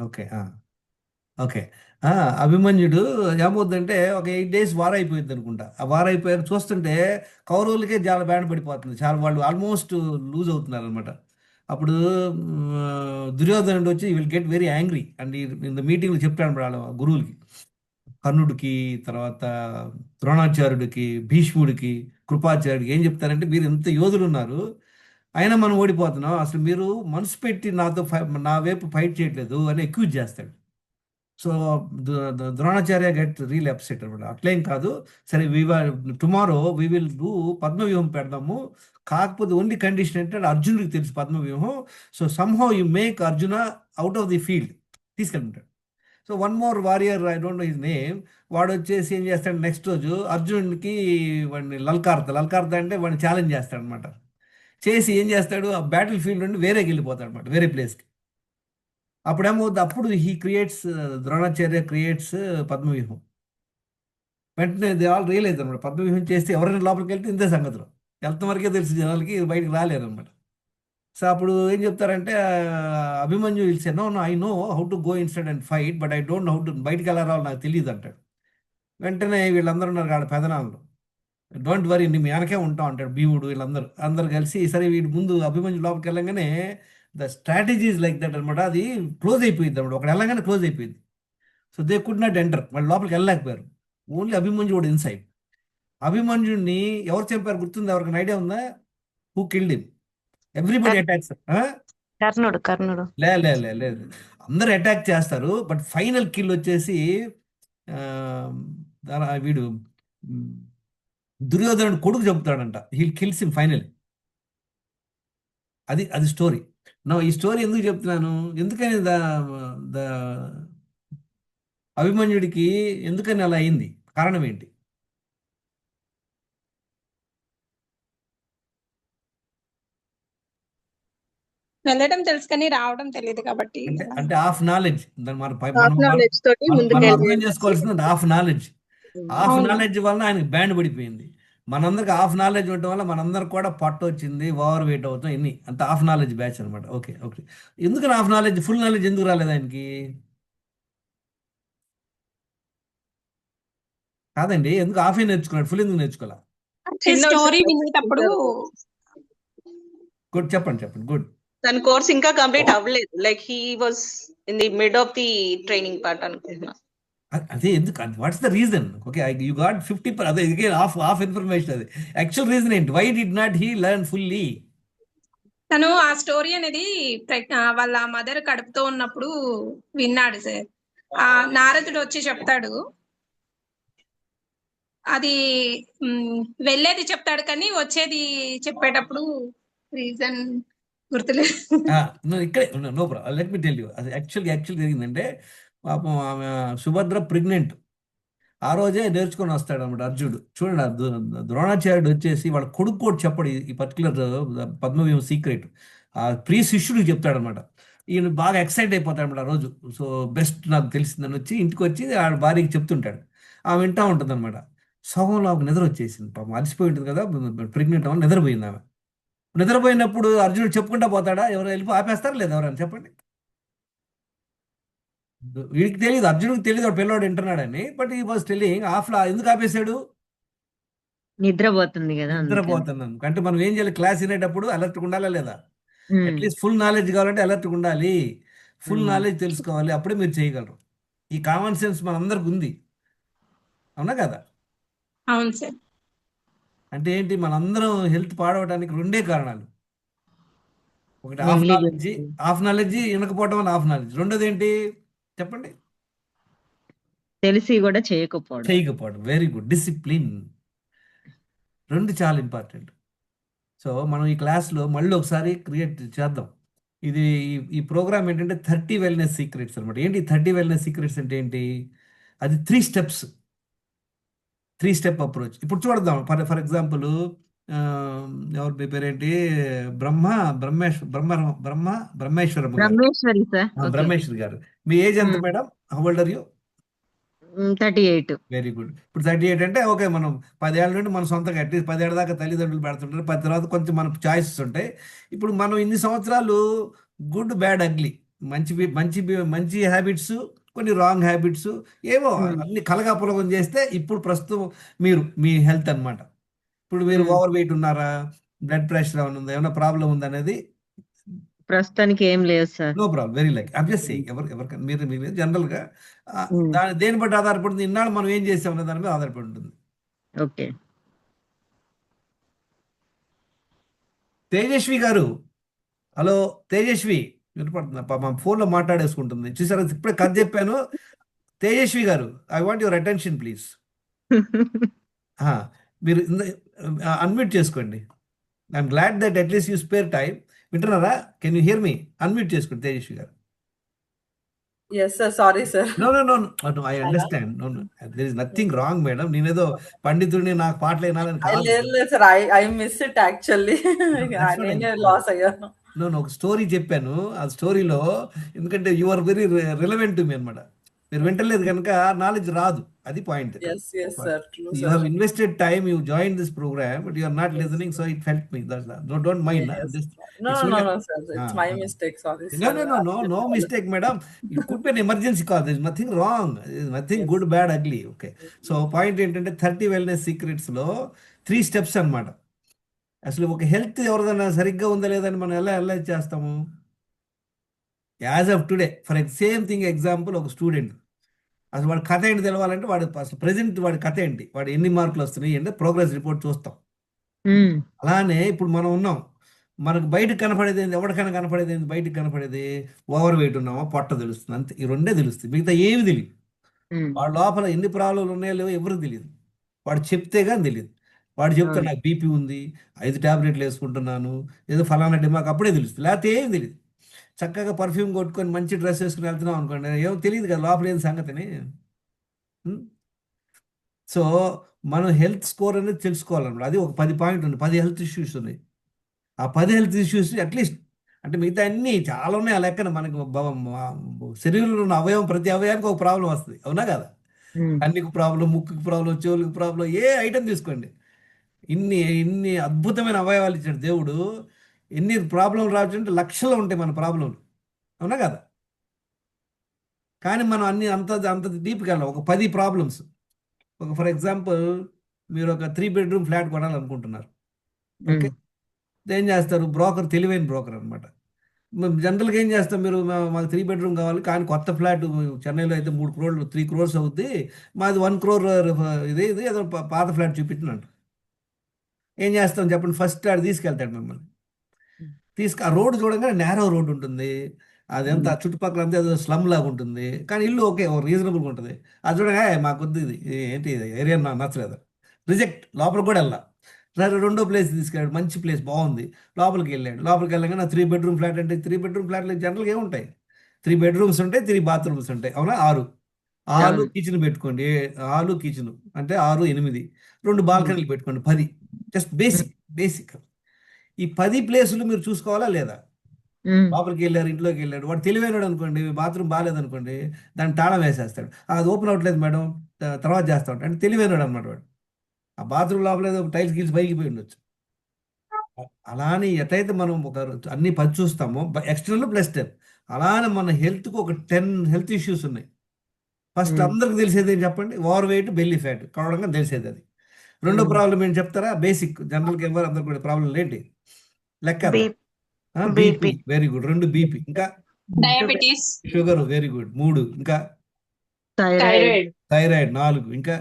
Okay. Okay. ఆ! అభిమన్యుడు ఏమవుద్దంటే ఒక 8 days war అయిపోయిద్ది అనుకుంటా. ఆ వార్ అయిపోయాక చూస్తుంటే కౌరవులకే చాలా బ్యాడ్ పడిపోతుంది. చాలా వాళ్ళు ఆల్మోస్ట్ లూజ్ అవుతున్నారనమాట. అప్పుడు దుర్యోధనుడు వచ్చి will get very angry and in the మీటింగ్‌లో చెప్తాడు వాళ్ళ గురువులకి. కర్ణుడికి, తర్వాత ద్రోణాచార్యుడికి, భీష్ముడికి, కృపాచార్యుడికి ఏం చెప్తారంటే మీరు ఇంత యోధులున్నారు. అయినా మనం ఓడిపోతున్నాం. అసలు మీరు మనసు పెట్టి నా వైపు ఫైట్ చేయట్లేదు అని అక్యూజ్ చేస్తాడు. So Dronacharya get real upset అనమాట. అట్లేం కాదు. సరే టుమారో వి విల్ డూ పద్మవ్యూహం పెడదాము. కాకపోతే ఓన్లీ కండిషన్ ఏంటంటే అర్జునుడికి తెలుసు పద్మవ్యూహం. So somehow you make Arjuna out of the field తీసుకెళ్ళింటాడు. So one more warrior I don't know his name. వాడు వచ్చేసి ఏం చేస్తాడు నెక్స్ట్ రోజు అర్జునుడికి వాడిని లల్కార్త అంటే వాడిని ఛాలెంజ్ చేస్తాడు అనమాట. చేసి ఏం చేస్తాడు ఆ బ్యాటిల్ ఫీల్డ్ నుండి వేరేకి వెళ్ళిపోతాడు అనమాట, వేరే ప్లేస్కి. అప్పుడేమవుద్ది అప్పుడు హీ క్రియేట్స్ ద్రోణాచార్య క్రియేట్స్ పద్మవ్యూహం. వెంటనే దే ఆల్ రియలైజ్ అనమాట పద్మవ్యూహం చేస్తే ఎవరైనా లోపలికి వెళ్తే ఇంతే సంగతులు. వెళ్తాం వరకే తెలుసు జనాలకి, బయటికి రాలేరు అనమాట. సో అప్పుడు ఏం చెప్తారంటే Abhimanyu will say no no I know how to go inside and fight but I don't know how to బయటికి ఎలా రావాలో నాకు తెలియదు అంటాడు. వెంటనే వీళ్ళందరూ ఉన్నారు కాడ పెదనాళ్ళు, డోంట్ వరీ నీ వెనకే ఉంటాం అంటాడు భీముడు. వీళ్ళందరూ అందరు కలిసి సరే వీడి ముందు అభిమన్యు లోపలికి వెళ్ళంగానే ద స్ట్రాటజీస్ లైక్ దట్ అనమాట. అది క్లోజ్ అయిపోయింది అనమాట. ఒకటి వెళ్ళంగానే క్లోజ్ అయిపోయింది. So they could not enter, వాళ్ళు లోపలికి వెళ్ళలేకపోయారు. ఓన్లీ అభిమన్యు కూడా ఇన్సైడ్. అభిమన్యుడిని ఎవరు చంపారు గుర్తుంది? ఎవరికి ఐడియా ఉందా? Who killed him? Everybody attacks. కర్ణుడు. లేదు, అందరూ అటాక్ చేస్తారు. బట్ ఫైనల్ కిల్ వచ్చేసి ఆ, వీడు మ్, దుర్యోధనుడు కొడుకు చెబుతాడంట. He kills him final. అది అది స్టోరీ. నా ఈ స్టోరీ ఎందుకు చెప్తున్నాను, ఎందుకని ద అభిమన్యుడికి ఎందుకని అలా అయింది, కారణం ఏంటి? వెళ్ళడం తెలుసు కానీ రావడం తెలియదు కాబట్టి అంటే అంటే హాఫ్ నాలెడ్జ్. దాన్ని మనం హాఫ్ నాలెడ్జ్ తోటి మనం అర్థం ముందుకెళ్ళి చేసుకోవాల్సింది హాఫ్ నాలెడ్జ్. హాఫ్ అవును. నాలెడ్జ్ వలన ఆయనకి బ్యాండ్ పడిపోయింది. మనందరికి హాఫ్ నాలెడ్జ్ ఉండటం వల్ల మనందరికి కూడా పట్టు వచ్చింది, ఓవర్ వెయిట్ అవుతాం, ఎన్ని అంత హాఫ్ నాలెడ్జ్ బ్యాచ్ అనమాట. Okay okay. ఎందుకని హాఫ్ నాలెడ్జ్, ఫుల్ నాలెడ్జ్ ఎందుకు రాలేదు ఆయనకి? కాదండి, ఎందుకు హాఫ్ నేర్చుకున్నాడు, ఫుల్ ఎందుకు నేర్చుకోవాలా? చిన్న స్టోరీ వయసులో వినేటప్పుడు గుడ్, చెప్పండి గుడ్. తన కోర్స్ ఇంకా కంప్లీట్ అవ్వలేదు. Like he was in the mid of the training part అనుకుంటున్నా. అదే ఎందుకు, what's the reason? Okay you got 50, అదే హాఫ్ హాఫ్ ఇన్ఫర్మేషన్. అది యాక్చువల్ రీజన్ ఏంటి? Why did not he learn fully? తను ఆ స్టోరీ అనేది వాళ్ళ మదర్ కడుపుతో ఉన్నప్పుడు విన్నాడు సార్. ఆ నారదుడు వచ్చి చెప్తాడు. అది వెళ్ళేది చెప్తాడు కానీ వచ్చేది చెప్పేటప్పుడు రీజన్ గుర్తులేదు. ఇక్కడే no problem, let me tell you. అది యాక్చువల్ జరిగిందంటే పాపం ఆమె సుభద్ర ప్రెగ్నెంట్. ఆ రోజే నేర్చుకొని వస్తాడు అనమాట అర్జునుడు. చూడండి ద్రోణాచార్యుడు వచ్చేసి వాళ్ళ కొడుకు కూడా చెప్పడు ఈ పర్టికులర్ పద్మవ్యూహం సీక్రెట్. ఆ ప్రియ శిష్యుడికి చెప్తాడనమాట. ఈయన బాగా ఎక్సైట్ అయిపోతాడు అనమాట ఆ రోజు. సో బెస్ట్ నాకు తెలిసిందని వచ్చి ఇంటికి వచ్చి ఆ భార్యకి చెప్తుంటాడు. ఆమె వింటా ఉంటుంది అనమాట. సగంలో ఆమెకు నిద్ర వచ్చేసింది. పాపం అలసిపోయి ఉంటుంది కదా, ప్రెగ్నెంట్ అవ్వాలి, నిద్రపోయింది ఆమె. నిద్రపోయినప్పుడు అర్జునుడు చెప్పుకుంటా పోతాడా? ఎవరు వెళ్ళి ఆపేస్తారా లేదా ఎవరైనా చెప్పండి? వీడికి తెలియదు, అర్జునుడికి తెలియదు వాడు పిల్లవాడు వింటున్నాడని. బట్ ఈ వాజ్ టెల్లింగ్ ఆఫ్లా ఎందుకు ఆపేశాడు? నిద్రపోతుంది కదా అందుకని. నిద్రపోతున్నాను అంటే మనం ఏం చేయాలి? క్లాస్ వినేటప్పుడు అలర్ట్గా ఉండాలా లేదా? ఉమ్, అట్లీస్ట్ ఫుల్ నాలెడ్జ్ కావాలంటే అలర్ట్గా ఉండాలి. ఫుల్ ఉమ్. నాలెడ్జ్ తెలుసుకోవాలి, అప్పుడే మీరు చేయగలరు. ఈ కామన్ సెన్స్ మనందరికి ఉంది, అవునా కదా? అవును సార్. అంటే ఏంటి, మనందరం హెల్త్ పాడవడానికి రెండే కారణాలు. ఒకటి నెగ్లిజెన్స్. హాఫ్ నాలెడ్జ్ వినకపోవడం వల్ల హాఫ్ నాలెడ్జ్. రెండోది ఏంటి చెప్పండి? తెలిసి కూడా చేయకపోవడం. చేయకపోవడం. Very good. డిసిప్లిన్. రెండు చాలా ఇంపార్టెంట్. సో మనం ఈ క్లాస్లో మళ్ళీ ఒకసారి క్రియేట్ చేద్దాం. ఇది ఈ ప్రోగ్రామ్ ఏంటంటే 30 వెల్నెస్ సీక్రెట్స్ అనమాట. ఏంటి 30 వెల్నెస్ సీక్రెట్స్ అంటే ఏంటి? అది 3 స్టెప్స్, 3 స్టెప్ అప్రోచ్. ఇప్పుడు చూడదాం. ఫర్ ఎగ్జాంపుల్ ఎవరు మీ పేరేంటి? బ్రహ్మ బ్రహ్మేశ్వర బ్రహ్మ బ్రహ్మ బ్రహ్మేశ్వరమ్మ గారు. బ్రహ్మేశ్వరి సార్. ఓకే. బ్రహ్మేశ్వరి గారు. మీ ఏజ్ ఎంత madam? How old are you? 38. Very good. ఇప్పుడు 38 అంటే ఓకే, మనం 10 ఏళ్ళ నుండి మన సొంతంగా అట్లీస్ట్ 10 ఏళ్ళ దాకా తల్లిదండ్రులు పెడుతుంటారు. 10 తర్వాత కొంచెం మనకు చాయిసెస్ ఉంటాయి. ఇప్పుడు మనం ఇన్ని సంవత్సరాలు గుడ్ బ్యాడ్ అగ్లీ మంచి హ్యాబిట్స్, కొన్ని రాంగ్ హ్యాబిట్స్, ఏవో అన్ని కలగాపులగం చేస్తే ఇప్పుడు ప్రస్తుతం మీ హెల్త్ అన్నమాట. ఇప్పుడు మీరు ఓవర్ వెయిట్ ఉన్నారా, బ్లడ్ ప్రెషర్ ఏమైనా ఉందా, ఏమైనా ప్రాబ్లం ఉందా అనేది ప్రస్తుతానికి ఏం లేదు sir. No problem, very like I'm just saying. ఎవరికైనా మీరు జనరల్గా దేని బట్టి ఆధారపడుతుంది, ఇన్నాళ్ళు మనం ఏం చేసామనే దాని మీద ఆధారపడి ఉంటుంది. ఓకే. తేజస్వి గారు, హలో తేజస్వి, వినపడుతుందా? మా ఫోన్లో మాట్లాడేసుకుంటుంది, చూసారా? ఇప్పుడే కథ చెప్పాను. తేజస్వి గారు, I want your attention please. మీరు అన్మ్యూట్ చేసుకోండి. I'm glad that at least you spare time. వింటున్నారా? Can you hear me? Unmute చేసుకోండి తేజస్వి గారు. Yes, sir. Sorry, sir. No no no no, I understand. No no, there is nothing wrong madam. నేనేదో పండితుడిని, నాకు పాటలు వినాలని కాదు. లేదు, sir. I miss it actually. నేనే లాస్ అయ్యాను. నో ఒక స్టోరీ చెప్పాను. ఆ స్టోరీలో ఎందుకంటే you are very relevant to me అనమాట. మీరు వింటలేదు కనుక నాలెడ్జ్ రాదు, అది point. Yes, sir. True, You sir. have invested time, you joined this program, but you are not listening, so it felt me. Don't mind. Yes. Just, No, it's no, only- no, sir. It's my mistake. Sorry, sir. No mistake, madam. It could be an emergency call. There's nothing wrong. There's nothing good, bad, ugly. Okay. So point ఏంటంటే 30 wellness secrets లో 3 steps అన్నమాట. అసలు ఒక health ఎవరిదైనా సరిగ్గా ఉందా లేదని మనం ఎలా చేస్తాము? As of today, for same thing example, ఒక స్టూడెంట్ అసలు వాడి కథ ఏంటి తెలవాలంటే వాడు అసలు ప్రెసెంట్ వాడి కథ ఏంటి, వాడు ఎన్ని మార్కులు వస్తున్నాయి అంటే ప్రోగ్రెస్ రిపోర్ట్ చూస్తాం. అలానే ఇప్పుడు మనం ఉన్నాం, మనకు బయటకు కనపడేది ఏంది, ఎవరికైనా కనపడేది ఏంది, బయటకు కనపడేది ఓవర్ వెయిట్ ఉన్నామా, పొట్ట తెలుస్తుంది, అంతే. ఈ రెండే తెలుస్తుంది, మిగతా ఏమి తెలియదు. వాడు లోపల ఎన్ని ప్రాబ్లంలు ఉన్నాయో లేవో ఎవరికి తెలియదు. వాడు చెప్తే కానీ తెలియదు. వాడు చెప్తాడు నాకు బీపీ ఉంది, 5 టాబ్లెట్లు వేసుకుంటున్నాను, ఏదో ఫలానా మాకు అప్పుడే తెలుస్తుంది, లేకపోతే ఏం తెలియదు. చక్కగా పర్ఫ్యూమ్ కొట్టుకొని మంచి డ్రెస్ వేసుకుని వెళ్తున్నాం అనుకోండి, ఏమో తెలియదు కదా లోపల ఏం సంగతిని. సో మనం హెల్త్ స్కోర్ అనేది తెలుసుకోవాలన్నమాట. అది ఒక 10 పాయింట్ ఉంది, 10 హెల్త్ ఇష్యూస్ ఉన్నాయి. ఆ 10 హెల్త్ ఇష్యూస్ అట్లీస్ట్, అంటే మిగతా అన్నీ చాలా ఉన్నాయి ఆ లెక్కన. మనకి శరీరంలో ఉన్న అవయవం, ప్రతి అవయానికి ఒక ప్రాబ్లం వస్తుంది, అవునా కదా? కన్నుకు ప్రాబ్లం, ముక్కుకు ప్రాబ్లం, చెవులకు ప్రాబ్లం, ఏ ఐటమ్ తీసుకోండి, ఇన్ని అద్భుతమైన అవయవాలు ఇచ్చాడు దేవుడు. ఎన్ని ప్రాబ్లం రావచ్చంటే లక్షలు ఉంటాయి మన ప్రాబ్లంలు, అవునా కదా? కానీ మనం అంత డీప్కి వెళ్ళాం. ఒక 10 ప్రాబ్లమ్స్, ఫర్ ఎగ్జాంపుల్ మీరు ఒక 3 bedroom ఫ్లాట్ కొనాలనుకుంటున్నారు. ఓకే, ఏం చేస్తారు? బ్రోకర్, తెలివైన బ్రోకర్ అనమాట. జనరల్గా ఏం చేస్తాం, మీరు మాకు 3 bedroom కావాలి, కానీ కొత్త ఫ్లాట్ చెన్నైలో అయితే 3 crores అవుద్ది, మాది 1 crore, ఇది ఏదో పాత ఫ్లాట్ చూపించినట్టు. ఏం చేస్తాం చెప్పండి? ఫస్ట్ ఆడు తీసుకెళ్తాడు మిమ్మల్ని. ఆ రోడ్డు చూడగానే నేరో రోడ్డు ఉంటుంది, అదంతా చుట్టుపక్కల అంతా ఏదో స్లమ్ లాగా ఉంటుంది, కానీ ఇల్లు ఓకే, రీజనబుల్గా ఉంటుంది. అది చూడగా మాకు వద్దు, ఇది ఏంటి ఇది ఏరియా నాకు నచ్చలేదు, రిజెక్ట్. లోపలికి కూడా వెళ్ళా. సరే, రెండో ప్లేస్ తీసుకెళ్ళాడు, మంచి ప్లేస్, బాగుంది. లోపలికి వెళ్ళగానే నా 3 bedroom ఫ్లాట్ అంటే, 3 bedroom ఫ్లాట్లు జనరల్గా ఏముంటాయి? 3 bedrooms ఉంటాయి, 3 bathrooms ఉంటాయి, అవునా? 6 కిచెన్ పెట్టుకోండి, 6 కిచెన్ అంటే 6, 8, 2 బాల్కనీలు పెట్టుకోండి, 10. Just basic. ఈ 10 ప్లేసులు మీరు చూసుకోవాలా లేదా? లోపలికి వెళ్ళారు, ఇంట్లోకి వెళ్ళాడు, వాడు తెలివైనడు అనుకోండి, బాత్రూమ్ బాగాలేదనుకోండి, దాన్ని తాళం వేసేస్తాడు. అది ఓపెన్ అవ్వట్లేదు మేడం, తర్వాత చేస్తా ఉంటాడు, అంటే తెలివైనడు అనమాట వాడు. ఆ బాత్రూమ్ లోపల ఏదో టైల్స్ గీల్స్ పైకి పోయి ఉండొచ్చు. అలానే ఎట్లయితే మనం అన్ని 10 చూస్తామో, ఎక్స్టర్నల్ ప్లస్ 10, అలానే మన హెల్త్కి ఒక 10 హెల్త్ ఇష్యూస్ ఉన్నాయి. ఫస్ట్ అందరికి తెలిసేది ఏం చెప్పండి? ఓవర్ వెయిట్, బెల్లీ ఫ్యాట్ కావడంగా తెలిసేది అది. రెండో ప్రాబ్లం ఏంటి చెప్తారా? బేసిక్, జనరల్గా ఎవరు అందరు కూడా ప్రాబ్లం ఏంటి? లెక్క, బీపీ, వెరీ గుడ్, 2 బీపీ, ఇంకా డయాబెటీస్, షుగర్, వెరీ గుడ్, 3, ఇంకా థైరాయిడ్, థైరాయిడ్, 4, ఇంకా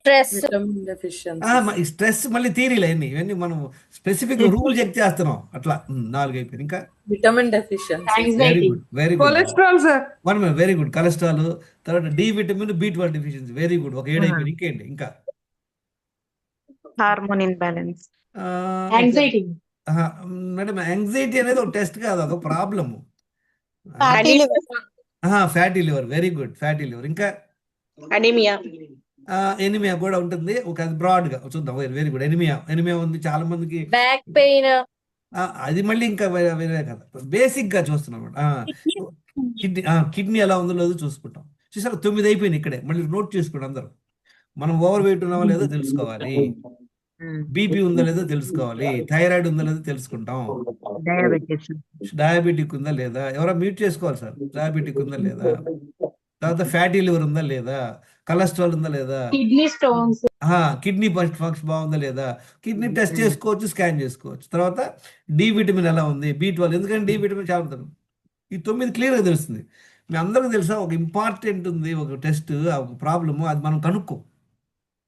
Vitamin deficiency. ఈ స్ట్రెస్. మళ్ళీ థియరీలు ఇవన్నీ మనం స్పెసిఫిక్ రూల్ చెక్ చేస్తున్నాం, అట్లా 4 అయిపోయింది. ఇంకా Vitamin deficiency. Very good, very good. Cholesterol sir. Very good, cholesterol. తర్వాత D vitamin, B12 deficiency, very good, ఒక 7 అయిపోయింది. ఇంకేంటి? ఇంకా hormone imbalance, anxiety, madam anxiety అనేది ఒక టెస్ట్ కాదు, అదొక problem. Anemia. Fatty liver, very good, fatty liver. ఇంకా Anemia. ఎనిమియా కూడా ఉంటుంది, ఒక అది బ్రాడ్గా చూద్దాం. వెరీ గుడ్, ఎనిమియా ఉంది చాలా మందికి. బ్యాక్ పెయిన్, అది మళ్ళీ ఇంకా వేరే కదా, బేసిక్గా చూస్తున్నాం. కిడ్నీ ఎలా ఉందో లేదో చూసుకుంటాం. చూసారా, 9 అయిపోయింది ఇక్కడే. మళ్ళీ నోట్ చేసుకోండి అందరూ. మనం ఓవర్ వెయిట్ ఉన్నామో లేదో తెలుసుకోవాలి. బీపీ ఉందో లేదో తెలుసుకోవాలి, థైరాయిడ్ ఉందో లేదో తెలుసుకుంటాం, డయాబెటీస్. డయాబెటిక్ ఉందా లేదా, ఎవరో మ్యూట్ చేసుకోవాలి సార్, డయాబెటిక్ ఉందా లేదా, తర్వాత ఫ్యాటీ లివర్ ఉందా లేదా, కొలెస్ట్రాల్ ఉందా లేదా, Kidney stones. కిడ్నీ ఫంక్షన్ బాగుందా లేదా, కిడ్నీ టెస్ట్ చేసుకోవచ్చు, స్కాన్ చేసుకోవచ్చు. తర్వాత డి విటమిన్ ఎలా ఉంది, B12, ఎందుకంటే డి విటమిన్ చాలా ఉంటుంది. ఈ 9 క్లియర్గా తెలుస్తుంది. మీ అందరికీ తెలుసా ఒక ఇంపార్టెంట్ ఉంది, ఒక టెస్ట్, ఒక ప్రాబ్లము, అది మనం కనుక్కో.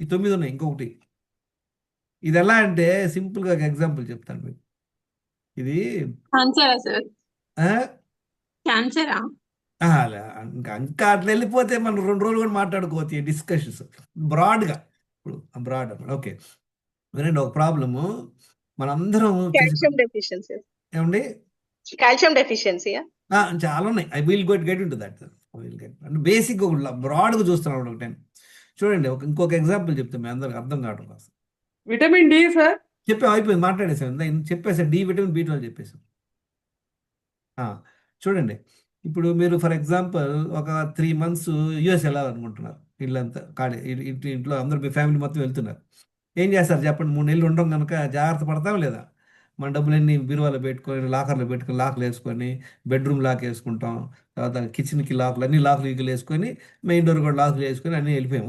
ఈ 9 ఉన్నాయి. ఇంకొకటి ఇది ఎలా అంటే సింపుల్గా ఒక ఎగ్జాంపుల్ చెప్తాను మీకు. ఇది క్యాన్సరా సార్? ఆ, క్యాన్సరా? ఇంకా అట్లా వెళ్ళిపోతే మనం 2 రోజులు కూడా మాట్లాడుకోవచ్చు ఈ డిస్కషన్స్ బ్రాడ్గా. ఇప్పుడు బ్రాడ్ ఓకే, వినండి. ఒక ప్రాబ్లము మనందరం Calcium deficiency. ఏమండి, Calcium deficiency. చాలా ఉన్నాయి. I will get in to that. అంటే బేసిక్ బ్రాడ్గా చూస్తున్నాం ఒక టైం. చూడండి, ఇంకొక ఎగ్జాంపుల్ చెప్తాను, మీ అందరికి అర్థం కావడం కోసం. Vitamin D sir. అయిపోయింది, మాట్లాడేసాం, చెప్పేసాను, డి విటమిన్ B12 చెప్పేసాం. చూడండి, ఇప్పుడు మీరు ఫర్ ఎగ్జాంపుల్ ఒక 3 months US వెళ్ళాలనుకుంటున్నారు, ఇల్లంతా ఖాళీ, ఇంట్లో అందరూ మీ ఫ్యామిలీ మొత్తం వెళ్తున్నారు. ఏం చేస్తారు చెప్పండి? 3 నెలలు ఉండడం కనుక జాగ్రత్త పడతాం లేదా? మన డబ్బులన్నీ బీరువాలో పెట్టుకొని, లాకర్లో పెట్టుకొని, లాక్లు వేసుకొని, బెడ్రూమ్ లాక్ వేసుకుంటాం, తర్వాత కిచెన్కి లాక్లు, అన్ని లాక్లు ఈకులు వేసుకొని, మెయిన్ డోర్ కూడా లాక్లు వేసుకొని అన్నీ వెళ్ళిపోయాం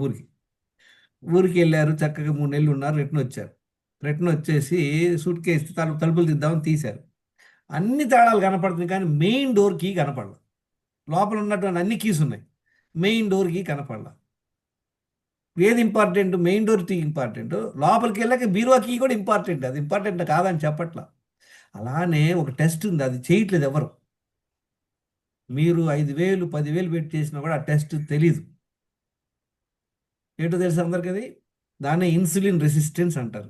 ఊరికి వెళ్ళారు. చక్కగా 3 నెలలు ఉన్నారు, రిటర్న్ వచ్చారు. రిటర్న్ వచ్చేసి సూట్ కేసు తలుపులు తీద్దామని తీశారు. అన్ని తాళాలు కనపడుతుంది, కానీ మెయిన్ డోర్ కీ కనపడదు. లోపల ఉన్నటువంటి అన్ని కీస్ ఉన్నాయి, మెయిన్ డోర్ కీ కనపడలా. ఏది important? Main door key important. లోపలికి వెళ్ళాక బీరువా కీ కూడా ఇంపార్టెంట్. అది ఇంపార్టెంట్ కాదని చెప్పట్లా. అలానే ఒక టెస్ట్ ఉంది, అది చేయట్లేదు ఎవరు. మీరు 5,000 10,000 పెట్టి చేసినా కూడా ఆ టెస్ట్ తెలీదు. ఏంటో తెలుసు అందరికి? అది దాన్ని ఇన్సులిన్ రెసిస్టెన్స్ అంటారు.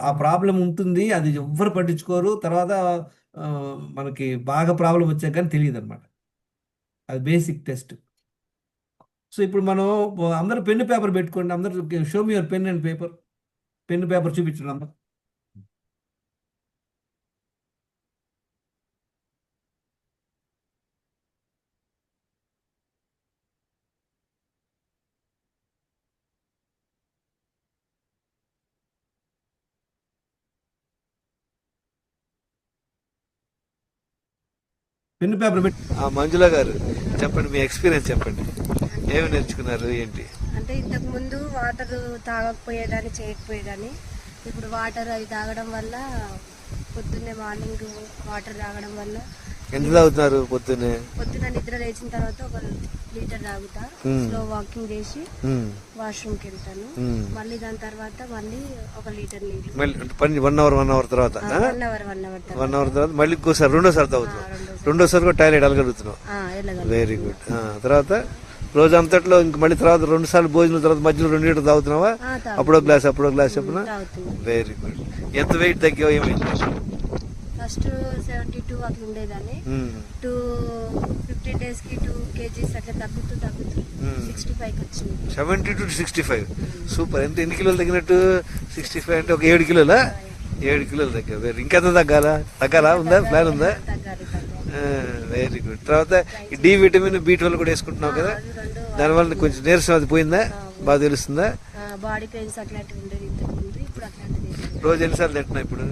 ఆ ప్రాబ్లం ఉంటుంది, అది ఎవ్వరు పట్టించుకోరు. తర్వాత మనకి బాగా ప్రాబ్లం వచ్చాక కానీ తెలియదు అనమాట. అది బేసిక్ టెస్ట్. సో ఇప్పుడు మనం అందరూ పెన్ను పేపర్ పెట్టుకోండి, అందరూ show me your pen and paper. Pen paper చూపించండి అందరూ. పెన్ను పేపర్ పెట్టి మంజుల గారు చెప్పండి, మీ ఎక్స్పీరియన్స్ చెప్పండి, ఏమి నేర్చుకున్నారు ఏంటి? అంటే ఇంతకు ముందు వాటర్ తాగకపోయేదాన్ని, చేయకపోయేదాన్ని. ఇప్పుడు వాటర్ అవి తాగడం వల్ల, పొద్దున్నే మార్నింగ్ వాటర్ తాగడం వల్ల. ఎంత తాగుతున్నారు పొద్దున్నే? పొద్దున్న నిద్ర లేచిన తర్వాత 1 లీటర్ తాగుతా. స్లో వాకింగ్ చేసి వాష్రూమ్కి వెళ్తాను. మళ్ళీ దాని తర్వాత మళ్ళీ 1 లీటర్ నీళ్ళు. మళ్ళీ 1 అవర్ తర్వాత 1 అవర్ తర్వాత మళ్ళీ ఇంకోసారి రెండోసారి తాగుతున్నావు. రెండోసారి కూడా టాయిలెట్ వెళ్ళగలుగుతున్నావు. Very good. తర్వాత రోజు అంతట్లో ఇంక మళ్ళీ తర్వాత 2 సార్లు భోజనం తర్వాత మధ్యలో 2 లీటర్ తాగుతున్నావా? అప్పుడో గ్లాస్ చెప్పిన. Very good. ఎంత వెయిట్ తగ్గావు, ఏమైంది? ఫస్ట్ 72 అట్లా ఉండేదాన్ని. 15 days కి 2 kgs అట్లా తగ్గుతూ 65కి వచ్చింది. 70 to 65. సూపర్. ఎన్ని కిలోలు తగ్గినట్టు? 65 అంటే ఒక 7 కిలోలా? 7 కిలోలు తగ్గా. ఇంకెంత తగ్గాలా? ఉందా ప్లాన్ ఉందా? Very good. తర్వాత ఈ డి విటమిన్ B12 కూడా వేసుకుంటున్నావు కదా, దానివల్ల కొంచెం నీరసం అది పోయిందా? బాగా తెలుస్తుందా? బాడీ పెయిన్స్ అట్లాంటివి ఉండేది ఇంతకు ముందు, ఇప్పుడు అట్లాంటివి. రోజు ఎన్నిసార్లు తింటున్నావు ఇప్పుడు?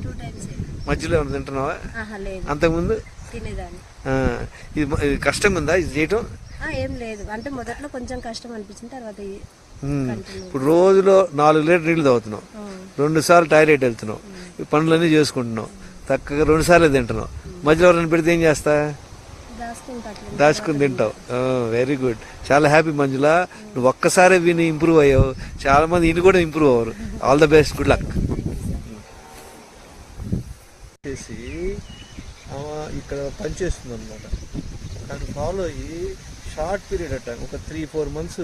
2 times. మధ్యలో ఏమైనా తింటున్నావా? లేదు, అంతకుముందు తినేదాన్ని. ఇది కష్టంగా ఉందా ఇది చేయటం? ఏం లేదు, అంటే మొదట్లో కొంచెం కష్టం అనిపించింది, తర్వాత ఇప్పుడు రోజులో 4 లీటర్ నీళ్ళు తాగుతున్నావు, 2 సార్లు టాయిలెట్ వెళ్తున్నావు, ఈ పనులన్నీ చేసుకుంటున్నావు, చక్కగా 2 సార్లు తింటున్నావు. మధ్యలో ఎవరైనా పెడితే ఏం చేస్తా? దాచుకుని తింటావు. Very good. చాలా హ్యాపీ మంజుల, నువ్వు ఒక్కసారి విని ఇంప్రూవ్ అయ్యావు. చాలా మంది ఇన్ని కూడా ఇంప్రూవ్ అవ్వరు. All the best, good luck. చేసి ఇక్కడ పనిచేస్తుంది అనమాట, దాన్ని ఫాలో అయ్యి షార్ట్ పీరియడ్ అట్ట ఒక 3-4 months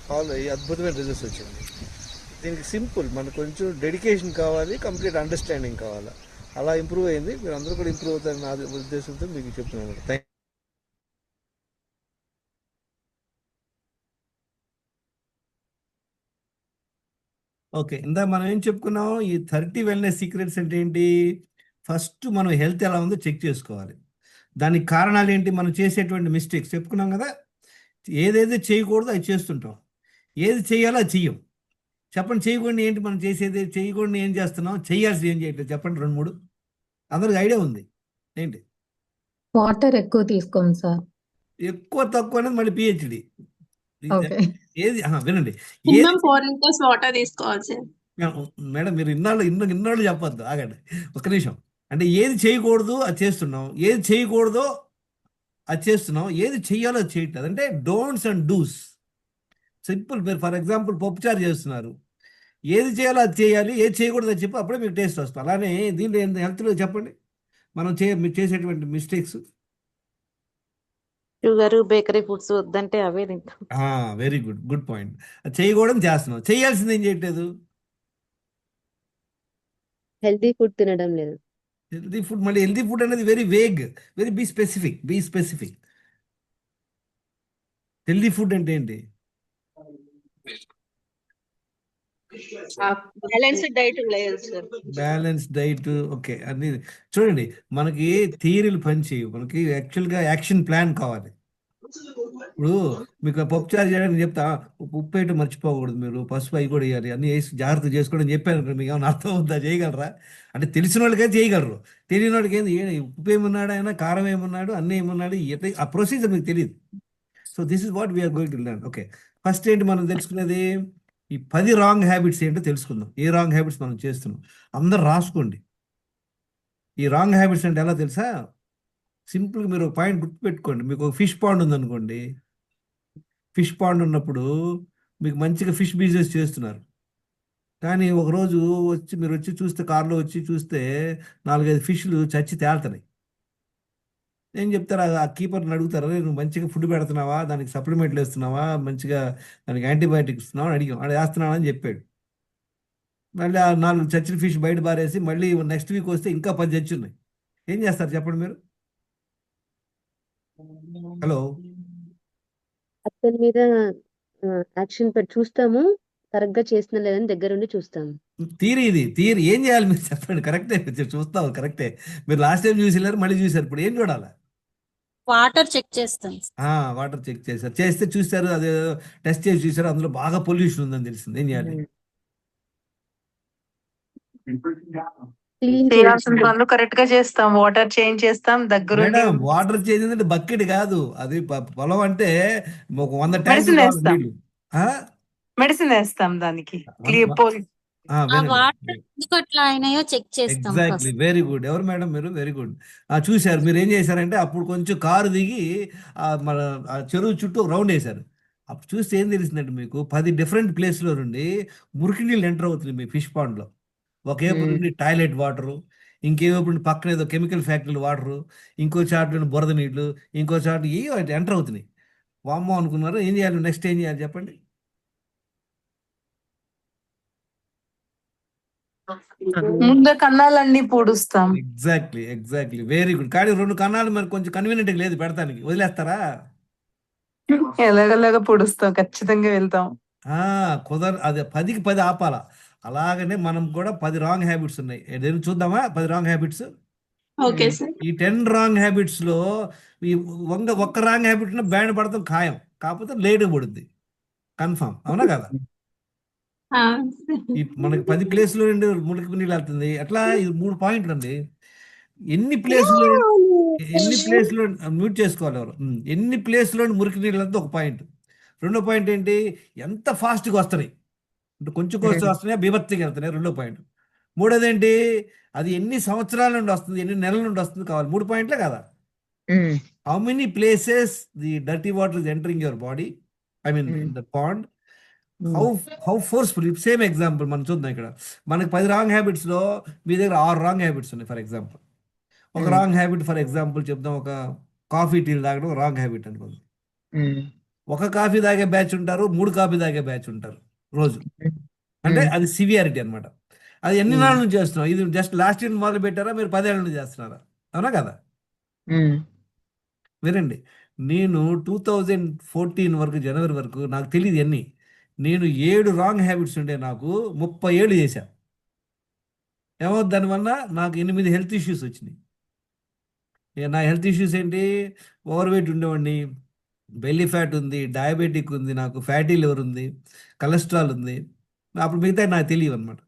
ఫాలో అయ్యి అద్భుతమైన రిజల్ట్స్ వచ్చింది. దీనికి సింపుల్, మనకు కొంచెం డెడికేషన్ కావాలి, కంప్లీట్ అండర్స్టాండింగ్ కావాలి. అలా ఇంప్రూవ్ అయింది. మీరు అందరూ కూడా ఇంప్రూవ్ అవుతారని నా ఉద్దేశంతో మీకు చెప్తున్నాను. ఓకే, ఇందా మనం ఏం చెప్పుకున్నాం? ఈ 30 వెల్నెస్ సీక్రెట్స్ అంటే ఏంటి? ఫస్ట్ మనం హెల్త్ ఎలా ఉందో చెక్ చేసుకోవాలి. దానికి కారణాలు ఏంటి? మనం చేసేటువంటి మిస్టేక్స్ చెప్పుకున్నాం కదా. ఏదైతే చేయకూడదో అది చేస్తుంటాం, ఏది చేయాలో అది చెయ్యం. చెప్పండి, చేయకూడదు ఏంటి మనం చేసేది? చేయకూడదు ఏం చేస్తున్నాం, చేయాల్సి ఏం చేయట్లేదు చెప్పండి, 2 3 అందరికి ఐడియా ఉంది ఏంటి? వాటర్ ఎక్కువ తీసుకోండి సార్. ఎక్కువ తక్కువ అనేది మళ్ళీ పిహెచ్డి. ఓకే. ఏది వినండి, ఏది మినిమం 4 లీటర్స్ వాటర్ తీసుకోవాలి సార్. మేడం మీరు ఇన్నాళ్ళు చెప్పొద్దు, ఆగండి ఒక్క నిమిషం. అంటే ఏది చేయకూడదు అది చేస్తున్నాం, ఏది చేయకూడదో అది చేస్తున్నాం, ఏది చెయ్యాలో అది చేయట్లేదు. అంటే డోంట్స్ అండ్ డూస్. సింపుల్. మీరు ఫర్ ఎగ్జాంపుల్ పప్పుచారు చేస్తున్నారు, ఏది చేయాలో అది చేయాలి, ఏది చేయకూడదు అది చెప్పి అప్పుడే మీకు టేస్ట్ వస్తుంది. అలానే దీంట్లో హెల్త్లో చెప్పండి మనం మీరు చేసేటువంటి మిస్టేక్స్. షుగర్ బేకరీ ఫుడ్స్ వద్దంటే అవే తింటాం. Very good, good point. అది చేయకూడదు చేస్తున్నాం, చేయాల్సింది ఏం చేయట్లేదు. హెల్తీ ఫుడ్ తినడం లేదు. హెల్తీ ఫుడ్, మళ్ళీ హెల్తీ ఫుడ్ అనేది very vague, very be specific. Healthy food అంటే ఏంటి? బ్యాలెన్స్డ్ డైట్ లేదు సార్. Balance diet, okay. అన్ని చూడండి, మనకి థియరీలు పని చేయవు, మనకి యాక్చువల్గా యాక్షన్ ప్లాన్ కావాలి. ఇప్పుడు మీకు పప్పుచారు చేయడానికి చెప్తా, ఉప్పు వేయటం మర్చిపోకూడదు, మీరు పసుపు అవి కూడా వేయాలి, అన్ని వేసి జాగ్రత్త చేసుకోవడం చెప్పాను. మీకు ఏమైనా అర్థం అవుతుందా? చేయగలరా? అంటే తెలిసిన వాళ్ళకైతే చేయగలరు, తెలియని వాళ్ళకి ఉప్పు ఏమన్నాడు ఆయన, కారం ఏమన్నాడు, అన్నీ ఏమన్నాడు, ఆ ప్రొసీజర్ మీకు తెలియదు. So this is what we are going to learn. Okay, first ఏంటి మనం తెలుసుకునేది? ఈ 10 రాంగ్ హ్యాబిట్స్ ఏంటో తెలుసుకుందాం. ఏ రాంగ్ హ్యాబిట్స్ మనం చేస్తున్నాం అందరు రాసుకోండి. ఈ రాంగ్ హ్యాబిట్స్ అంటే ఎలా తెలుసా? సింపుల్గా మీరు ఒక పాయింట్ గుర్తుపెట్టుకోండి. మీకు ఒక ఫిష్ పాండ్ ఉందనుకోండి, ఫిష్ పాండ్ ఉన్నప్పుడు మీకు మంచిగా ఫిష్ బిజినెస్ చేస్తున్నారు, కానీ ఒకరోజు మీరు వచ్చి చూస్తే, కార్లో వచ్చి చూస్తే 4 5 ఫిష్లు చచ్చి తేలుతున్నాయి. ఏం చెప్తారు? ఆ కీపర్ని అడుగుతారా, నువ్వు మంచిగా ఫుడ్ పెడుతున్నావా, దానికి సప్లిమెంట్లు వేస్తున్నావా, మంచిగా దానికి యాంటీబయాటిక్స్ ఇస్తున్నావా అని అడిగాం. అది వేస్తున్నాను అని చెప్పాడు. మళ్ళీ ఆ 4 చచ్చిన ఫిష్ బయట బారేసి మళ్ళీ నెక్స్ట్ వీక్ వస్తే ఇంకా 10 చచ్చి ఉన్నాయి. ఏం చేస్తారు చెప్పండి మీరు? హలో, అతని మీద యాక్షన్ పెట్టి చూస్తాము, కరెక్ట్ గా చేస్తున్నా లేదని దగ్గరుండి చూస్తాము. థియరీ ఏం చేయాలి మీరు చెప్పండి? కరెక్టే, చూస్తావు, కరెక్టే. మీరు లాస్ట్ టైం చూసి మళ్ళీ చూసారు, ఇప్పుడు ఏం చూడాలి? వాటర్ చెక్ చేస్తాం. వాటర్ చెక్ చేశారు, చేస్తే చూస్తారు, అదే టెస్ట్ చేసి చూసారు, అందులో బాగా పొల్యూషన్ ఉందని తెలిసింది. ఏం చేయాలి? క్లీన్ చేయాల్సిన పనులు కరెక్ట్ గా చేస్తాం, వాటర్ చేంజ్ చేస్తాం, దగ్గరుండి మేడం, వాటర్ చేంజ్ అంటే బకెట్ కాదు, అది పొలం అంటే ఒక 100 మెడిసిన్ ట్యాంకులు వేస్తాం. నీళ్లు. మెడిసిన్ వేస్తాం దానికి. వాటర్ ఎందుకు అట్లా అయినాయో చెక్ చేస్తాం ఎగ్జాక్ట్లీ, వెరీ గుడ్. ఎవరు మేడం మీరు? Very good. చూశారు. మీరు ఏం చేశారంటే అప్పుడు కొంచెం కారు దిగి మన ఆ చెరువు చుట్టూ రౌండ్ వేశారు. అప్పుడు చూస్తే ఏం తెలిసిందంటే మీకు 10 డిఫరెంట్ ప్లేస్లో నుండి మురికి నీళ్ళు ఎంటర్ అవుతుంది మీ ఫిష్ పాండ్లో. ఒకేపు నుండి టాయిలెట్ వాటరు, ఇంకేవైపు నుండి పక్కన ఏదో కెమికల్ ఫ్యాక్టరీ వాటరు, ఇంకో చాటు నుండి బురద నీళ్ళు, ఇంకో చాటు ఎంటర్ అవుతున్నాయి. వామ్మో అనుకున్నారు. ఏం చేయాలి? నెక్స్ట్ ఏం చేయాలి చెప్పండి? ముందు కన్నాలన్నీ పూడుస్తాం. Exactly very good. కానీ 2 కన్నాలు మరి కొంచెం కన్వీనియంట్ లేదు పెడతానికి, వదిలేస్తారా? ఎలాగలాగా పూడుస్తాం, ఖచ్చితంగా వెళ్తాం. అది 10కి 10 ఆపాలా. అలాగనే మనం కూడా 10 రాంగ్ హ్యాబిట్స్ ఉన్నాయి. ఏదైనా చూద్దామా? 10 రాంగ్ హ్యాబిట్స్. Okay sir. ఈ 10 రాంగ్ హ్యాబిట్స్ లో ఈ ఒక్క రాంగ్ హ్యాబిట్ బ్యాండ్ పడతాం ఖాయం, కాకపోతే లేట్ పడుద్ది, కన్ఫామ్. అవునా కదా? మనకి 10 ప్లేస్లో నుండి మురికి నీళ్ళు వెళ్తుంది. అట్లా ఇది 3 పాయింట్లు అండి. ఎన్ని ప్లేస్లో మ్యూట్ చేసుకోవాలి ఎవరు, ఎన్ని ప్లేస్లో మురికి నీళ్ళు వెళ్తే ఒక పాయింట్. రెండో పాయింట్ ఏంటి? ఎంత ఫాస్ట్గా వస్తున్నాయి, అంటే కొంచెం కొంచెం వస్తున్నాయి, బీభత్సంగా వెళ్తున్నాయి, రెండో పాయింట్. మూడోది ఏంటి? అది ఎన్ని సంవత్సరాల నుండి వస్తుంది, ఎన్ని నెలల నుండి వస్తుంది కావాలి. 3 పాయింట్లే కదా. How many places the dirty water is entering your body, I mean the pond, how forceful. Same example మనం చూద్దాం. ఇక్కడ మనకి 10 రాంగ్ హ్యాబిట్స్ లో మీ దగ్గర 6 రాంగ్ హ్యాబిట్స్ ఉన్నాయి. ఫర్ ఎగ్జాంపుల్ ఒక రాంగ్ హ్యాబిట్, ఫర్ ఎగ్జాంపుల్ చెప్దాం, ఒక కాఫీ టీలు తాగడం రాంగ్ హ్యాబిట్ అనుకోండి. ఒక కాఫీ తాగే బ్యాచ్ ఉంటారు, 3 కాఫీ తాగే బ్యాచ్ ఉంటారు రోజు. అంటే అది సివియారిటీ అనమాట. అది ఎన్ని నాళ్ళ నుంచి చేస్తున్నాం? ఇది జస్ట్ లాస్ట్ ఇయర్ మొదలు పెట్టారా, మీరు 10 ఏళ్ళ నుంచి చేస్తున్నారా? అవునా కదా? వినండి, నేను 2014 వరకు, జనవరి వరకు నాకు తెలియదు అన్నీ. నేను 7 రాంగ్ హ్యాబిట్స్ ఉండే, నాకు 30 ఏళ్ళు చేశా. ఏమవుతుంది దానివల్ల? నాకు 8 హెల్త్ ఇష్యూస్ వచ్చినాయి. నా హెల్త్ ఇష్యూస్ ఏంటి? ఓవర్ వెయిట్ ఉండేవాడిని, బెల్లీ ఫ్యాట్ ఉంది, డయాబెటిక్ ఉంది, నాకు ఫ్యాటీ లివర్ ఉంది, కొలెస్ట్రాల్ ఉంది, అప్పుడు మిగతా నాకు తెలియదు అనమాట.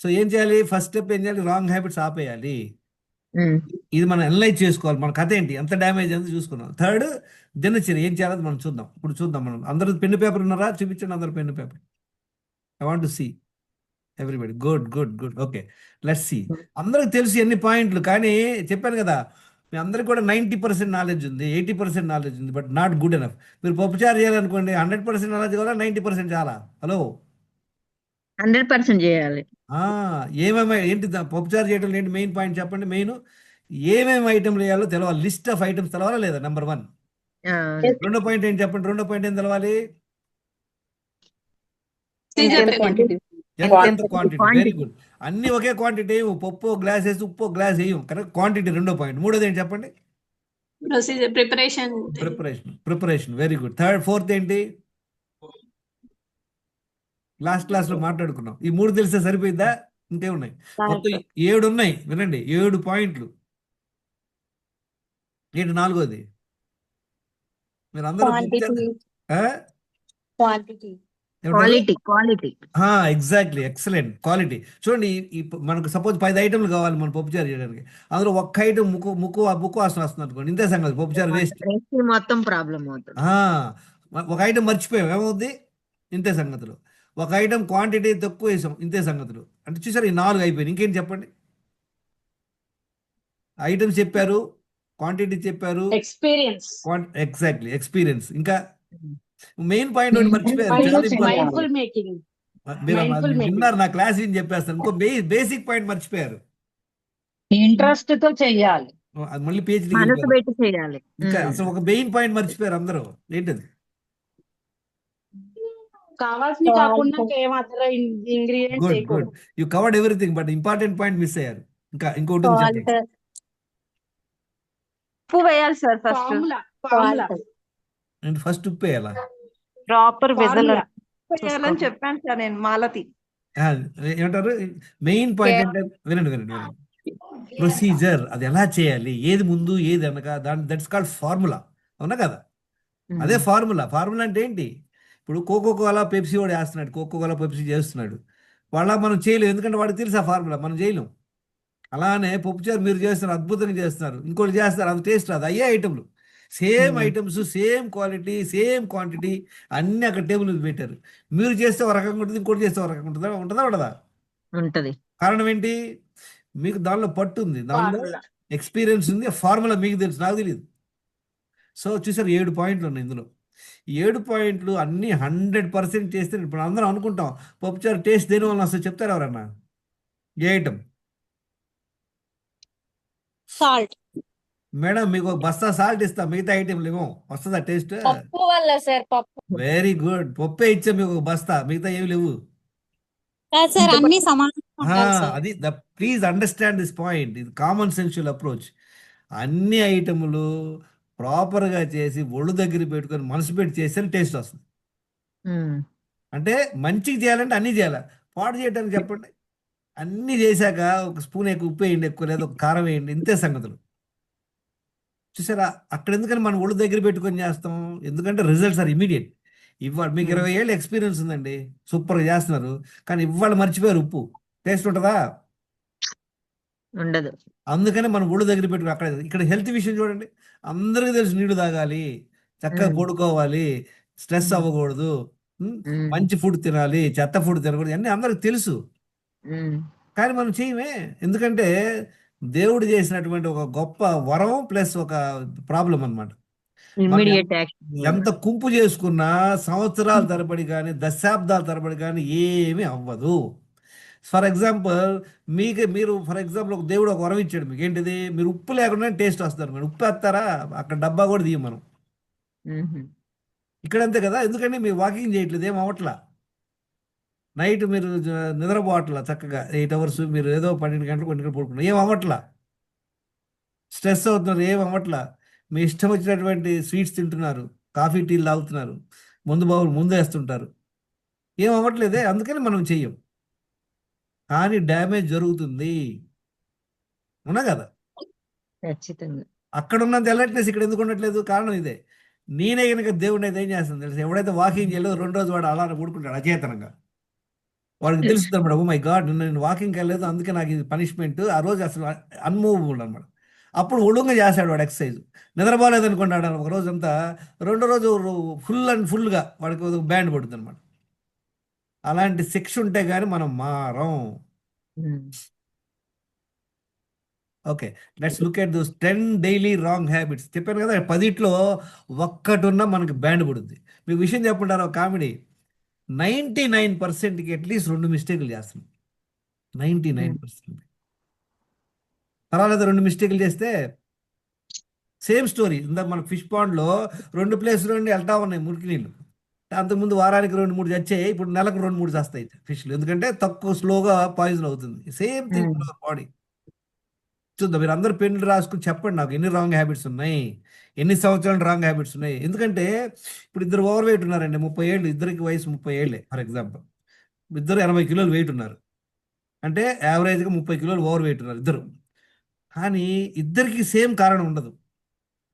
సో ఏం చేయాలి? ఫస్ట్ స్టెప్ ఏం చేయాలి? రాంగ్ హ్యాబిట్స్ ఆపేయాలి. ఇది మనం అనలైజ్ చేసుకోవాలి. మన కథ ఏంటి, ఎంత డ్యామేజ్ అంతా చూసుకున్నాం. థర్డ్, దినచర్య ఏం చేయాలో మనం చూద్దాం. ఇప్పుడు చూద్దాం. మనం అందరూ పెన్ను పేపర్ ఉన్నారా? చూపించండి అందరూ pen paper. I want to see everybody. Good good good. Okay, let's see. అందరికి తెలుసు ఎన్ని పాయింట్లు, కానీ చెప్పాను కదా, మీ అందరికి కూడా 90% నాలెడ్జ్ ఉంది, 80% నాలెడ్జ్ ఉంది, బట్ నాట్ గుడ్ ఎనఫ్. మీరు పప్పుచారు చేయాలనుకోండి, 100% నాలెడ్జ్ కావాలా, 90% చాలా? హలో, 100% చేయాలి. ఏమేమి ఏంటి పప్పుచారు చేయడం ఏంటి మెయిన్ పాయింట్ చెప్పండి. మెయిన్ ఏమేమి ఐటెంలు వేయాలో తెలవాలి. లిస్ట్ ఆఫ్ ఐటమ్స్ తెలవాలా లేదా? నెంబర్ 1. రెండో పాయింట్ ఏంటి చెప్పండి? రెండో పాయింట్ ఏం తెలవాలి? క్వాంటిటీ. ఎంత క్వాంటిటీ. Very good. అన్ని ఒకే క్వాంటిటీ. పప్పు గ్లాస్ వేసి ఉప్పు గ్లాస్ వేయం, కరెక్ట్ క్వాంటిటీ. రెండో పాయింట్. మూడోది ఏంటి చెప్పండి? Procedure, preparation. Preparation. Very good. Third, fourth ఏంటి? లాస్ట్ క్లాస్లో మాట్లాడుకున్నాం. ఈ 3 తెలిస్తే సరిపోయిందా? ఇంకేమున్నాయి? మొత్తం 7 ఉన్నాయి. వినండి, 7 పాయింట్లు. ఏంటి నాలుగోది? మీరు అందరూ క్వాలిటీ. Exactly, excellent. క్వాలిటీ. చూడండి, మనకు సపోజ్ 10 ఐటమ్లు కావాలి మనం పప్పుచారు చేయడానికి. అందులో ఒక్క ఐటమ్ ముక్కు వాసన వస్తుంది అనుకోండి, ఇంతే సంగతి, పప్పుచారు వేస్ట్. మొత్తం ప్రాబ్లం అవుతుంది. ఒక ఐటమ్ మర్చిపోయాం, ఏమవుద్ది? ఇంతే సంగతులు. ఒక ఐటమ్ క్వాంటిటీ తక్కువ వేసాం, ఇంతే సంగతులు. అంటే చూసారు, ఈ 4 అయిపోయింది. ఇంకేం చెప్పండి? ఐటమ్స్ చెప్పారు, క్వాంటిటీ చెప్పారు, ఎక్స్పీరియన్స్. Exactly, experience. ఇంకా మెయిన్ పాయింట్ ఒకటి మర్చిపోయారు. Mindful making. మీరు mindful making. విన్నారు, నా క్లాస్ ఏం చెప్పేస్తాను. ఇంకో బేసిక్ పాయింట్ మర్చిపోయారు. ఇంట్రెస్ట్ తో చెయ్యాలి. అది మళ్ళీ పేజ్ మనసు పెట్టి చేయాలి. ఇంకా అసలు ఒక మెయిన్ పాయింట్ మర్చిపోయారు అందరూ. ఏంటది? కావాల్సిన కాకుండా ఏమాత్రం ingredients good good. You covered everything, but important point miss అయ్యారు. ఇంకోటి ఉంది చెప్పండి. ఉప్పు వేయాలి సార్ ఫస్ట్. ఫార్ములా ఫస్ట్ ఉప్పు వేయాలా? ప్రాపర్ చేయాలని చెప్పాను సార్ నేను, మాలతి. ఏమంటారు? మెయిన్ పాయింట్ అంటే వినండి. ప్రొసీజర్, అది ఎలా చేయాలి, ఏది ముందు ఏది వెనక, దట్స్ కాల్డ్ ఫార్ములా. అవునా కదా? అదే ఫార్ములా. ఫార్ములా అంటే ఏంటి? ఇప్పుడు కోకోకోలా పెప్సీ వాడు వేస్తున్నాడు, కోకోకోలా పెప్సీ చేస్తున్నాడు. వాళ్ళ మనం చేయలేం, ఎందుకంటే వాడికి తెలుసు ఆ ఫార్ములా, మనం చేయలేం. అలానే పప్పుచారు మీరు చేస్తున్నారు, అద్భుతంగా చేస్తున్నారు. ఇంకోటి చేస్తారు, అంత టేస్ట్ రాదు. అయ్యే ఐటమ్లు, same items, same quality, same quantity, అన్ని అక్కడ టేబుల్ మీద పెట్టారు. మీరు చేస్తే ఒక రకంగా ఉంటుంది, ఇంకోటి చేస్తే ఒక రకంగా ఉంటుందా? ఉండదా? ఉంటది. కారణం ఏంటి? మీకు దానిలో పట్టు ఉంది, దానిలో ఎక్స్పీరియన్స్ ఉంది, ఫార్ములా మీకు తెలుసు, నాకు తెలియదు. సో చూసారు, 7 పాయింట్లు ఉన్నాయి ఇందులో. 7 పాయింట్లు అన్ని 100% చేస్తే ఇప్పుడు అందరం అనుకుంటాం పప్పుచారు టేస్ట్ దేని వల్ల వస్తుంది చెప్తారు ఎవరన్నా? ఏ ఐటమ్? సాల్ట్. మేడం మీకు ఒక బస్తా సాల్ట్ ఇస్తా, మిగతా ఐటెంలు ఏమో వస్తుందా టేస్ట్? పప్పు వల్ల సార్, పప్పు. Very good. పప్పే ఇచ్చా మీకు ఒక బస్తా, మిగతా ఏమి లేవు. సార్ అన్ని సమానంగా అది ప్లీజ్ అండర్స్టాండ్ దిస్ పాయింట్. ఇది కామన్ సెన్షువల్ అప్రోచ్. అన్ని ఐటములు ప్రాపర్గా చేసి ఒళ్ళు దగ్గర పెట్టుకొని మనసు పెట్టి చేస్తే టేస్ట్ వస్తుంది. అంటే మంచిగా చేయాలంటే అన్నీ చేయాలి. పాడు చేయడానికి చెప్పండి, అన్నీ చేశాక ఒక స్పూన్ ఎక్కువ ఉప్పు వేయండి, ఎక్కువ లేదా ఒక కారం వేయండి, ఇంతే సంగతులు. చూసారా, అక్కడ ఎందుకని మనం ఒళ్ళు దగ్గర పెట్టుకొని చేస్తాం? ఎందుకంటే రిజల్ట్స్ ఆర్ ఇమీడియట్. ఇవాళ మీకు 20 ఏళ్ళ ఎక్స్పీరియన్స్ ఉందండి, సూపర్గా చేస్తున్నారు, కానీ ఇవాళ మర్చిపోయారు ఉప్పు. టేస్ట్ ఉంటుందా? ఉండదు. అందుకని మనం ఒళ్ళు దగ్గర పెట్టుకుని అక్కడ. ఇక్కడ హెల్త్ విషయం చూడండి, అందరికీ తెలుసు, నీళ్లు తాగాలి, చక్కగా పడుకోవాలి, స్ట్రెస్ అవ్వకూడదు, మంచి ఫుడ్ తినాలి, చెత్త ఫుడ్ తినకూడదు, అన్నీ అందరికి తెలుసు. కానీ మనం చేయమే. ఎందుకంటే దేవుడు చేసినటువంటి ఒక గొప్ప వరం ప్లస్ ఒక ప్రాబ్లం అన్నమాట. ఎంత కుంపు చేసుకున్నా సంవత్సరాల తరబడి కానీ దశాబ్దాల తరబడి కానీ ఏమీ అవ్వదు. ఫర్ ఎగ్జాంపుల్ మీరు ఒక దేవుడు ఒక వరం ఇచ్చాడు మీకు, ఏంటిది? మీరు ఉప్పు లేకుండా టేస్ట్ వస్తారు. మీరు ఉప్పు వేస్తారా? అక్కడ డబ్బా కూడా తీయం మనం. ఇక్కడ అంతే కదా, ఎందుకంటే మీరు వాకింగ్ చేయట్లేదు, ఏం అవ్వట్లా. నైట్ మీరు నిద్రపోవట్లా చక్కగా 8 hours, మీరు ఏదో 12 గంటలు 1 గంటలు పడుకున్నారు, ఏం అవ్వట్లా. స్ట్రెస్ అవుతున్నారు, ఏం అవ్వట్లా. మీ ఇష్టం వచ్చినటువంటి స్వీట్స్ తింటున్నారు, కాఫీ టీలు తాగుతున్నారు, ముందు వేస్తుంటారు, ఏం అవ్వట్లేదే. అందుకని మనం చెయ్యం, కానీ డ్యామేజ్ జరుగుతుంది. అవునా కదా? ఖచ్చితంగా. అక్కడ ఉన్నంత అలర్ట్నెస్ ఇక్కడ ఎందుకు ఉండట్లేదు? కారణం ఇదే. నేనే కనుక దేవుడిని అయితే ఏం చేస్తాను తెలుసు, ఎవడైతే వాకింగ్ చేయలేదో 2 రోజు వాడు అలా ఊడుకుంటాడు అచేతనంగా. వాడికి తెలుస్తుంది అనమాట, ఓ మై గాడ్ నేను వాకింగ్కి వెళ్ళలేదు అందుకే నాకు ఇది పనిష్మెంట్. ఆ రోజు అసలు అన్మూవబుల్ అనమాట. అప్పుడు ఒళ్ళుగా చేశాడు వాడు ఎక్సర్సైజ్. నిద్రపోలేదు అనుకున్నాడు ఒక రోజు అంతా. రెండో రోజు ఫుల్ అండ్ ఫుల్గా వాడికి బ్యాండ్ పడుతుంది అనమాట. అలాంటి శిక్ష ఉంటే కానీ మనం మారం. Okay, let's look at those 10 daily wrong habits. చెప్పాను కదా 10లో ఒక్కటి ఉన్నా మనకి బ్యాండ్ పడుద్ది. మీకు విషయం చెప్పుంటారు కామెడీ, 99%కి అట్లీస్ట్ 2 మిస్టేకులు చేస్తున్నాం. 99%. పర్వాలేదు 2 మిస్టేకులు చేస్తే సేమ్ స్టోరీ. ఇందాక మన ఫిష్ పాండ్లో 2 ప్లేస్లు నుండి వెళ్తా ఉన్నాయి మురికి నీళ్ళు. అంతకుముందు వారానికి 2-3 చచ్చాయి, ఇప్పుడు నెలకు 2-3 చేస్తాయి ఫిష్లు. ఎందుకంటే తక్కువ స్లోగా పాయిజన్ అవుతుంది. Same thing body. చూద్దాం, మీరు అందరూ పెన్నులు రాసుకుని చెప్పండి నాకు ఎన్ని రాంగ్ హ్యాబిట్స్ ఉన్నాయి, ఎన్ని సంవత్సరాలు రాంగ్ హ్యాబిట్స్ ఉన్నాయి. ఎందుకంటే ఇప్పుడు ఇద్దరు ఓవర్ వెయిట్ ఉన్నారండి, 30 ఏళ్ళు, ఇద్దరికి వయసు 30 ఏళ్ళే ఫర్ ఎగ్జాంపుల్. ఇద్దరు 80 కిలోలు వెయిట్ ఉన్నారు అంటే యావరేజ్గా 30 కిలోలు ఓవర్ వెయిట్ ఉన్నారు ఇద్దరు. కానీ ఇద్దరికి సేమ్ కారణం ఉండదు.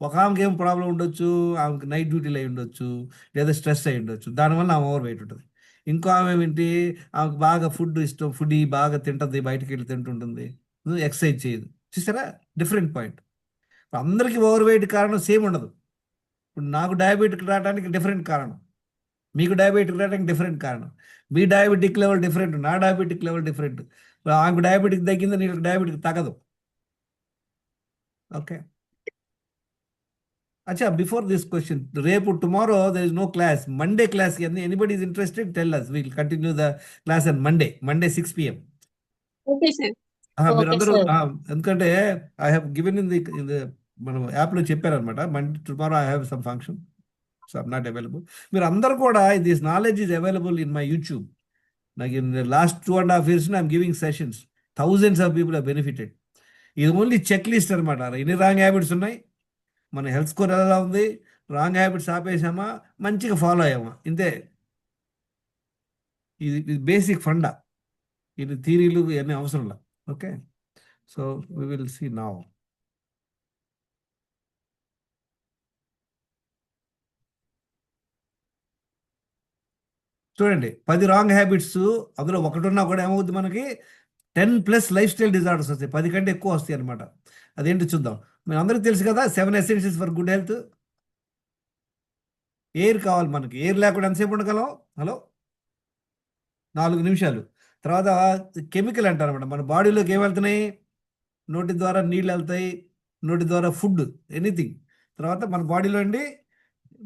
ఒక ఆమెకి ఏం ప్రాబ్లం ఉండొచ్చు, ఆమెకి నైట్ డ్యూటీలు అయి ఉండొచ్చు, లేదా స్ట్రెస్ అయి ఉండొచ్చు, దానివల్ల ఆమె ఓవర్ వెయిట్ ఉంటుంది. ఇంకో ఆమె ఏంటి, ఆమెకు బాగా ఫుడ్ ఇష్టం, ఫుడ్ బాగా తింటుంది, బయటికి వెళ్ళి తింటుంటుంది, ఎక్సర్సైజ్ చేయదు. చూసారా, డిఫరెంట్ పాయింట్. అందరికీ ఓవర్ వెయిట్ కారణం సేమ్ ఉండదు. ఇప్పుడు నాకు డయాబెటిక్ రావడానికి డిఫరెంట్ కారణం, మీకు డయాబెటిక్ రావడానికి డిఫరెంట్ కారణం. మీ డయాబెటిక్ లెవెల్ డిఫరెంట్, నా డయాబెటిక్ లెవెల్ డిఫరెంట్. ఆమెకు డయాబెటిక్ తగ్గింది, నీకు డయాబెటిక్ తగ్గదు. ఓకే, అచ్చా, బిఫోర్ దిస్ క్వశ్చన్, రేపు tomorrow there is no class. Monday class anybody is interested tell us, will continue the class on Monday 6 PM. Okay sir. మీరందరూ ఎందుకంటే I have given in the మనం యాప్లో చెప్పారనమాట, Monday tomorrow I have some function, so I'm not available. మీరు అందరూ కూడా this knowledge is available in my YouTube. నాకు in last 2.5 years I'm giving sessions, thousands of people have benefited. ఇది only check list అనమాట. ఎన్ని wrong habits ఉన్నాయి, మన health score ఎలా ఉంది, రాంగ్ హ్యాబిట్స్ ఆపేసామా, మంచిగా ఫాలో అయ్యామా, ఇంతే. ఇది బేసిక్ ఫండా. ఇది థీరీలు ఇవన్నీ అవసరం లేదు. Okay, so we will see now. చూడండి, 10 రాంగ్ హ్యాబిట్స్, అందులో ఒకటి ఉన్నా కూడా ఏమవుద్ది, మనకి 10+ లైఫ్ స్టైల్ డిజార్డర్స్ వస్తాయి. 10 కంటే ఎక్కువ వస్తాయి అనమాట. అదేంటి చూద్దాం. మీరు అందరికీ తెలుసు కదా 7 essentials for good health. Air కావాలి మనకి. ఎయిర్ లేకుండా ఎంతసేపు ఉండగలం? హలో, 4 నిమిషాలు. తర్వాత కెమికల్ అంటారు అనమాట. మన బాడీలోకి ఏం వెళ్తున్నాయి, నోటి ద్వారా నీళ్ళు వెళ్తాయి, నోటి ద్వారా ఫుడ్, ఎనీథింగ్. తర్వాత మన బాడీలో అండి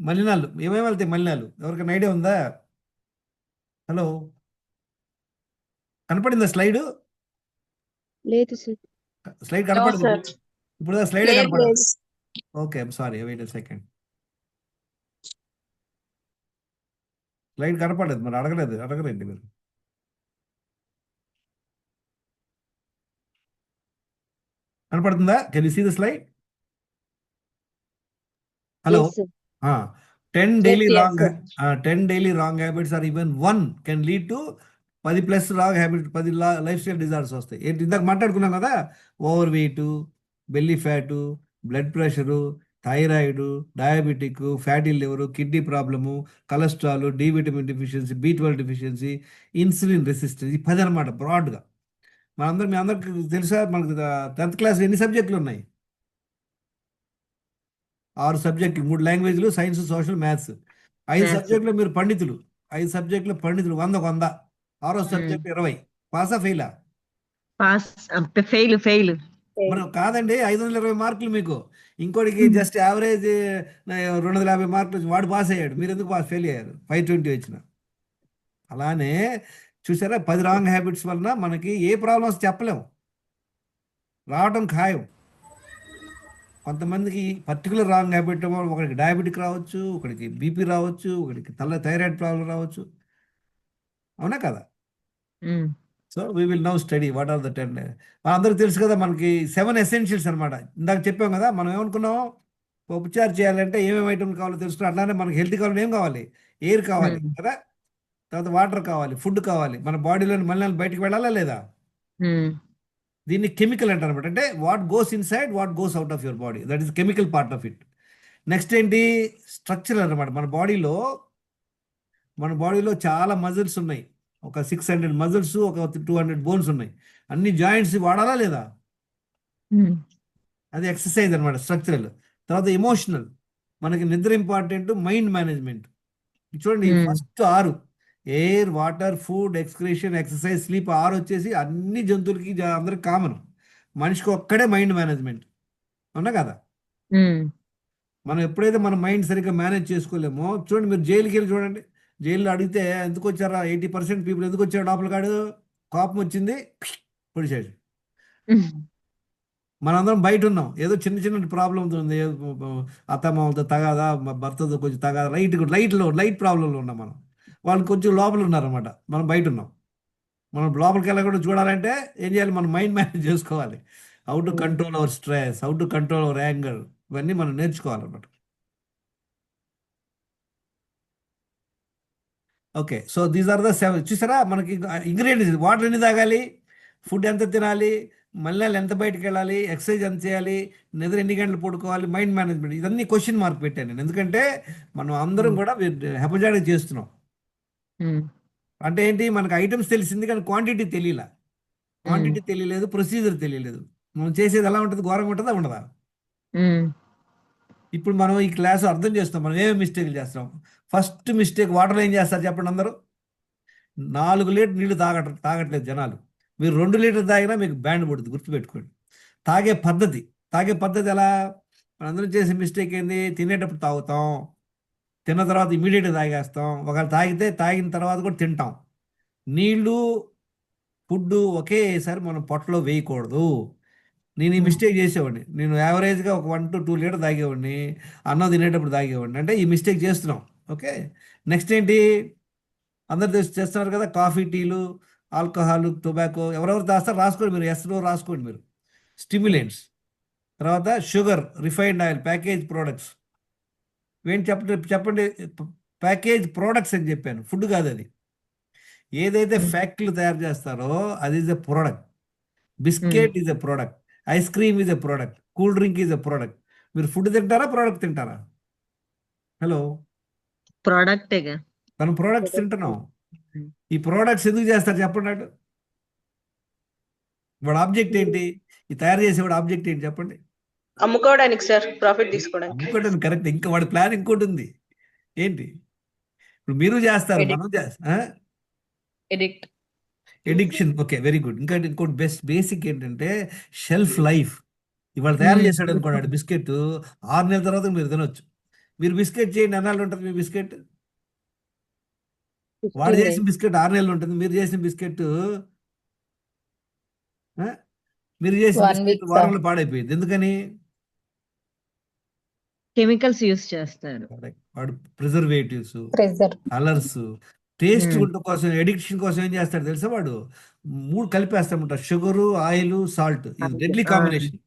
మలినాలు ఏమేమి వెళ్తాయి, మలినాలు ఎవరికైనా ఐడియా ఉందా? హలో, కనపడిందా స్లైడ్? లేదు సార్. స్లైడ్ కనపడదు ఇప్పుడు, స్లైడ్ లేదు, కనపడదు. లేదు. Okay, I'm sorry, wait a second. Slide కనపడలేదు, మరి అడగరండి మీరు. కనపడుతుందా? Can you see the slide? Hello, Yes, sir. 10 daily yes, wrong sir. 10 daily wrong habits or even one can lead to 10+ wrong habit, 10 life style disorders వస్తాయి. ఏంటి ఇందాక మాట్లాడుకున్నాం కదా, over weight, belly fat, blood pressure, thyroid, diabetic, fatty liver, kidney problem, cholesterol, D vitamin deficiency, B12 deficiency, insulin resistance. ఈ 10 అనమాట బ్రాడ్గా. మీ అందరికి తెలుసా, మనకి 10th క్లాస్ ఎన్ని సబ్జెక్టులు ఉన్నాయి? 6 సబ్జెక్టులు, 3 లాంగ్వేజ్లు, సైన్స్, సోషల్, మ్యాథ్స్. 5 సబ్జెక్టులు మీరు పండితులు, 5 సబ్జెక్టులు పండితులు, 100. 6వ సబ్జెక్ట్ 20. పాసా ఫెయిలా? Pass, fail. మరి కాదండి, 520 మార్కులు మీకు. ఇంకోటికి జస్ట్ యావరేజ్ 250 మార్కులు, వాడు పాస్ అయ్యాడు, మీరు ఎందుకు ఫెయిల్ అయ్యారు? 520 వచ్చిన. అలానే చూసారా, 10 రాంగ్ హ్యాబిట్స్ వలన మనకి ఏ ప్రాబ్లమ్స్ చెప్పలేము, రావడం ఖాయం. కొంతమందికి పర్టికులర్ రాంగ్ హ్యాబిట్, ఒకరికి డయాబెటిక్ రావచ్చు, ఒకరికి బీపీ రావచ్చు, ఒకరికి థైరాయిడ్ ప్రాబ్లం రావచ్చు. అవునా కదా? So we will now study what are the 10. అందరికి తెలుసు కదా, మనకి 7 essentials అనమాట. ఇందాక చెప్పాం కదా, మనం ఏమనుకున్నాం, ఉపచారం చేయాలంటే ఏమేమి ఐటమ్ కావాలో తెలుసుకున్నాం. అట్లానే మనకి హెల్తీ కావాలంటే ఏం కావాలి, ఎయిర్ కావాలి కదా, తర్వాత వాటర్ కావాలి, ఫుడ్ కావాలి, మన బాడీలోని మలినాలు బయటకు వెళ్ళాలా లేదా? దీన్ని కెమికల్ అంటారు అనమాట. అంటే what goes inside, what goes out of your body, that is chemical part of it. Next ఏంటి, స్ట్రక్చర్ అన్నమాట. మన బాడీలో చాలా మజిల్స్ ఉన్నాయి. ఒక 600 మజిల్స్, ఒక 200 బోన్స్ ఉన్నాయి. అన్ని జాయింట్స్ వాడాలా లేదా? అది ఎక్సర్సైజ్ అనమాట, స్ట్రక్చరల్. తర్వాత ఎమోషనల్, మనకి నిద్ర ఇంపార్టెంట్, మైండ్ మేనేజ్మెంట్. చూడండి, first 6: air, water, food, excretion, exercise, sleep. 6 వచ్చేసి అన్ని జంతువులకి అందరికి కామన్. మనిషికి ఒక్కడే మైండ్ మేనేజ్మెంట్, అవునా కదా? మనం ఎప్పుడైతే మన మైండ్ సరిగ్గా మేనేజ్ చేసుకోలేమో, చూడండి మీరు జైలుకి వెళ్ళి చూడండి. జైల్లో అడిగితే ఎందుకు వచ్చారా 80% పీపుల్ ఎందుకు వచ్చారు లోపల కాడు, కోపం వచ్చింది పొడిచాడు. మనందరం బయట ఉన్నాం, ఏదో చిన్న చిన్న ప్రాబ్లం ఉంది, అత్తమామలతో తగాదా, భర్తతో కొంచెం తగాదా, లైట్ ప్రాబ్లంలో ఉన్నాం మనం. వాళ్ళు కొంచెం లోపల ఉన్నారన్నమాట, మనం బయట ఉన్నాం. మనం లోపలికి వెళ్ళకుండా చూడాలంటే ఏం చేయాలి, మనం మైండ్ మేనేజ్ చేసుకోవాలి. How to control our stress, how to control our anger, ఇవన్నీ మనం నేర్చుకోవాలన్నమాట. Okay, so these are the 7. చూసారా మనకి ఇంగ్రీడియంట్స్. వాటర్ ఎన్ని తాగాలి, ఫుడ్ ఎంత తినాలి, మళ్ళీ ఎంత బయటకు వెళ్ళాలి, ఎక్సర్సైజ్ ఎంత చేయాలి, నిద్ర ఎన్ని గంటలు పడుకోవాలి, మైండ్ మేనేజ్మెంట్, ఇదన్నీ క్వశ్చన్ మార్క్ పెట్టాను నేను. ఎందుకంటే మనం అందరం కూడా హెపజాడిక్ చేస్తున్నాం. అంటే ఏంటి, మనకు ఐటమ్స్ తెలిసింది కానీ క్వాంటిటీ తెలియలేదు, ప్రొసీజర్ తెలియలేదు. మనం చేసేది ఎలా ఉంటుంది, ఘోరంగా ఉంటుందా ఉండదా? ఇప్పుడు మనం ఈ క్లాస్ అర్థం చేస్తాం, మనం ఏమేమి మిస్టేక్లు చేస్తాం. ఫస్ట్ మిస్టేక్, వాటర్ ఏం చేస్తారు చెప్పండి అందరూ? 4 లీటర్ నీళ్లు తాగట్లేదు జనాలు. మీరు 2 లీటర్ తాగినా మీకు బ్యాండ్ పడుతుంది, గుర్తుపెట్టుకోండి. తాగే పద్ధతి ఎలా? మనందరం చేసే మిస్టేక్ ఏంది, తినేటప్పుడు తాగుతాం, తిన్న తర్వాత ఇమీడియట్గా తాగేస్తాం. ఒకవేళ తాగిన తర్వాత కూడా తింటాం. నీళ్ళు, ఫుడ్ ఒకేసారి మనం పొట్టలో వేయకూడదు. నేను ఈ మిస్టేక్ చేసేవాడిని. నేను యావరేజ్గా ఒక 1 to 2 లీటర్ తాగేవాడిని, అన్నం తినేటప్పుడు తాగేవాడిని. అంటే ఈ మిస్టేక్ చేస్తున్నాం. ఓకే, నెక్స్ట్ ఏంటి, అందరు చేస్తున్నారు కదా, కాఫీ, టీలు, ఆల్కహాల్, టొబాకో. ఎవరెవరు తాస్తారు రాసుకోండి మీరు, ఎస్లో రాసుకోండి మీరు. స్టిమ్యులెంట్స్, తర్వాత sugar, refined oil, package products. ఏంటి చెప్పండి. ప్యాకేజ్ ప్రోడక్ట్స్ అని చెప్పాను, ఫుడ్ కాదు అది. ఏదైతే ఫ్యాక్టరీలు తయారు చేస్తారో అది is a product. Biscuit is a product, ice cream is a product, cool drink is a product. మీరు ఫుడ్ తింటారా, ప్రోడక్ట్ తింటారా? హలో, ప్రోడక్టేగా. మనం ప్రోడక్ట్స్ తింటున్నాం. ఈ ప్రోడక్ట్స్ ఎందుకు చేస్తారు చెప్పండి అటు. వాడు ఆబ్జెక్ట్ ఏంటి, ఈ తయారు చేసేవాడు ఆబ్జెక్ట్ ఏంటి చెప్పండి? అమ్ముకోవడానికి సార్, ప్రాఫిట్ తీసుకోవడానికి. అమ్ముకోవడానికి కరెక్ట్. ఇంకా వాడి ప్లాన్ ఇంకోటి ఉంది. ఏంటి? ఇప్పుడు మీరు చేస్తారు, మనం చేస్తా. ఎడిక్షన్. Okay, very good. ఇంకోటి బేసిక్ ఏంటంటే షెల్ఫ్ లైఫ్. ఇవాళ తయారు చేశాడు అనుకోండి బిస్కెట్, 6 నెలల తర్వాత మీరు తినొచ్చు. మీరు బిస్కెట్ చేయండి, ఎన్నాళ్ళు ఉంటుంది మీ బిస్కెట్? వాడు చేసిన బిస్కెట్ 6 నెలలు ఉంటుంది. మీరు చేసిన బిస్కెట్ వారంలో పాడైపోయింది. ఎందుకని? కెమికల్స్ యూస్ చేస్తారు. వాడు ప్రిజర్వేటివ్స్, ప్రెజర్. కలర్స్, టేస్ట్ కోసం, ఎడిక్షన్ కోసం ఏం చేస్తాడు తెలుసా? వాడు 3 కలిపేస్తామంట, షుగరు, ఆయిల్, సాల్ట్. ఇది డెడ్లీ కాంబినేషన్.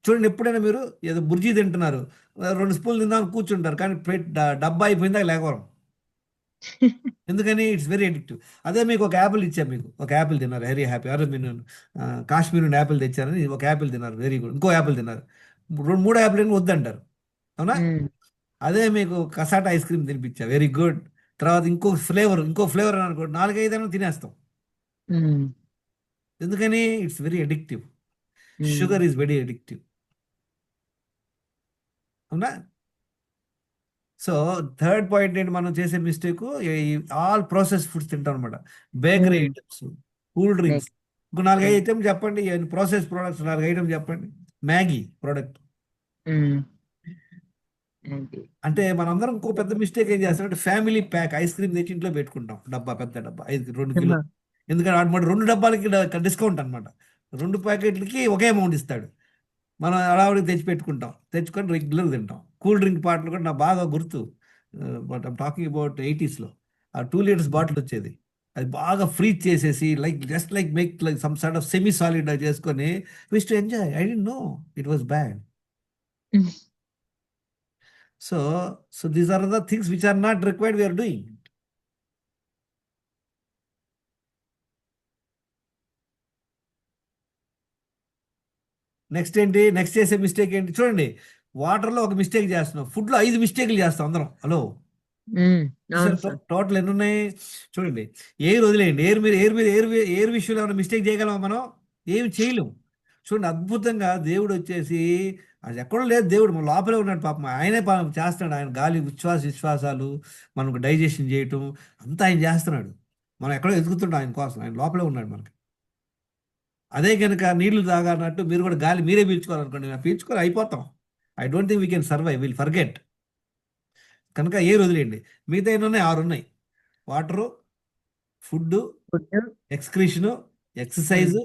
చూడండి, ఎప్పుడైనా మీరు ఏదో బుర్జీ తింటున్నారు, 2 స్పూన్లు తిందాం కూర్చుంటారు, కానీ డబ్బా అయిపోయిందా లేకపోవడం. ఎందుకని? It's very addictive. అదే మీకు ఒక యాపిల్ ఇచ్చా, మీకు ఒక యాపిల్ తిన్నారు, వెరీ హ్యాపీ. అరే మీరు కాశ్మీర్ నుండి యాపిల్ తెచ్చారని ఒక యాపిల్ తిన్నారు, వెరీ గుడ్. ఇంకో యాపిల్ తిన్నారు, 3 యాపిల్ అని వద్దంటారు, అవునా? అదే మీకు కసాట ఐస్ క్రీమ్ తినిపించా, వెరీ గుడ్. తర్వాత ఇంకో ఫ్లేవర్ అని అనుకోండి, 4-5 అయినా తినేస్తాం. ఎందుకని? It's very addictive. Sugar is very addictive, అవునా? సో థర్డ్ పాయింట్ ఏంటి, మనం చేసే మిస్టేక్, ఆల్ ప్రాసెస్ ఫుడ్స్ తింటాం అనమాట. Bakery items, cool drinks. ఇంకో 4-5 ఐటమ్ చెప్పండి, ప్రాసెస్ ప్రోడక్ట్స్ 4 ఐటమ్ చెప్పండి. Maggi product. అంటే మనందరం ఇంకో పెద్ద మిస్టేక్ ఏం చేస్తామంటే, ఫ్యామిలీ ప్యాక్ ఐస్ క్రీమ్ తెచ్చి ఇంట్లో పెట్టుకుంటాం, పెద్ద డబ్బా 2 కిలో. ఎందుకంటే 2 డబ్బాలకి డిస్కౌంట్ అనమాట. 2 ప్యాకెట్లకి ఒకే అమౌంట్ ఇస్తాడు. మనం అడావుడికి తెచ్చుకొని రెగ్యులర్ తింటాం. కూల్ డ్రింక్ బాటిల్ కూడా నాకు బాగా గుర్తు, but I'm talking about 80s. ఆ 2 లీటర్స్ బాటిల్ వచ్చేది, అది బాగా ఫ్రీజ్ చేసేసి just make some sort of semi solid చేసుకొని wish to enjoy. I don't know it was bad. So these are the things which are not required, we're doing. Next చేసే mistake ఏంటి చూడండి. వాటర్లో ఒక మిస్టేక్ చేస్తున్నాం, ఫుడ్లో 5 మిస్టేక్లు చేస్తాం అందరం. హలో, అవును సార్. టోటల్ ఎన్ని ఉన్నాయి చూడండి. ఎయిర్ వదిలేయండి, ఎయిర్ విషయంలో ఏమైనా మిస్టేక్ చేయగలమా మనం? ఏమి చేయలేము. చూడండి, అద్భుతంగా దేవుడు వచ్చేసి అది ఎక్కడో లేదు, దేవుడు మన లోపలే ఉన్నాడు పాపం. ఆయనే పాపం చేస్తున్నాడు. ఆయన గాలి విశ్వాసాలు మనకు డైజెషన్ చేయటం అంతా ఆయన చేస్తున్నాడు. మనం ఎక్కడో ఎదుగుతుంటాం ఆయన కోసం, ఆయన లోపలే ఉన్నాడు మనకి. అదే కనుక నీళ్లు తాగాలన్నట్టు మీరు కూడా గాలి మీరే పీల్చుకోవాలనుకోండి, మేము పీల్చుకొని అయిపోతాం. I don't think we can survive, will forget. కనుక ఎయిర్ వదిలేయండి. మిగతా ఎన్ని ఉన్నాయి? 6 ఉన్నాయి. Water, food, food, excretion, exercise,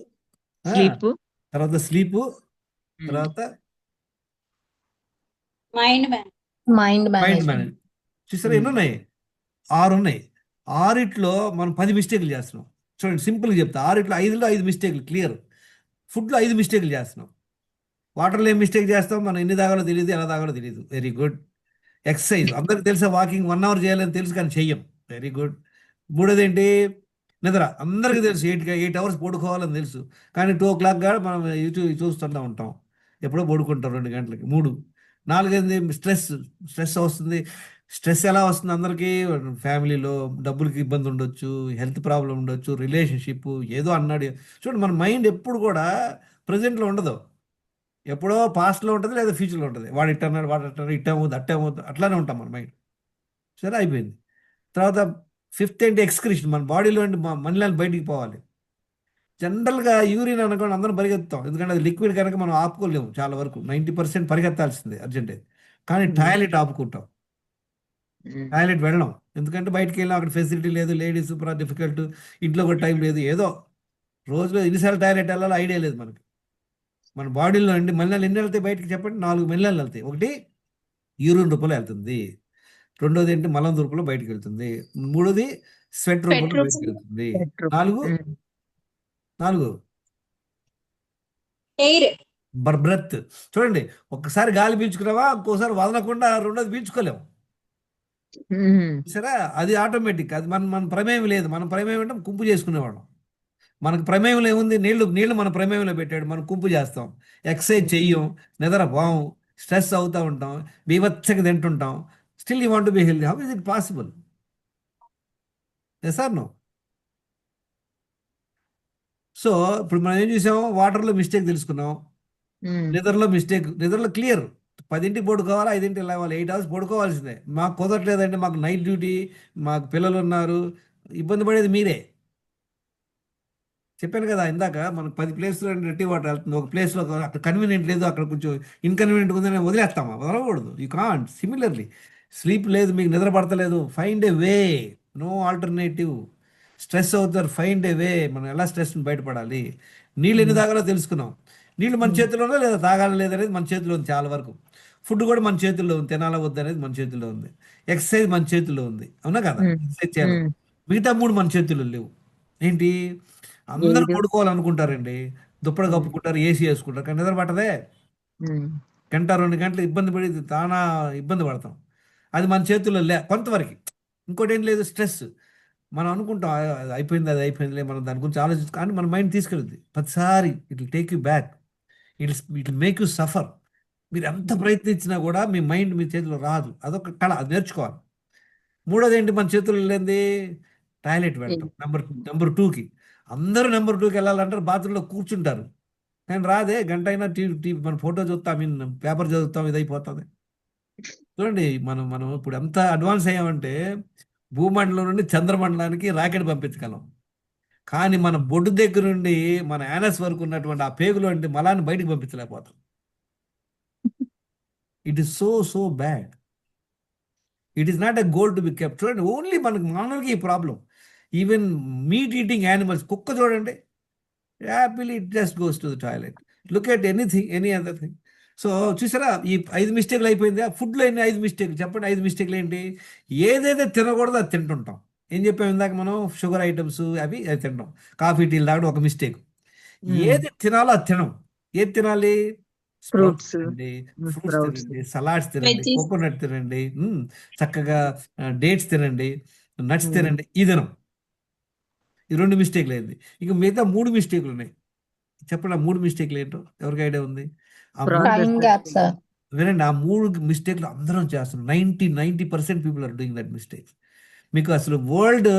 sleep, తర్వాత స్లీపు, తర్వాత mind man. Mind mind management. Manage. చూసారా ఎన్ని ఉన్నాయి? 6 ఉన్నాయి. 6 మనం 10 మిస్టేక్లు చేస్తున్నాం. చూడండి, సింపుల్గా చెప్తా. 5లో 5 మిస్టేక్లు క్లియర్. ఫుడ్లో 5 మిస్టేక్లు చేస్తున్నాం. వాటర్లో ఏం మిస్టేక్ చేస్తాం? మనం ఎన్ని తాగాలో తెలియదు, ఎలా తాగాలో తెలియదు. Very good. ఎక్సర్సైజ్ అందరికి తెలుసా, వాకింగ్ 1 అవర్ చేయాలని తెలుసు కానీ చెయ్యం. Very good. మూడోది ఏంటి? నిద్ర అందరికీ తెలుసు, 8 అవర్స్ పడుకోవాలని తెలుసు కానీ 2 o'clock కాడ మనం చూస్తుంటూ ఉంటాం. ఎప్పుడో పడుకుంటాం 2 గంటలకి. 3. 4 స్ట్రెస్ వస్తుంది. స్ట్రెస్ ఎలా వస్తుంది అందరికీ? ఫ్యామిలీలో డబ్బులకి ఇబ్బంది ఉండొచ్చు, హెల్త్ ప్రాబ్లం ఉండొచ్చు, రిలేషన్షిప్ ఏదో అన్నాడు. చూడండి, మన మైండ్ ఎప్పుడు కూడా ప్రజెంట్లో ఉండదు, ఎప్పుడో పాస్ట్లో ఉంటుంది లేదా ఫ్యూచర్లో ఉంటుంది. వాడు ఇట్టన్నాడు, వాడు అట్టన్నాడు, ఇట్టేమవుతుంది, అట్టేమవుతుంది, అట్లానే ఉంటాం మన మైండ్. సరే, అయిపోయింది. తర్వాత 5th ఏంటి? ఎక్స్క్రీషన్. మన బాడీలో మలినాలు బయటికి పోవాలి. జనరల్గా యూరిన్ అనుకోండి అందరం పరిగెత్తాం, ఎందుకంటే అది లిక్విడ్ కనుక మనం ఆపుకోలేము. చాలా వరకు 90% పరిగెత్తాల్సిందే అర్జెంటే. కానీ టాయిలెట్ ఆపుకుంటాం, టాయిలెట్ వెళ్ళడం. ఎందుకంటే బయటికి వెళ్ళాం, అక్కడ ఫెసిలిటీ లేదు, లేడీస్ సూపర్ డిఫికల్ట్, ఇంట్లో కూడా టైం లేదు. ఏదో రోజులో ఎన్నిసార్లు టాయిలెట్ వెళ్ళాలో ఐడియా లేదు మనకి. మన బాడీలో అండి మలినాలు ఎన్ని వెళ్తాయి బయటికి చెప్పండి? 4 మలినాలు వెళ్తాయి. ఒకటి యూరిన్ రూపంలో వెళ్తుంది, రెండోది ఏంటి మలం రూపంలో బయటికి వెళ్తుంది, మూడోది స్వెట్ రూపంలో బయటికి వెళ్తుంది, నాలుగు ఎయిర్. బ్రెత్. చూడండి, ఒక్కసారి గాలి పీల్చుకున్నావా, ఇంకోసారి వదలకుండా రెండోది పీల్చుకోలేము. సరే, అది ఆటోమేటిక్, అది మన ప్రమేయం లేదు. మన ప్రమేయం అంటే కుంపు చేసుకునేవాళ్ళం. మనకు ప్రమేయంలో ఏముంది? నీళ్లు మన ప్రమేయంలో పెట్టాడు, మనం కుంపు చేస్తాం, ఎక్సర్సైజ్ చెయ్యం, నిద్ర పోం, స్ట్రెస్ అవుతూ ఉంటాం, బీభత్సంగా తింటుంటాం. Still you want be healthy. How is it possible? Yes or no? So ఇప్పుడు మనం ఏం చూసాం? వాటర్లో మిస్టేక్ తెలుసుకున్నాం, నిద్రలో క్లియర్. 10ంటికి పడుకోవాలి, 5ంటికి లేవాలి, 8 hours పడుకోవాల్సిందే. మాకు కుదరట్లేదంటే, మాకు నైట్ డ్యూటీ, మాకు పిల్లలు ఉన్నారు, ఇబ్బంది పడేది మీరే. చెప్పాను కదా ఇందాక, మనకు 10 ప్లేస్లో రెట్టి వాటర్ వెళ్తుంది, ఒక ప్లేస్లో అక్కడ కన్వీనియంట్ లేదు, అక్కడ కొంచెం ఇన్కన్వీనియంట్ ఉందని వదిలేస్తామా? వదలకూడదు. You can't. సిమిలర్లీ, స్లీప్ లేదు, మీకు నిద్ర పడతలేదు, find a way, no alternative. Stress అవుతారు, ఫైండ్ ఏ వే. మనం ఎలా స్ట్రెస్ని బయటపడాలి? నీళ్ళు ఎన్ని తాగాలో తెలుసుకున్నాం. నీళ్ళు మన చేతిలోనే లేదా తాగాలి లేదనేది మన చేతిలో ఉంది చాలా వరకు. ఫుడ్ కూడా మన చేతుల్లో ఉంది, తినాలా వద్దు అనేది మన చేతుల్లో ఉంది. ఎక్సర్సైజ్ మన చేతుల్లో ఉంది, అవునా కదా? ఎక్సర్సైజ్ చేయాలి. మిగతా 3 మన చేతుల్లో లేవు. ఏంటి? అందరూ పడుకోవాలనుకుంటారండి, దుప్పటి కప్పుకుంటారు, ఏసీ వేసుకుంటారు, కానీ నిద్ర పట్టదే. 1-2 గంటలు ఇబ్బంది పడి తానా ఇబ్బంది పడతాం. అది మన చేతుల్లో కొంతవరకు. ఇంకోటి ఏం లేదు, స్ట్రెస్. మనం అనుకుంటాం అది అయిపోయిందిలే, మనం దాని గురించి ఆలోచిస్తాం, కానీ మన మైండ్ తీసుకెళ్తుంది ప్రతిసారి. It will take you back, it will make you suffer. మీరు ఎంత ప్రయత్నించినా కూడా మీ మైండ్ మీ చేతిలో రాదు. అదొక కళ, అది నేర్చుకోవాలి. మూడోది ఏంటి? మన చేతుల్లో లేనిది టాయిలెట్ వెళ్ళటం. నెంబర్ 2కి అందరూ నెంబర్ 2కి వెళ్ళాలంటారు, బాత్రూంలో కూర్చుంటారు, కానీ రాదే. గంట అయినా టీవీ మన ఫోటో చూస్తాం, పేపర్ చదువుతాం, ఇది అయిపోతుంది. చూడండి, మనం ఇప్పుడు ఎంత అడ్వాన్స్ అయ్యామంటే, భూమండలం నుండి చంద్రమండలానికి రాకెట్ పంపించగలం, కానీ మన బొడ్డు దగ్గర నుండి మన యానస్ వరకు ఉన్నటువంటి ఆ పేగులో అంటే మలాన్ని బయటికి పంపించలేకపోతాం. It is so bad. It is not a goal to be kept. చూడండి, ఓన్లీ మనకి మానవులకి ఈ problem. Even meat eating animals, కుక్క చూడండి, happily it just goes to the toilet. Look at any other thing. So చూసారా, ఈ 5 మిస్టేక్లు అయిపోయింది. ఫుడ్లో ఎన్ని 5 మిస్టేక్లు చెప్పండి? 5 మిస్టేక్లు ఏంటి? ఏదైతే తినకూడదో అది తింటుంటాం. ఏం చెప్పాము ఇందాక మనం? షుగర్ ఐటమ్స్ అవి తింటాం, కాఫీ టీలు తాగడం ఒక మిస్టేక్. ఏది తినాలో అది తినం. ఏది తినాలి? స్ప్రౌట్స్ తినండి, ఫ్రూట్స్ తినండి, సలాడ్స్ తినండి, కోకోనట్ తినండి, చక్కగా డేట్స్ తినండి, నట్స్ తినండి. ఈ తినం. ఈ 2 మిస్టేక్లు అయింది. ఇక మిగతా 3 మిస్టేక్లు ఉన్నాయి. చెప్పండి, ఆ 3 మిస్టేక్లు ఏంటో ఎవరికి ఐడియా ఉంది? Time gap sir. వినండి, ఆ 3 మిస్టేక్లు అందరం చేస్తున్నాం. 90% people are doing that mistakes. మీకు అసలు వరల్డ్,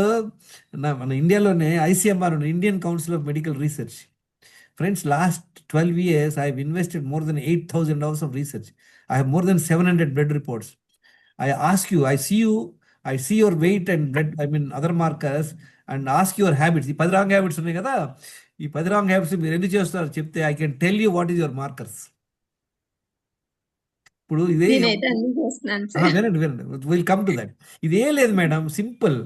మన ఇండియాలోనే ICMR, Indian council of medical research. Friends, last 12 years I have invested more than 8,000 hours of research. I have more than 700 blood reports. I ask you, I see your weight and blood, I mean other markers, and ask your habits. ఈ 10 wrong habits ఉన్నాయి కదా, ఈ 10 wrong habits మీరు ఎందుకు చేస్తారో చెప్తే I can tell you what is your markers. ఇప్పుడు ఇదే నేనైతే అన్ని చేస్తున్నాను సార్. వినండి, విల్ కమ్ టు దట్. ఇదే లేదు మేడం, సింపుల్.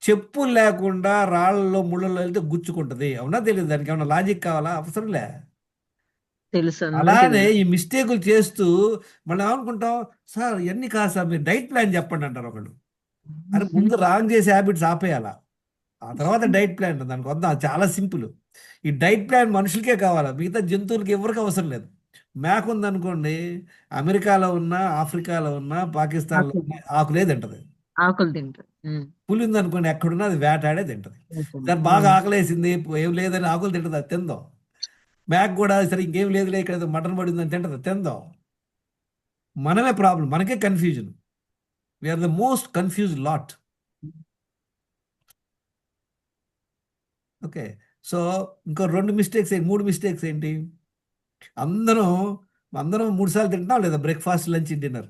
చెప్పులు లేకుండా రాళ్ళలో ముళ్ళలో వెళ్తే గుచ్చుకుంటది, అవునా తెలియదు? దానికి ఏమన్నా లాజిక్ కావాలా? అవసరం లే. తెలుసు, అందరికీ అలానే తెలుసు. ఈ మిస్టేకులు చేస్తూ మనం ఏమనుకుంటాం, సార్ ఇవన్నీ కాదు సార్, మీరు డైట్ ప్లాన్ చెప్పండి అంటారు ఒకళ్ళు. అరే ముందు రాంగ్ చేసే హ్యాబిట్స్ ఆపేయాలా, ఆ తర్వాత డైట్ ప్లాన్. దానికి వద్దాం, చాలా సింపుల్. ఈ డైట్ ప్లాన్ మనుషులకే కావాలా, మిగతా జంతువులకి ఎవరికి అవసరం లేదు. మేక ఉందనుకోండి, అమెరికాలో ఉన్నా, ఆఫ్రికాలో ఉన్నా, పాకిస్తాన్లో ఆకులు ఉన్నా ఆకులే తింటది. ఆకులు తింటారు. పులి ఉందనుకోండి, ఎక్కడున్నా అది వేటాడే తింటది. దాన్ని బాగా ఆకలేసింది, ఏం లేదని ఆకులు తింటది, అది తిందాం. మేక కూడా సరే ఇంకేం లేదులే, ఇక్కడ ఏదో మటన్ పడిందని తింటది, తిందాం. మనమే ప్రాబ్లం, మనకే confusion. We are the most confused lot. Okay, so ఇంకో 3 మిస్టేక్స్ ఏంటి? అందరం 3 సార్లు తింటాం లేదా, breakfast, lunch, dinner.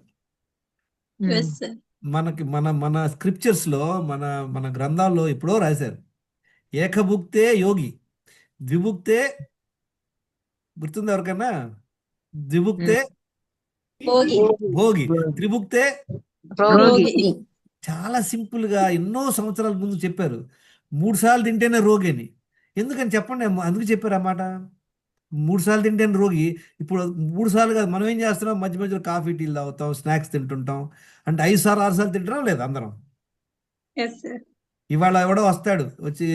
Yes sir. మనకి మన స్క్రిప్చర్స్లో, మన గ్రంథాల్లో ఎప్పుడో రాశారు, ఏకభుక్తే యోగి, ద్విభుక్తే, గుర్తుంది ఎవరికన్నా? ద్విభుక్తే భోగి. భోగి, త్రిభుక్తే. రోగి. చాలా సింపుల్గా ఎన్నో సంవత్సరాల ముందు చెప్పారు. 3 సార్లు తింటేనే రోగి అని. ఎందుకని చెప్పండి, అందుకు చెప్పారు అన్నమాట. 3 సార్లు తింటేనే రోగి. ఇప్పుడు 3 సార్లు కాదు, మనం ఏం చేస్తున్నాం, మధ్య మధ్యలో కాఫీ, టీలు తాగుతాం, స్నాక్స్ తింటుంటాం. అంటే 5 సార్లు 6 సార్లు తింటున్నాం లేదా అందరం? Yes sir. ఇవాళ ఎవడో వస్తాడు వచ్చి,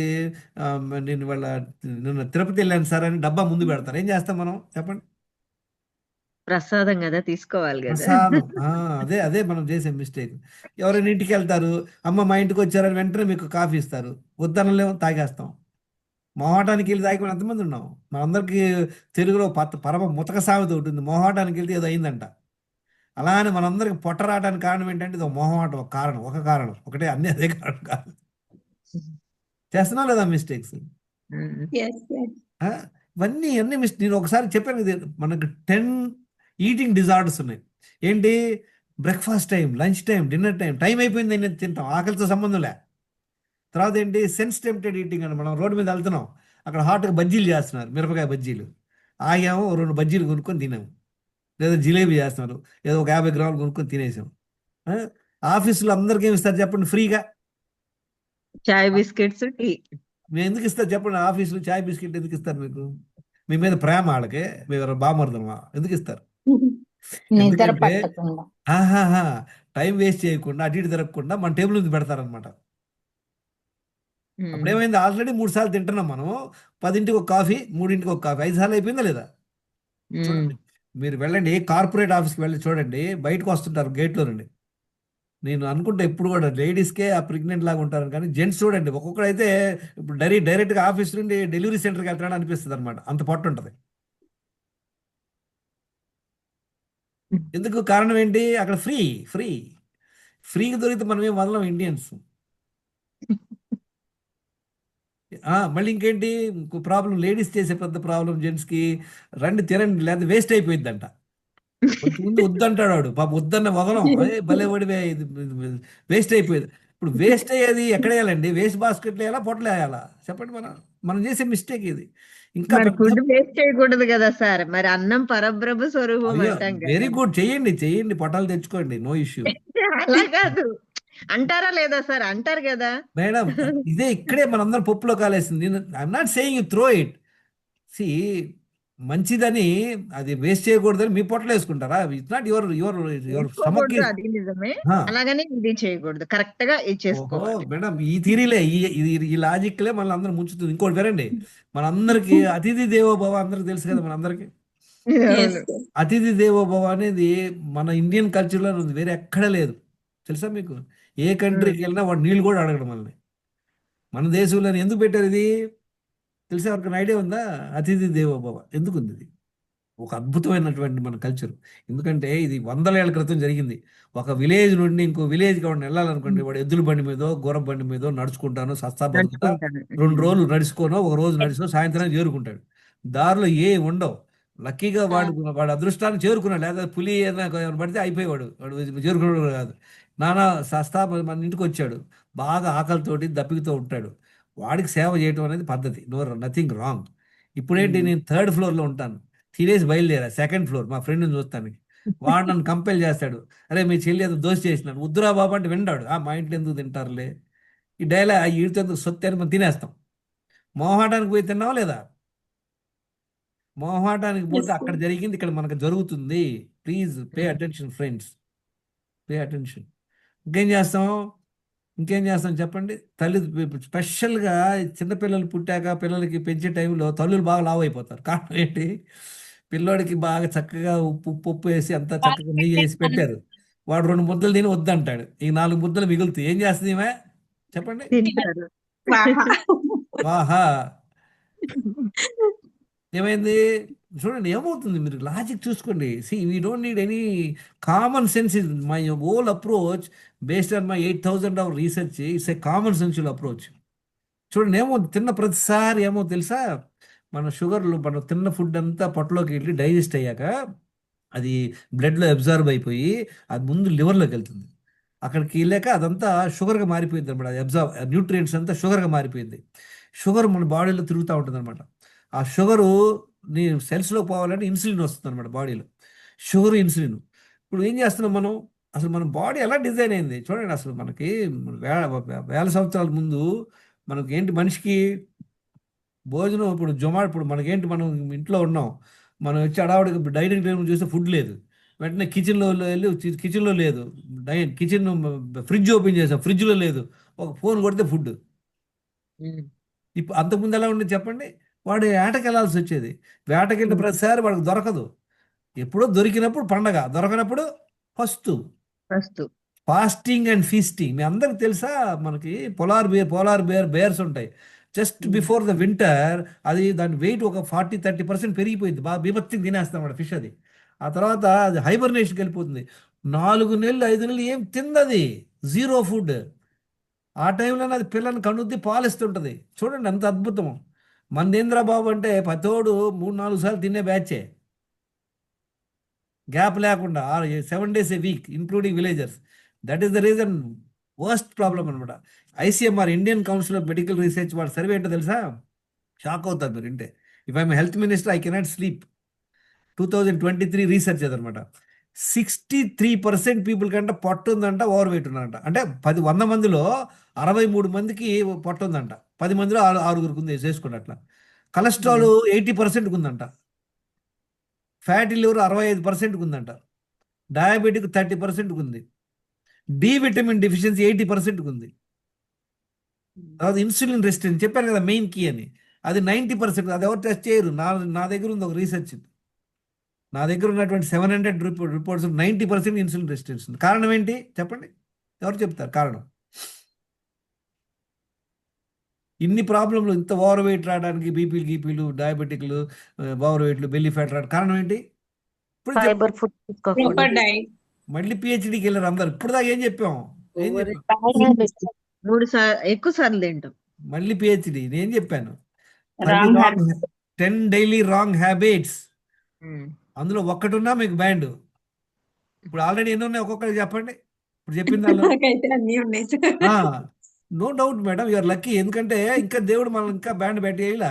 నేను ఇవాళ నిన్న తిరుపతి వెళ్ళాను సార్ అని డబ్బా ముందు పెడతారు. ఏం చేస్తాం మనం చెప్పండి? ప్రసాదం కదా, తీసుకోవాలి కదా. ప్రసాదం. అదే మనం చేసే మిస్టేక్. ఎవరైనా ఇంటికి వెళ్తారు, అమ్మ మా ఇంటికి వచ్చారని వెంటనే మీకు కాఫీ ఇస్తారు, వద్దనలేము, తాగేస్తాం. మొహాటానికి వెళ్ళి తాగిపోయిన ఎంతమంది ఉన్నాం? మనందరికీ తెలుగులో పరమ ముతక సామెత ఉంటుంది, మొహాటానికి వెళ్తే ఏదో అయిందంట. అలానే మనందరికి పొట్ట రావడానికి కారణం ఏంటంటే ఇది మొహమాటం, ఒక కారణం ఒకటే, అన్నీ అదే కారణం కాదు. చేస్తున్నాం లేదా మిస్టేక్స్? Yes sir. ఇవన్నీ నేను ఒకసారి చెప్పాను కదా, మనకు 10 ఈటింగ్ డిజార్డర్స్ ఉన్నాయి. ఏంటి? Breakfast time, lunch time, dinner time, time అయిపోయింది నేను తింటాం, ఆకలితో సంబంధం లే. తర్వాత ఏంటి? సెన్స్ టెంప్టెడ్ ఈటింగ్ అని. మనం రోడ్డు మీద వెళ్తున్నాం, అక్కడ హాట్గా బజ్జీలు చేస్తున్నారు, మిరపకాయ బజ్జీలు. ఆగాము, 2 బజ్జీలు కొనుక్కొని తినాము. లేదా జిలేబీ చేస్తున్నారు, ఏదో ఒక 50 గ్రాములు కొనుక్కొని తినేసాం. ఆఫీసులో అందరికీ ఏమి ఇస్తారు చెప్పండి? ఫ్రీగా చాయ్, బిస్కెట్స్, టీ. మేము ఎందుకు ఇస్తారు చెప్పండి? ఆఫీసులో చాయ్ బిస్కెట్ ఎందుకు ఇస్తారు? మీకు మీ మీద ప్రేమ, వాళ్ళకి మీరు బామర్దమా? ఎందుకు ఇస్తారు? నిద్ర ఎందుకంటే పట్టకుండా. టైం వేస్ట్ చేయకుండా, అటు ఇటు తిరగకుండా మన టేబుల్ మీద పెడతారనమాట. అప్పుడేమైంది, ఆల్రెడీ 3 సార్లు తింటున్నాం మనం. 10ంటికి ఒక కాఫీ, 3ంటికి ఒక కాఫీ, 5 సార్లు అయిపోయిందా లేదా? చూడండి, మీరు వెళ్ళండి, ఏ కార్పొరేట్ ఆఫీస్కి వెళ్ళి చూడండి, బయటకు వస్తుంటారు గేట్లో నుండి. నేను అనుకుంటా ఎప్పుడు కూడా లేడీస్కే ఆ ప్రెగ్నెంట్ లాగా ఉంటారు, కానీ జెంట్స్ చూడండి, ఒక్కొక్కడైతే ఇప్పుడు డైరెక్ట్గా ఆఫీస్ నుండి డెలివరీ సెంటర్కి వెళ్తాడని అనిపిస్తుంది అనమాట, అంత పొట్ట ఉంటుంది. ఎందుకు? కారణం ఏంటి? అక్కడ ఫ్రీగా దొరికితే మనం ఏం వదలం ఇండియన్స్. మళ్ళీ ఇంకేంటి ప్రాబ్లం? లేడీస్ చేసే పెద్ద ప్రాబ్లం జెంట్స్కి, రండి తినండి లేదా వేస్ట్ అయిపోయిందంట. ముందు వద్దంటాడు వాడు, పాప వద్దన్న వదలం, భలే పడివే, ఇది వేస్ట్ అయిపోయింది. ఇప్పుడు వేస్ట్ అయ్యేది ఎక్కడ వేయాలండి? వేస్ట్ బాస్కెట్లో వేయాలా, పొట్టలో వేయాలా? చెప్పండి. మనం చేసే మిస్టేక్ ఇది. ఇంకా ఫుడ్ వేస్ట్ చేయకూడదు కదా సార్, మరి అన్నం పరబ్రహ్మ స్వరూపం అంటాం వెరీ కదా. గుడ్, చేయండి, పొట్టాలు తెచ్చుకోండి, నో ఇష్యూ. అలా కాదు అంటారా లేదా సార్? అంటారు కదా మేడం. ఇక్కడే మనందరం పప్పులో కాలేసింది. I'm not saying you throw it. See, మంచిదని అది వేస్ట్ చేయకూడదని మీ పొట్టలో వేసుకుంటారా? It's not your stomach. అది నిజమే, అలాగనే ఇది చేయకూడదు, కరెక్ట్ గా ఇది చేసుకోవాలి. మేడం, ఈ థిరీలే, ఈ లాజిక్లే మన అందరం ముంచుతుంది. ఇంకోటి వినండి, మనందరికి అతిథి దేవోభవ అందరికి తెలుసు కదా, మనందరికి అతిథి దేవోభవ అనేది మన ఇండియన్ కల్చర్లో ఉంది, వేరే ఎక్కడ లేదు. తెలుసా మీకు? ఏ కంట్రీకి వెళ్ళినా వాడు నీళ్ళు కూడా అడగడం మనల్ని. మన దేశంలో ఎందుకు పెట్టారు ఇది? తెలుసా? ఎవరికైనా ఐడియా ఉందా? అతిథి దేవోభవ ఎందుకు ఉంది ఇది? ఒక అద్భుతమైనటువంటి మన కల్చర్. ఎందుకంటే ఇది వందల ఏళ్ల క్రితం జరిగింది. ఒక విలేజ్ నుండి ఇంకో విలేజ్కి వాడిని వెళ్ళాలనుకోండి, వాడు ఎద్దుల బండి మీదో గుర్ర బండి మీదో నడుచుకుంటాను సస్తా బతుకుతా నడుచుకుంటాను. 2 రోజులు నడుచుకోనో ఒక రోజు నడుచుకో సాయంత్రం చేరుకుంటాడు. దారిలో ఏ ఉండవు. లక్కీగా వాడి అదృష్టాన్ని చేరుకున్నాడు. లేదా పులి ఏదైనా పడితే అయిపోయేవాడు, వాడు చేరుకున్నాడు కాదు. నానా సస్తా మన ఇంటికి వచ్చాడు, బాగా ఆకలితోటి దప్పికతో ఉంటాడు. వాడికి సేవ చేయటం అనేది పద్ధతి, నథింగ్ రాంగ్. ఇప్పుడేంటి, నేను 3rd ఫ్లోర్లో ఉంటాను, తినేసి బయలుదేరా 2nd ఫ్లోర్ మా ఫ్రెండ్ని చూస్తాను. వాడు నన్ను కంపెల్ చేస్తాడు, అరే మీ చెల్లి ఏదో దోశ చేసినాడు, వద్దురా బాబు అంటే వింటాడు. మా ఇంట్లో ఎందుకు తింటారులే, ఈ డైలాగ్ వీడితో ఎందుకు సొత్తే అని మనం తినేస్తాం. మొహాటానికి పోయి తిన్నావా లేదా? మొహాటానికి పోతే అక్కడ జరిగింది ఇక్కడ మనకు జరుగుతుంది. Please pay attention friends, pay attention. ఇంకేం చేస్తాం చెప్పండి. స్పెషల్గా చిన్నపిల్లలు పుట్టాక పిల్లలకి పెంచే టైంలో తల్లులు బాగా లావు అయిపోతారు. కారణం ఏంటి, పిల్లోడికి బాగా చక్కగా ఉప్పు పప్పు వేసి అంతా చక్కగా నెయ్యి వేసి పెట్టారు. వాడు 2 ముద్దలు తిని వద్దంటాడు, ఈ 4 ముద్దలు మిగులుతాయి. ఏం చేస్తుంది ఈమె చెప్పండి? తింటారు. ఆహా, ఏమైంది చూడండి, ఏమవుతుంది మీరు లాజిక్ చూసుకోండి. C we don't need any common sense. Is my whole approach based on my 8,000 hour research. It's a common sensual approach. చూడండి, ఏమో తిన్న ప్రతిసారి ఏమో తెలుసా, మన షుగర్లు మన తిన్న ఫుడ్ అంతా పొట్టలోకి వెళ్ళి డైజెస్ట్ అయ్యాక అది బ్లడ్లో అబ్జర్వ్ అయిపోయి అది ముందు లివర్లోకి వెళ్తుంది. అక్కడికి వెళ్ళాక అదంతా షుగర్గా మారిపోయింది అనమాట. న్యూట్రియంట్స్ అంతా షుగర్గా మారిపోయింది. షుగర్ మన బాడీలో తిరుగుతూ ఉంటుంది అనమాట. ఆ షుగరు నీ సెల్స్లో పోవాలంటే ఇన్సులిన్ వస్తుంది అనమాట బాడీలో. Sugar, insulin. ఇప్పుడు ఏం చేస్తున్నాం మనం, అసలు మన బాడీ ఎలా డిజైన్ అయింది చూడండి. అసలు మనకి వేల సంవత్సరాల ముందు మనకి ఏంటి, మనిషికి భోజనం ఇప్పుడు మనకేంటి, మనం ఇంట్లో ఉన్నాం, మనం వచ్చి అడావుడికి డైనింగ్ టేబుల్ చూస్తే ఫుడ్ లేదు, వెంటనే కిచెన్లో వెళ్ళి కిచెన్లో లేదు, కిచెన్ ఫ్రిడ్జ్ ఓపెన్ చేసాం, ఫ్రిడ్జ్లో లేదు, ఒక ఫోన్ కొడితే ఫుడ్. ఇప్పుడు అంతకుముందు ఎలా ఉండేది చెప్పండి, వాడు వేటకి వెళ్ళాల్సి వచ్చేది. వేటకెళ్ళిన ప్రతిసారి వాడికి దొరకదు. ఎప్పుడో దొరికినప్పుడు పండగ, దొరకనప్పుడు ఫస్ట్ ఫాస్టింగ్ అండ్ ఫీస్టింగ్. మీ అందరికి తెలుసా, మనకి పోలార్ బేర్స్ ఉంటాయి. జస్ట్ బిఫోర్ ద వింటర్ అది దాని వెయిట్ ఒక 40-30% పెరిగిపోయింది, బాగా బీభత్సం తినేస్తాం అన్నమాట ఫిష్ అది. ఆ తర్వాత అది హైబర్నేషన్కి వెళ్ళిపోతుంది. 4 నెలలు 5 నెలలు ఏం తిందది, జీరో ఫుడ్. ఆ టైంలో అది పిల్లల్ని కనుద్ది పాలిస్తుంటుంది. చూడండి ఎంత అద్భుతం. మందేంద్ర బాబు అంటే పతోడు 3-4 సార్లు తినే బ్యాచే, గ్యాప్ లేకుండా 7 days a week including villagers. That is the reason worst problem అనమాట. ICMR, Indian council of medical research, వాళ్ళ సర్వే ఏంటో తెలుసా, షాక్ అవుతారు మీరు వింటే. If I'm health minister I cannot sleep. 2023 research అదనమాట. 63% పీపుల్ కంటే పొట్ట ఉందంట, ఓవర్ వెయిట్ ఉన్నారంట. అంటే 100 మందిలో 63 మందికి పొట్ట ఉందంట, 10 మందిలో 6 ఉంది చేసుకోండి అట్లా. కొలెస్ట్రాల్ 80% ఉందంట, ఫ్యాటీ లివర్ 65% ఉందంట, డయాబెటిక్ 30% ఉంది, డి విటమిన్ డెఫిషియన్సీ 80% ఉంది. తర్వాత ఇన్సులిన్ రెసిస్టెన్స్ చెప్పాను కదా మెయిన్ కీ అని, అది 90%. అది ఎవరు టెస్ట్ చేయరు. నా దగ్గర ఉంది ఒక రీసెర్చ్, నా దగ్గర ఉన్నటువంటి 700 రిపోర్ట్స్ 90% ఇన్సులిన్ రెసిస్టెన్స్ ఉంది. కారణం ఏంటి చెప్పండి, ఎవరు చెప్తారు కారణం? ఇన్ని ప్రాబ్లంలు, ఇంత ఓవర్ వెయిట్ రావడానికి, గీపీలు డయాబెటిక్లు, ఓవర్ వెయిట్లు, బెల్లీ ఫ్యాట్ రావడానికి కారణం ఏంటి? ఇప్పుడు మళ్ళీ పిహెచ్డికి వెళ్ళారు అందరు. ఇప్పుడు దాకా ఏం చెప్పాం? 3 సార్లు ఎక్కువ సార్లు తింటాం. మళ్ళీ పిహెచ్డి నేను చెప్పాను, 10 డైలీ రాంగ్ హ్యాబిట్స్. అందులో ఒక్కటి ఉన్నా మీకు బ్యాండ్. ఇప్పుడు ఆల్రెడీ ఎన్ని ఉన్నాయి ఒక్కొక్కరికి చెప్పండి. ఇప్పుడు చెప్పింది no doubt madam, you are lucky. ఎందుకంటే ఇంకా దేవుడు మనం ఇంకా బ్యాండ్ పెట్టేయాల.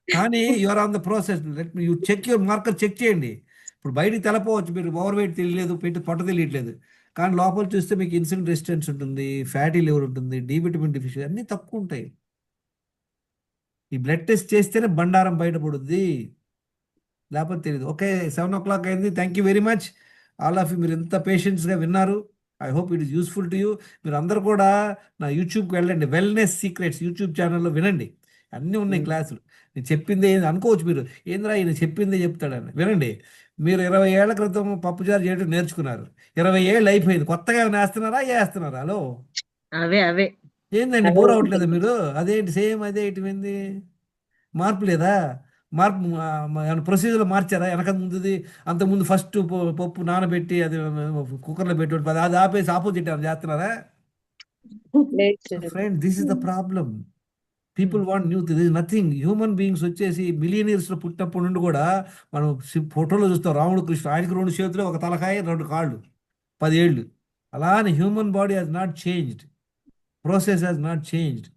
కానీ you are on the process. You check your marker, check చేయండి. ఇప్పుడు బయటికి తెలపోవచ్చు, మీరు ఓవర్ వెయిట్ తెలియలేదు, పొట్ట తెలియట్లేదు, కానీ లోపల చూస్తే మీకు ఇన్సులిన్ రెసిస్టెన్స్ ఉంటుంది, ఫ్యాటీ లివర్ ఉంటుంది, డి విటమిన్ డెఫిషియన్సీ అన్నీ తక్కువ ఉంటాయి. ఈ బ్లడ్ టెస్ట్ చేస్తేనే బండారం బయటపడుద్ది, లేకపోతే తెలియదు. ఓకే, 7 o'clock అయింది. Thank you very much all of you. మీరు ఎంత పేషెన్స్గా విన్నారు. I hope it is useful to you. మీరు అందరూ కూడా నా యూట్యూబ్కి వెళ్ళండి, వెల్నెస్ సీక్రెట్స్ యూట్యూబ్ ఛానల్లో వినండి, అన్నీ ఉన్నాయి క్లాసులు. నేను చెప్పింది అనుకోవచ్చు మీరు, ఏంద్రా ఈయన చెప్పిందే చెప్తాడని. వినండి. మీరు 20 ఏళ్ల క్రితం పప్పుచారు చేయడం నేర్చుకున్నారు, 20 ఏళ్ళు అయిపోయింది, కొత్తగా ఏమైనా వేస్తున్నారా? హలో, అవే ఏందండి బోర్ అవ్వట్లేదు మీరు? అదేంటి సేమ్ అదే ఇటువైంది, మార్పు లేదా? మార్పు ప్రొసీజర్లో మార్చారా? వెనక ముందుది అంతకుముందు ఫస్ట్ పప్పు నానబెట్టి అది కుక్కర్లో పెట్టి అది ఆపేసి ఆపోజిట్ ఏమైనా చేస్తున్నారా? లేదు so sir. Friend, this is the problem. People want new this is nothing. Human beings వచ్చేసి మిలియనీర్స్లో పుట్టినప్పటి నుండి కూడా మనం ఫోటోలో చూస్తాం రాముడు కృష్ణ, ఆయనకి 2 చేతులు, ఒక తలకాయ, 2 కాళ్ళు, 10 ఏళ్ళు. అలానే human body has not changed, process has not changed,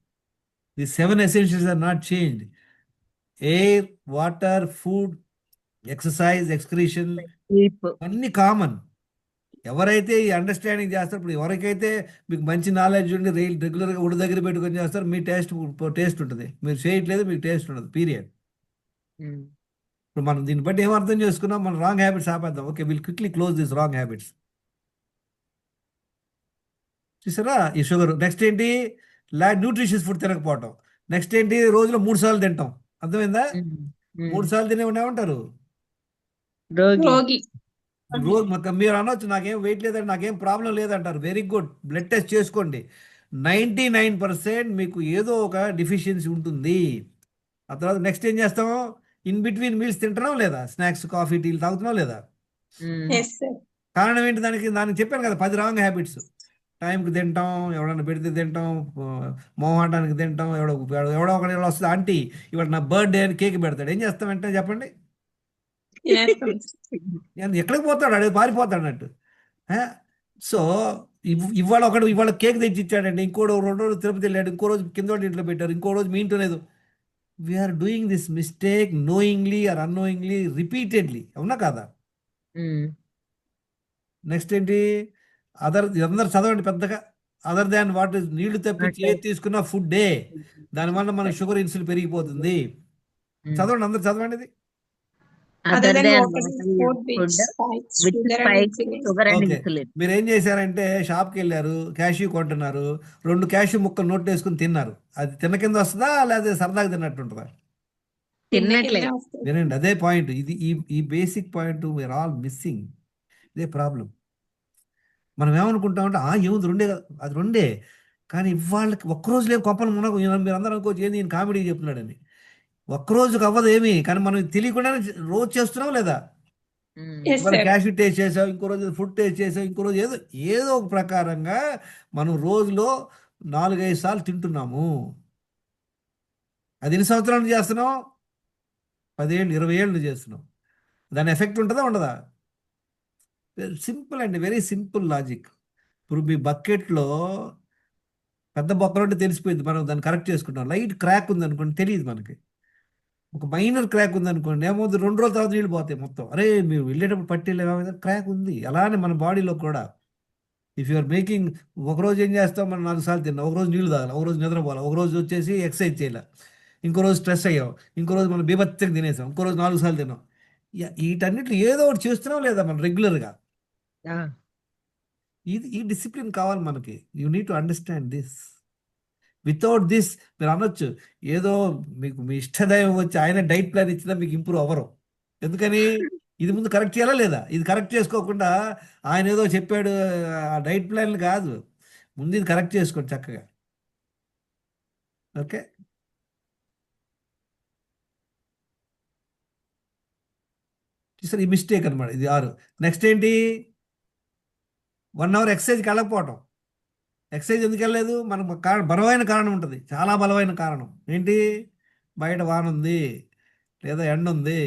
the 7 essentials are not changed. Air, water, food, exercise, excretion sleep. అన్ని కామన్. ఎవరైతే ఈ అండర్స్టాండింగ్ చేస్తారు, ఇప్పుడు ఎవరికైతే మీకు మంచి నాలెడ్జ్ ఉండి రెగ్యులర్గా ఉడి దగ్గర పెట్టుకొని చేస్తారు, మీ టేస్ట్ ఉంటుంది. మీరు చేయట్లేదు, మీకు టేస్ట్ ఉండదు, పీరియడ్. ఇప్పుడు మనం దీన్ని బట్టి ఏం అర్థం చేసుకున్నాం? మనం రాంగ్ హ్యాబిట్స్ ఆపేద్దాం. Okay, will quickly close this wrong habits. చూసారా ఈ షుగర్. నెక్స్ట్ ఏంటి? న్యూట్రిషియస్ ఫుడ్ తినకపోవటం. నెక్స్ట్ ఏంటి? రోజులో 3 సార్లు తింటాం. అర్థమైందా? 3 సార్లు తినే ఏమంటారు? రోగి. రోగి. రోజు మీరు అనొచ్చు నాకేం వెయిట్ లేదండి, నాకేం ప్రాబ్లం లేదంటారు. వెరీ గుడ్, బ్లడ్ టెస్ట్ చేసుకోండి. 99% మీకు ఏదో ఒక డిఫిషియన్సీ ఉంటుంది. ఆ తర్వాత నెక్స్ట్ ఏం చేస్తాం? ఇన్ బిట్వీన్ మీల్స్ తింటున్నాం లేదా? స్నాక్స్, కాఫీ, టీలు తాగుతున్నాం లేదా? Yes sir. కారణం ఏంటి? దానికి చెప్పాను కదా 10 రాంగ్ హ్యాబిట్స్. టైంకి తింటాం, ఎవడన్నా పెడితే తింటాం, మొహాటానికి తింటాం, ఎవడో ఒకటి వస్తుంది, ఆంటీ ఇవాళ నా బర్త్డే అని కేక్ పెడతాడు, ఏం చేస్తాం వెంటనే చెప్పండి? ఎక్కడికి పోతాడు? అడే పారిపోతాడు అన్నట్టు. సో ఇవాళ కేక్ తెచ్చి ఇచ్చాడండి, ఇంకో 2 రోజులు తిరుపతి వెళ్ళాడు, ఇంకో రోజు కింద వాళ్ళ ఇంట్లో పెట్టారు, ఇంకో రోజు మీ ఇంట్లో లేదు. We are doing this mistake knowingly or unknowingly repeatedly. అవునా కాదా? నెక్స్ట్ ఏంటి? అందరు చదవండి పెద్దగా. అదర్ దాన్ వాట్ ఇస్, నీళ్లు తప్పించి ఏది తీసుకున్నా ఫుడ్ డే, దానివల్ల మన షుగర్, ఇన్సులిన్ పెరిగిపోతుంది. చదవండి, అందరు చదవండి ఇది. Other than water, food, food, spikes, which sugar and spikes insulin. sugar and okay, insulin. మీరు ఏం చేశారంటే షాప్కి వెళ్ళారు, క్యాష్యూ కొంటున్నారు, 2 క్యాష్యూ ముక్కలు నోట్ వేసుకుని తిన్నారు. అది తిన్న కింద వస్తుందా లేదా సరదాగా తిన్నట్టు ఉంటుందా? తిన్నట్లే. వినండి, అదే పాయింట్. ఇది ఈ basic point we are all missing. ఇదే ప్రాబ్లం. మనం ఏమనుకుంటామంటే ఏముంది 2 అది 2. కానీ ఇవాళకి ఒక్కరోజు లేవు కొంపలు మునగ. మీరు అందరూ అనుకోవచ్చు ఏంది ఈయన కామెడీ చెప్తున్నాడని. ఒక్కరోజుకి అవ్వదు ఏమి, కానీ మనం తెలియకుండా రోజు చేస్తున్నాం లేదా? Yes, మన sir. క్యాష్ టేస్ట్ చేసావు, ఇంకో రోజు ఫుడ్ టేస్ట్ చేసావు, ఇంకో రోజు ఏదో ఒక ప్రకారంగా మనం రోజులో 4-5 సార్లు తింటున్నాము. అది ఎన్ని సంవత్సరాల నుంచి చేస్తున్నాం? 10 ఏళ్ళు, 20 ఏళ్ళు చేస్తున్నాం. దాని ఎఫెక్ట్ ఉంటుందా ఉండదా? సింపుల్ అండి, వెరీ సింపుల్ లాజిక్. ఇప్పుడు మీ బకెట్లో పెద్ద బొక్కలు ఉంటే తెలిసిపోయింది, మనం దాన్ని కరెక్ట్ చేసుకుంటాం. లైట్ క్రాక్ ఉంది అనుకోండి, తెలియదు మనకి. ఒక మైనర్ క్రాక్ ఉంది అనుకోండి, ఏమవుతుంది? 2 రోజుల తర్వాత నీళ్ళు పోతాయి మొత్తం. అరే మీరు వెళ్ళేటప్పుడు పట్టేళ్ళ క్రాక్ ఉంది. అలానే మన బాడీలో కూడా ఇఫ్ యూఆర్ మేకింగ్, ఒకరోజు ఏం చేస్తాం? మనం 4 సార్లు తిన్నాం, ఒకరోజు నీళ్ళు తాగాలి, ఒకరోజు నిద్రపోవాలి, ఒకరోజు వచ్చేసి ఎక్సర్సైజ్ చేయాలి, ఇంకో రోజు స్ట్రెస్ అయ్యాం, ఇంకో రోజు మనం బీభత్సంగా తినేసాం, ఇంకో రోజు 4 సార్లు తిన్నాం. వీటన్నిటిలో ఏదో ఒకటి చేస్తున్నాం లేదా మనం రెగ్యులర్గా? ఈ డిసిప్లిన్ కావాలి మనకి. You need to understand this. Without this మీరు అనొచ్చు ఏదో మీకు మీ ఇష్టదైవం వచ్చి ఆయన డైట్ ప్లాన్ ఇచ్చినా మీకు ఇంప్రూవ్ అవ్వరు. ఎందుకని? ఇది ముందు కరెక్ట్ చేయాలా లేదా? ఇది కరెక్ట్ చేసుకోకుండా ఆయన ఏదో చెప్పాడు ఆ డైట్ ప్లాన్లు కాదు, ముందు ఇది కరెక్ట్ చేసుకోండి చక్కగా. ఓకే, చూసారు ఈ మిస్టేక్ అనమాట. ఇది 6. నెక్స్ట్ ఏంటి? 1 అవర్ ఎక్సర్సైజ్కి వెళ్ళకపోవటం. ఎక్సర్సైజ్ ఎందుకు వెళ్ళలేదు? మనకు బలమైన కారణం ఉంటుంది, చాలా బలమైన కారణం. ఏంటి? బయట వాన ఉంది, లేదా ఎండ ఉంది,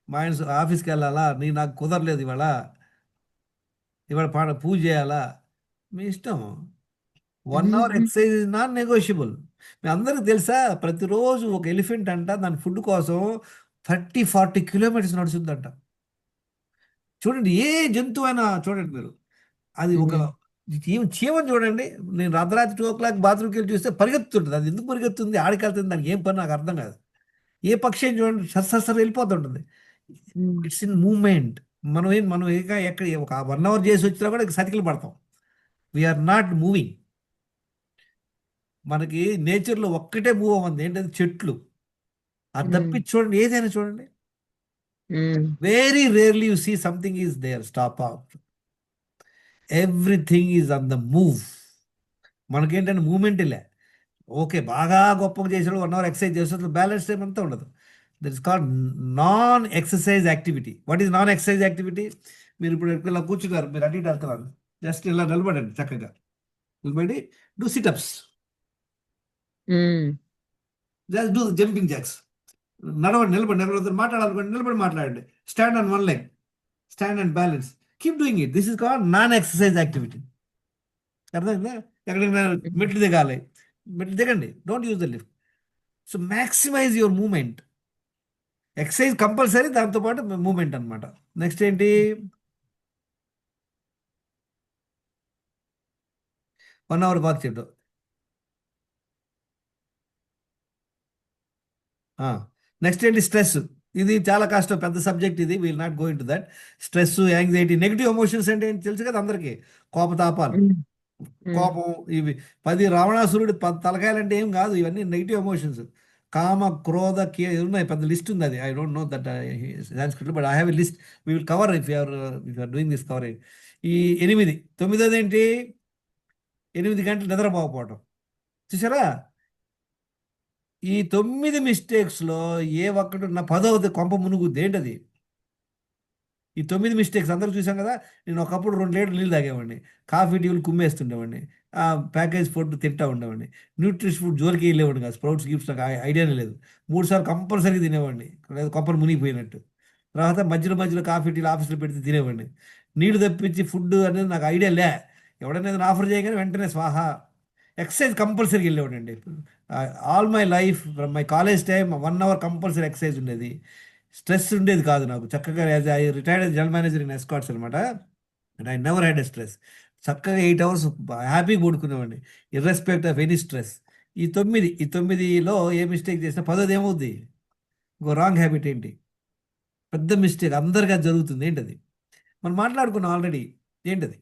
మా ఆయన ఆఫీస్కి వెళ్ళాలా, నాకు కుదరలేదు ఇవాళ పూజ చేయాలా, మీ ఇష్టం. 1 hour exercise is non negotiable. మీ అందరికి తెలుసా? ప్రతిరోజు ఒక ఎలిఫెంట్ అంట దాని ఫుడ్ కోసం 30-40 కిలోమీటర్స్ నడుచుందంట. చూడండి, ఏ జంతువు అయినా చూడండి మీరు, అది ఒక చీమని చూడండి. నేను రాత్రి 2 o'clock బాత్రూమ్కి వెళ్ళి చూస్తే పరిగెత్తుంటుంది. అది ఎందుకు పరిగెత్తుంది, ఆడికి వెళ్తుంది, దానికి ఏం పని నాకు అర్థం కాదు. ఏ పక్షి అని చూడండి, సర్ వెళ్ళిపోతుంటుంది. It's in moment. మనం ఎక్కడ ఒక 1 అవర్ చేసి వచ్చినా కూడా సతికిలు పడతాం. We are not moving. మనకి నేచర్లో ఒక్కటే మూవ్ అవ్వండి, ఏంటంటే చెట్లు. అది తప్పించి చూడండి, ఏదైనా చూడండి, very rarely you see something is there stop out. Everything is on the move. మనకేంటంటే మూమెంట్ లే. ఓకే, బాగా గొప్పగా చేసాడు 1 అవర్ ఎక్సర్సైజ్ చేస్తే బ్యాలెన్స్ టైం అంతా ఉండదు. That is called non exercise activity. What is non exercise activity? మీరు ఇప్పుడు ఇలా కూర్చున్నారు, మీరు అటు ఇటు వెళ్తున్నారు, జస్ట్ ఇలా నిలబడండి చక్కగా, నిలబడి do sit ups, just do jumping jacks. నడవండి, నిలబడి మాట్లాడాలనుకోండి, నిలబడి మాట్లాడండి. Stand on one leg, stand and balance, keep doing it. This is called non exercise activity. అర్థమైందా? ఎక్కడికైనా మెట్లు దిగాలి, మెట్లు దిగండి, don't use the lift. So maximise your moment. Exercise compulsory, దాంతోపాటు మూమెంట్ అనమాట. నెక్స్ట్ ఏంటి? 1 hour వాక్ చేయడం. నెక్స్ట్ ఏంటి? స్ట్రెస్. ఇది చాలా కష్టం, పెద్ద సబ్జెక్ట్ ఇది, will not go in to that. Stress, anxiety, negative emotions అంటే ఏంటి తెలుసు కదా అందరికీ. కోపతాపాలు, కోపం, ఇవి 10 రావణాసురుడు తలకాయలు అంటే ఏం కాదు, ఇవన్నీ నెగిటివ్ ఎమోషన్స్. కామ, క్రోధ, ఉన్నాయి, పెద్ద లిస్ట్ ఉంది అది. I don't know that Sanskrit, but I have a list. We will cover if you are doing this coverage. ఈ 8. 9ది ఏంటి? 8 గంటలు నిద్రపోకపోవటం. చూసారా? ఈ 9 మిస్టేక్స్లో ఏ ఒక్కటి ఉన్న 10వది కొంప మునుగుద్ది. ఏంటది? ఈ 9 మిస్టేక్స్ అందరూ చూసాం కదా. నేను ఒకప్పుడు 2 లీటర్లు నీళ్ళు తాగేవాడిని, కాఫీ టీలు కుమ్మేస్తుండేవాడిని, ప్యాకేజ్ ఫుడ్ తింటా ఉండేవాడిని, న్యూట్రిషన్ ఫుడ్ జోలికి వెళ్ళేవాడిని కాదు, స్ప్రౌట్స్ గిఫ్ట్స్ నాకు ఐడియానే లేదు. 3 సార్లు కంపల్సరీగా తినేవాడిని, లేదా కొంపలు మునిగిపోయినట్టు. తర్వాత మధ్యలో మధ్యలో కాఫీ టీలు ఆఫీస్లో పెడితే తినేవాడిని. నీళ్లు తప్పించి ఫుడ్ అనేది నాకు ఐడియా లే. ఎవడైనా ఏదైనా ఆఫర్ చేయగానే వెంటనే స్వాహా. ఎక్సర్సైజ్ కంపల్సరీగా వెళ్ళేవాడండి. All my life from my college time 1 hour compulsory exercise ఉండేది. స్ట్రెస్ ఉండేది కాదు నాకు. చక్కగా as I retired as general manager in Escorts అనమాట, and I never had a stress. చక్కగా 8 hours హ్యాపీగా పడుకునేవాడిని, ఇర్రెస్పెక్ట్ ఆఫ్ ఎనీ స్ట్రెస్. ఈ 9లో ఏ మిస్టేక్ చేసినా 10వది ఏమవుద్ది? ఇంకో రాంగ్ హ్యాబిట్ ఏంటి? పెద్ద మిస్టేక్, అందరికీ అది జరుగుతుంది. ఏంటది? మనం మాట్లాడుకున్నాం ఆల్రెడీ. ఏంటది?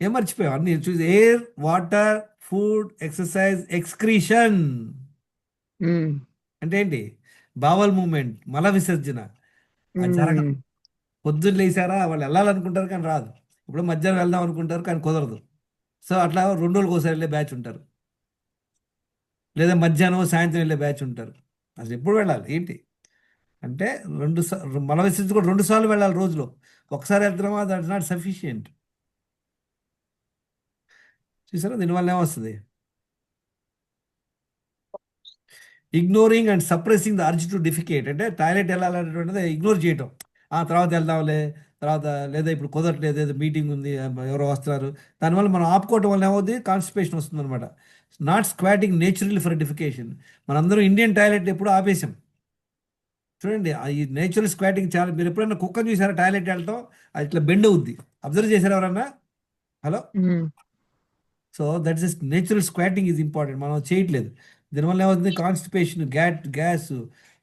ఏం మర్చిపోయాం? అన్ని చూసి air, water, food, exercise, excretion. అంటే ఏంటి? బావల్ మూమెంట్, మల విసర్జన. అది జరగదు. పొద్దున్న లేచారా, వాళ్ళు వెళ్ళాలనుకుంటారు కానీ రాదు. ఇప్పుడు మధ్యాహ్నం వెళ్దాం అనుకుంటారు కానీ కుదరదు. సో అట్లా 2 రోజులకు ఒకసారి వెళ్ళే బ్యాచ్ ఉంటారు, లేదా మధ్యాహ్నం సాయంత్రం వెళ్ళే బ్యాచ్ ఉంటారు. అసలు ఎప్పుడు వెళ్ళాలి ఏంటి అంటే మల విసర్జన కూడా 2 సార్లు వెళ్ళాలి రోజులో. ఒకసారి వెళ్తున్నామా, దట్స్ నాట్ సఫిషియంట్. చూసారా? దీనివల్ల ఏమొస్తుంది? Ignoring and suppressing the urge to defecate. అంటే టాయిలెట్ వెళ్ళాలనేటువంటిది ఇగ్నోర్ చేయటం. తర్వాత వెళ్దాంలే, తర్వాత, లేదా ఇప్పుడు కుదరట్లేదు, ఏదో మీటింగ్ ఉంది, ఎవరో వస్తున్నారు. దానివల్ల మనం ఆపుకోవటం వల్ల ఏమవుతుంది? కాన్స్టిపేషన్ వస్తుంది అనమాట. Not squatting natural for defecation. మనందరం ఇండియన్ టాయిలెట్ ఎప్పుడు ఆపేసాం. చూడండి, ఈ నేచురల్ స్క్వాటింగ్ చాలా. మీరు ఎప్పుడైనా కుక్కని చూసారా టాయిలెట్ వెళ్ళటం? అది ఇట్లా బెండ్ అవుద్ది. అబ్జర్వ్ చేశారా ఎవరన్నా? Hello. So that is natural squatting is important. మనం చేయట్లేదు. దీనివల్ల ఏమవుతుంది? Constipation, gas,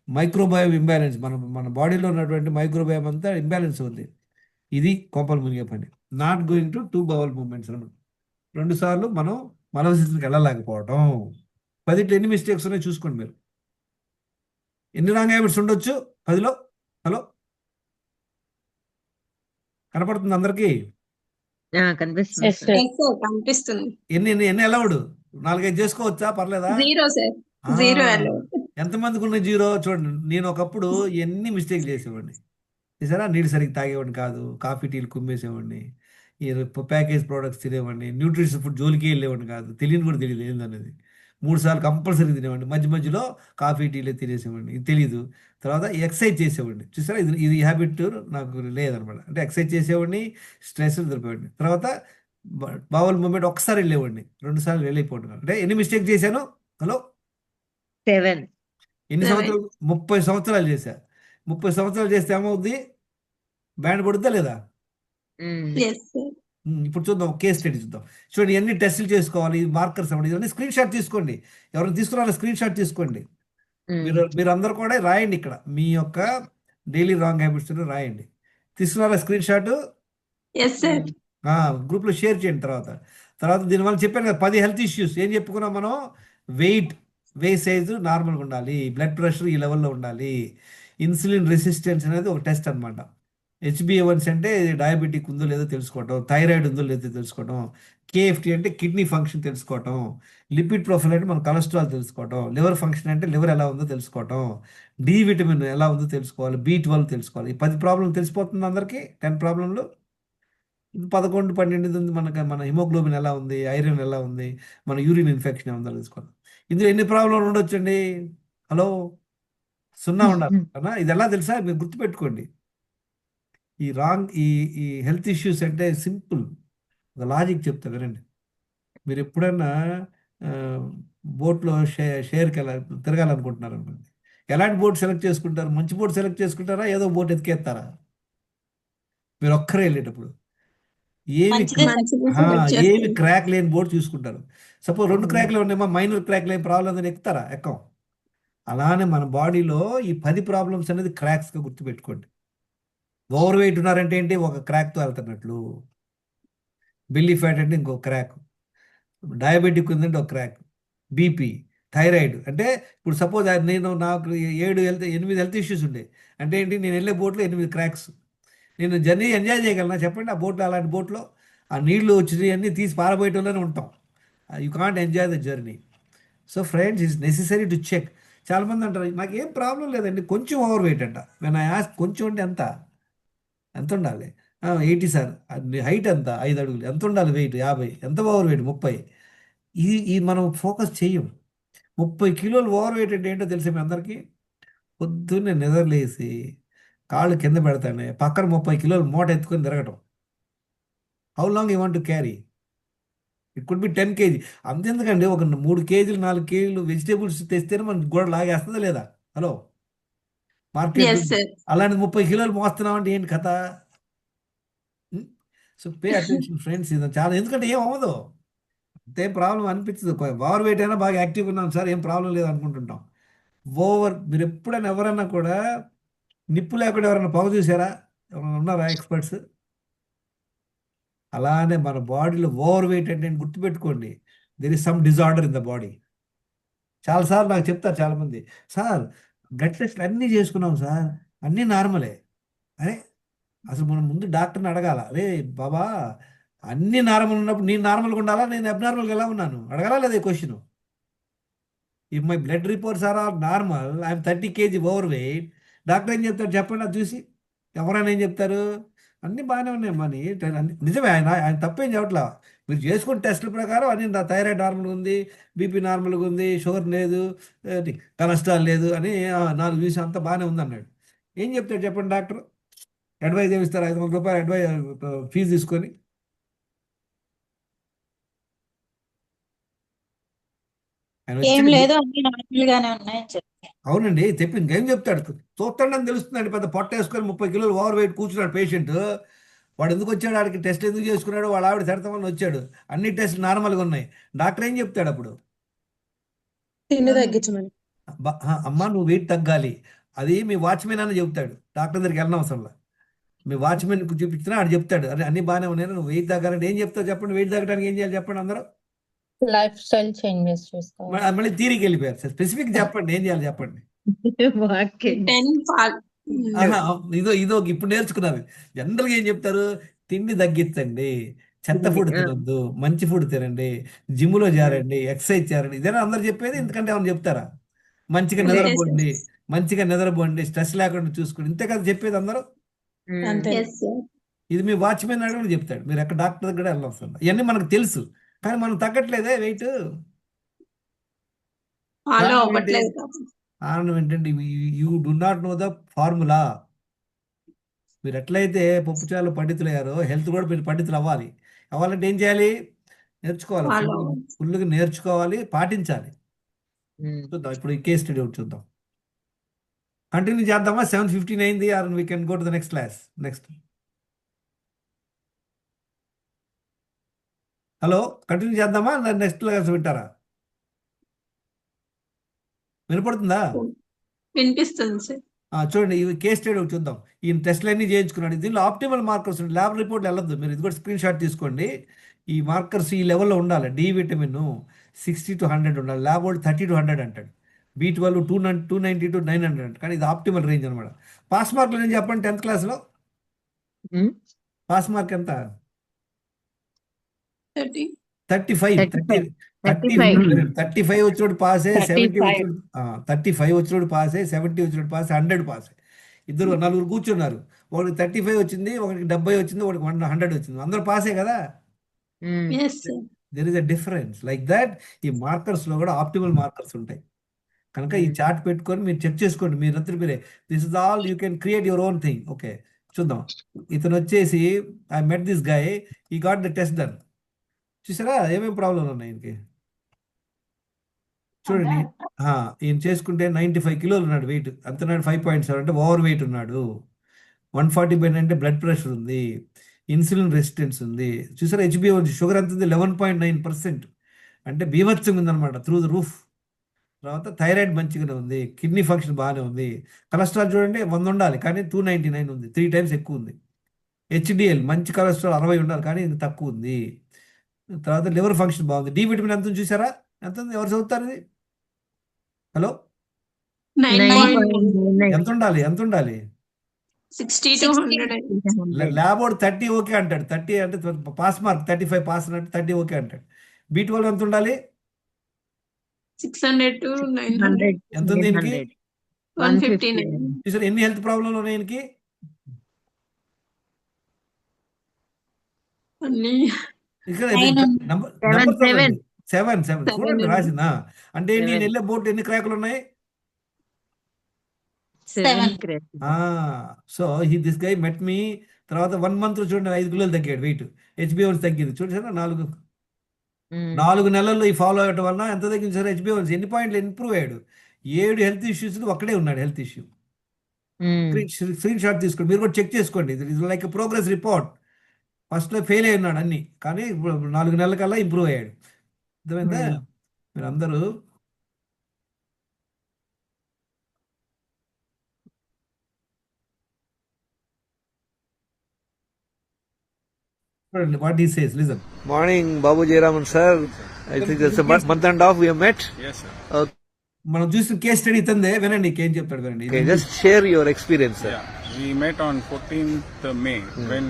microbiome imbalance. మన బాడీలో ఉన్నటువంటి మైక్రోబయోమ్ అంతా ఇంబ్యాలెన్స్ అవుతుంది. ఇది కొంపలు మునిగే పని. Not going to 2 bowel movements అనమాట. 2 సార్లు మనం మల విసర్జనకి వెళ్ళలేకపోవడం. 10 ఎన్ని మిస్టేక్స్ ఉన్నాయో చూసుకోండి మీరు. ఎన్ని రాంగ్ హ్యాబిట్స్ ఉండొచ్చు 10లో? హలో, కనపడుతుంది అందరికీ? కనిపిస్తుంది Yes, sir. sir. Yes, sir, కనిపిస్తుంది. ఎన్ని అలౌడ్? 4-5 చేసుకోవచ్చా? పర్లేదా? 0, సార్. ఆ, 0 allowed. ఎంతమందికి ఉన్న 0? చూడండి, నేను ఒకప్పుడు ఎన్ని మిస్టేక్ చేసేవాడిని. చూసారా? నీళ్ళు సరిగ్గా తాగేవాడిని కాదు, కాఫీ టీలు కుమ్మేసేవాడిని, ఈ ప్యాకేజ్ ప్రోడక్ట్స్ తినేవాడిని, న్యూట్రిషన్ ఫుడ్ జోలికి వెళ్ళేవాడిని కాదు, తెలియని కూడా తెలియదు ఏందనేది. 3 సార్లు కంపల్సరీ తినేవాడిని, మధ్య మధ్యలో కాఫీ టీలే తినేసేవాడిని, ఇది తెలీదు. తర్వాత ఎక్సర్సైజ్ చేసేవాడిని. చూసారా? ఇది హ్యాబిట్ నాకు లేదనమాట. అంటే ఎక్సర్సైజ్ చేసేవాడిని, స్ట్రెస్ దొరికేవాడిని. తర్వాత బావల్ మూమెంట్ ఒకసారి వెళ్ళేవాడిని, 2 సార్లు వెళ్ళిపోవడం. అంటే ఎన్ని మిస్టేక్ చేశాను? హలో, 7. ఎన్ని 7. సంవత్సరాలు? 30 సంవత్సరాలు చేశా. 30 సంవత్సరాలు చేస్తే ఏమవుద్ది? బ్యాండ్ పడుద్దా లేదా? Yes, sir. ఇప్పుడు చూద్దాం, కేస్ స్టడీ చూద్దాం. చూడండి, ఎన్ని టెస్టులు చేసుకోవాలి, మార్కర్స్ అవ్వండి, ఇవన్నీ స్క్రీన్ షాట్ తీసుకోండి. ఎవరైనా తీసుకున్నారో స్క్రీన్ షాట్ తీసుకోండి. మీరు అందరు కూడా రాయండి ఇక్కడ మీ యొక్క డైలీ రాంగ్ హ్యాబిట్స్ రాయండి. తీసుకున్నారా స్క్రీన్ షాట్? Yes, sir. గ్రూప్లో షేర్ చేయండి. తర్వాత దీనివల్ల చెప్పాను కదా 10 హెల్త్ ఇష్యూస్. ఏం చెప్పుకున్నాం మనం? వెయిట్ సైజు నార్మల్గా ఉండాలి, బ్లడ్ ప్రెషర్ ఈ లెవెల్లో ఉండాలి, ఇన్సులిన్ రెసిస్టెన్స్ అనేది ఒక టెస్ట్ అనమాట. హెచ్బిఏవన్స్ అంటే డయాబెటిక్ ఉందో లేదో తెలుసుకోవటం, థైరాయిడ్ ఉందో లేదో తెలుసుకోవటం, కేఎఫ్టీ అంటే కిడ్నీ ఫంక్షన్ తెలుసుకోవటం, లిపిడ్ ప్రొఫైల్ అంటే మన కొలెస్ట్రాల్ తెలుసుకోవటం, లివర్ ఫంక్షన్ అంటే లివర్ ఎలా ఉందో తెలుసుకోవటం, డి విటమిన్ ఎలా ఉందో తెలుసుకోవాలి, B12 తెలుసుకోవాలి. ఈ 10 ప్రాబ్లం తెలిసిపోతుంది అందరికీ. 10 ప్రాబ్లంలు 11, 12 ఉంది. మన హిమోగ్లోబిన్ ఎలా ఉంది, ఐరన్ ఎలా ఉంది, మన యూరిన్ ఇన్ఫెక్షన్ ఏముందో తెలుసుకోవాలి. ఇందులో ఎన్ని ప్రాబ్లంలు ఉండొచ్చండి? హలో, 0 ఉండాలి అన్నా. ఇది ఎలా తెలుసా? మీరు గుర్తుపెట్టుకోండి. ఈ హెల్త్ ఇష్యూస్ అంటే సింపుల్, ఒక లాజిక్ చెప్తా వినండి. మీరు ఎప్పుడన్నా బోట్లో షేర్కి తిరగాలనుకుంటున్నారు అనుకోండి, ఎలాంటి బోట్ సెలెక్ట్ చేసుకుంటారు? మంచి బోట్ సెలెక్ట్ చేసుకుంటారా, ఏదో బోట్ ఎతికేస్తారా? మీరు ఒక్కరే వెళ్ళేటప్పుడు ఏమి మంచిదే మంచిది ఆ, సెలెక్ట్ ఏమి చేస్తాను. క్రాక్ లేని బోట్ చూసుకుంటారు. సపోజ్ 2 క్రాక్లు ఉన్నాయేమో, మైనర్ క్రాక్ లేని ప్రాబ్లం ఉందని ఎక్కుతారా? ఎక్కం. అలానే మన బాడీలో ఈ 10 ప్రాబ్లమ్స్ అనేది క్రాక్స్గా గుర్తుపెట్టుకోండి. ఓవర్ వెయిట్ ఉన్నారంటే ఏంటి? ఒక క్రాక్తో వెళ్తున్నట్లు. బెల్లీ ఫ్యాట్ అంటే ఇంకో క్రాక్. డయాబెటిక్ ఉందంటే ఒక క్రాక్. బీపీ, థైరాయిడ్ అంటే ఇప్పుడు సపోజ్ నాకు 8 హెల్త్ ఇష్యూస్ ఉండే అంటే ఏంటి? నేను వెళ్ళే బోట్లో 8 క్రాక్స్. నేను జర్నీ ఎంజాయ్ చేయగలనా చెప్పండి? ఆ బోట్లో, అలాంటి బోట్లో ఆ నీళ్లు వచ్చి అన్నీ తీసి పారబోయటంలోనే ఉంటాం. You can't enjoy the journey. So friends, it's necessary to check. చాలామంది అంటారు నాకు ఏం ప్రాబ్లం లేదండి, కొంచెం ఓవర్ వెయిట్ అంట. నేను ఆస్క్ కొంచెం అంటే ఎంత ఉండాలి? 80 సార్. హైట్ ఎంత? 5 అడుగులు. ఎంత ఉండాలి వెయిట్? 50. ఎంత ఓవర్ వెయిట్? 30. ఈ మనం ఫోకస్ చెయ్యం. 30 కిలోలు ఓవర్ వెయిట్ అంటే ఏంటో తెలిసే మీ అందరికీ? పొద్దున్నే నిద్రలేసి కాళ్ళు కింద పెడతానే పక్కన 30 కిలోలు మూట ఎత్తుకొని తిరగటం. How long you want to carry? It could be 10 kg. అంతెందుకండి, ఒక 3 కేజీలు 4 కేజీలు వెజిటేబుల్స్ తెస్తేనే మనకి గోడ లాగేస్తుందా లేదా? Hello, market yes sir. అలాంటి 30 కిలోలు మోస్తున్నామంటే ఏంటి కథ? So pay attention friends. ఇది చాలా, ఎందుకంటే ఏం అవ్వదు, అంతే ప్రాబ్లం అనిపించదు. ఓవర్ వెయిట్ అయినా బాగా యాక్టివ్గా ఉన్నాం సార్, ఏం ప్రాబ్లం లేదు అనుకుంటుంటాం. మీరు ఎప్పుడైనా ఎవరన్నా కూడా నిప్పు లేకుండా ఎవరైనా పొగ చూసారా? ఎవరైనా ఉన్నారా ఎక్స్పర్ట్స్? అలానే మన బాడీలో ఓవర్ వెయిట్ అంటే గుర్తుపెట్టుకోండి, there is some disorder in the body. చాలాసార్లు నాకు చెప్తారు చాలామంది, సార్ బ్లడ్ టెస్ట్లు అన్నీ చేసుకున్నాం సార్, అన్నీ నార్మలే. అరే, అసలు మనం ముందు డాక్టర్ని అడగాల, అరే బాబా అన్నీ నార్మల్ ఉన్నప్పుడు నేను నార్మల్గా ఉండాలా, నేను అబ్నార్మల్గా ఎలా ఉన్నాను అడగాలా లేదా question? If my blood reports are all normal, I'm 30 kg over weight, doctor ఏం చెప్తారు చెప్పండి? అది చూసి ఎవరైనా ఏం చెప్తారు? అన్నీ బాగానే ఉన్నాయి మనీ. నిజమే, ఆయన తప్పేం చెప్పట్లా. మీరు చేసుకున్న టెస్టుల ప్రకారం అన్ని థైరాయిడ్ నార్మల్గా ఉంది, బీపీ నార్మల్గా ఉంది, షుగర్ లేదు, కొలెస్ట్రాల్ లేదు అని 4 చూసి అంతా బాగానే ఉంది అన్నాడు. ఏం చెప్తాడు చెప్పండి డాక్టర్? అడ్వైజ్ ఏమి ఇస్తారు? 500 రూపాయలు అడ్వైజ్ ఫీజు తీసుకొని. ఆయన ఏం వచ్చి లేదు అన్ని నార్మల్ గానే ఉన్నాయని చెప్తాను. అవునండి చెప్పి ఇంకేం చెప్తాడు? చూస్తాడని తెలుస్తుందండి. పెద్ద పొట్ట వేసుకొని 30 కిలోలు ఓవర్ వెయిట్ కూర్చున్నాడు పేషెంట్. వాడు ఎందుకు వచ్చాడు? ఆడికి టెస్ట్ ఎందుకు చేసుకున్నాడు? వాళ్ళ ఆవిడ తిడతాం వల్ల వచ్చాడు. అన్ని టెస్ట్లు నార్మల్గా ఉన్నాయి. డాక్టర్ ఏం చెప్తాడు అప్పుడు? తిండి తగ్గించమని. అమ్మా నువ్వు వెయిట్ తగ్గాలి, అది మీ వాచ్మెన్ అని చెప్తాడు. డాక్టర్ దగ్గరికి వెళ్ళిన అవసరంలా, మీ వాచ్మెన్ చూపించినా ఆడు చెప్తాడు, అరే అన్ని బాగానే ఉన్నాయి, నువ్వు వెయిట్ తగ్గాలంటే ఏం చెప్తావు చెప్పండి? వెయిట్ తగ్గడానికి ఏం చేయాలి చెప్పండి అందరూ? లైఫ్ స్టైల్ చేంజెస్ చేసుకోవాలి. మళ్ళీ తీరికి వెళ్ళిపోయారు. సార్ స్పెసిఫిక్ చెప్పండి, ఏం చేయాలి చెప్పండి? వాక్యం. 10 పాలు. ఆహా, ఇదో ఇప్పుడు నేర్చుకున్నారు. జనరల్గా ఏం చెప్తారు? తిండి తగ్గించండి, చెత్త ఫుడ్ తినొద్దు, మంచి ఫుడ్ తినండి, జిమ్లో చేరండి, ఎక్సర్సైజ్ చేరండి. ఇదేనా అందరు చెప్పేది? ఎందుకంటే ఏమైనా చెప్తారా? మంచిగా నిద్రపోండి, మంచిగా నిద్రపోండి, స్ట్రెస్ లేకుండా చూసుకోండి, ఇంతే కదా చెప్పేది అందరూ. అంతే. Yes sir. ఇది మీ వాచ్మెన్ అడగని చెప్తాడు. మీరు ఎక్కడ డాక్టర్ దగ్గర వెళ్ళవసరం. ఇవన్నీ మనకు తెలుసు, కానీ మనం తగ్గట్లేదే వెయిట్. ఫాలో కారణం ఏంటి? అవ్వట్లేదు కదా. కారణం ఏంటంటే you do not know the formula. మీరు ఎట్లయితే పప్పుచారులో పండితులయ్యారో హెల్త్ కూడా మీరు పండితులు అవ్వాలి. అవ్వాలంటే ఏం చేయాలి? నేర్చుకోవాలి. ఫాలో ఫుల్గా నేర్చుకోవాలి, పాటించాలి. చూద్దాం ఇప్పుడు ఈ కేస్ స్టడీ ఒకటి చూద్దాం. కంటిన్యూ చేద్దామా? 7:15 అయింది. Are we can go to the next class. Next, hello, continue చేద్దామా? నెక్స్ట్ క్లాస్ వింటారా? వినపడుతుందా? వినిపిస్తుంది సార్. చూడండి, ఇవి కేస్ స్టడీ ఒకటి చూద్దాం. ఈ టెస్ట్లు అన్నీ చేయించుకున్నాడు. దీనిలో ఆప్టిమల్ మార్కర్స్ ఉంటాయి. ల్యాబ్ రిపోర్ట్ వెళ్ళొద్దు మీరు, ఇది కూడా స్క్రీన్ షాట్ తీసుకోండి. ఈ మార్కర్స్ ఈ లెవెల్లో ఉండాలి. డి విటమిన్ 60 to 100 ఉండాలి. ల్యాబ్ వాళ్ళు 30 to 100 అంటాడు. B12 290 to 900 అంటాడు. కానీ ఇది ఆప్టిమల్ రేంజ్ అనమాట. పాస్ మార్కులు ఏం చెప్పండి 10th క్లాస్లో? ఉమ్, పాస్ మార్క్ ఎంత? 30. 35. 35. 35. 35 వచ్చినోడు పాసే, 70 35. వచ్చినోడు 35 వచ్చినోడు పాసే, 70 వచ్చినోడు పాసే, 100 పాసే. ఇద్దరు నలుగురు కూర్చున్నారు. ఒకరికి 35 వచ్చింది, ఒకరికి 70 వచ్చింది, ఒకరికి 100 వచ్చింది. అందరూ పాసే కదా. ఉమ్, Yes, sir. There is a difference like that. ఈ మార్కర్స్ లో కూడా ఆప్టిమల్ మార్కర్స్ ఉంటాయి కనుక ఈ చార్ట్ పెట్టుకొని మీరు చెక్ చేసుకోండి మీరంతా మీరే. This is all you can create your own thing. Okay, చూద్దాం. ఇతను వచ్చేసి ఐ మెట్ దిస్ గై, ఈ గాట్ ద టెస్ట్ డన్. చూసారా ఏమేమి ప్రాబ్లం ఉన్నాయి ఈయనకి? చూడండి, ఈయన చేసుకుంటే 95 కిలోలు ఉన్నాడు వెయిట్. అంతనాడు 5.7 అంటే ఓవర్ వెయిట్ ఉన్నాడు. 140/9 అంటే బ్లడ్ ప్రెషర్ ఉంది, ఇన్సులిన్ రెసిస్టెన్స్ ఉంది. చూసారా హెచ్బిఓన్సి షుగర్ ఎంత ఉంది? 11.9%. అంటే బీభత్సంగా ఉందన్నమాట, త్రూ ద రూఫ్. తర్వాత థైరాయిడ్ మంచిగానే ఉంది, కిడ్నీ ఫంక్షన్ బాగానే ఉంది. కొలెస్ట్రాల్ చూడండి 100 ఉండాలి కానీ 299 ఉంది, 3 టైమ్స్ ఎక్కువ ఉంది. హెచ్డిఎల్ మంచి కొలెస్ట్రాల్ 60 ఉండాలి కానీ ఇది తక్కువ ఉంది. తర్వాత లివర్ ఫంక్షన్ బాగుంది. డి విటమిన్ ఎంత ఉంది చూసారా? ఎంత ఉంది? ఎవరు చదువుతారు ఇది? హలో, 9.9. ఎంత ఉండాలి? ఎంత ఉండాలి? 60 to 100. ల్యాబోర్డ్ 30 ఓకే అంటాడు. 30 అంటే పాస్ మార్క్, 35 పాస్ అంటే 30 ఓకే అంటాడు. B12 ఎంత ఉండాలి? 600 to 900. ఎంత ఉంది దీనికి? 159. చూసారు ఎన్ని హెల్త్ ప్రాబ్లంలు ఉన్నాయి దీనికి? అన్ని ఇక్కడ Nine ఉంది. నంబర్ 7. 7 చూడండి ఉంది. రాసిందా? అంటే నేను 7. వెళ్ళే బోట్ ఎన్ని క్రాకులు ఉన్నాయి? 7 సో దిస్ గై మెట్ మీ. తర్వాత 1 మంత్ చూడండి 5 కిలోలు తగ్గాడు వెయిట్. హెచ్బిఓన్స్ తగ్గింది చూసారా? 4 నెలల్లో ఈ ఫాలో అవ్వడం వల్ల ఎంత తగ్గింది సార్? హెచ్బిఓన్స్ ఎన్ని పాయింట్లు ఇంప్రూవ్ అయ్యాడు. 7 హెల్త్ ఇష్యూస్ ఒక్కడే ఉన్నాడు హెల్త్ ఇష్యూ. స్క్రీన్ షాట్ తీసుకోండి, మీరు కూడా చెక్ చేసుకోండి. ఇది లైక్ ప్రోగ్రెస్ రిపోర్ట్. ఫస్ట్లో ఫెయిల్ అయి ఉన్నాడు అన్ని, కానీ ఇప్పుడు 4 నెలల కల్లా ఇంప్రూవ్ అయ్యాడు. అర్థమైందా? మీరు అందరూ what he says, listen. Morning, Babu Jayaraman sir. I think that's a month and a half we have met. Yes, sir. మనం చూసిన కేస్ స్టడీ ఇతందే, వినండి ఏం చెప్తాడు వినండి. Okay, just share your experience, sir. Yeah, we met on 14th May. When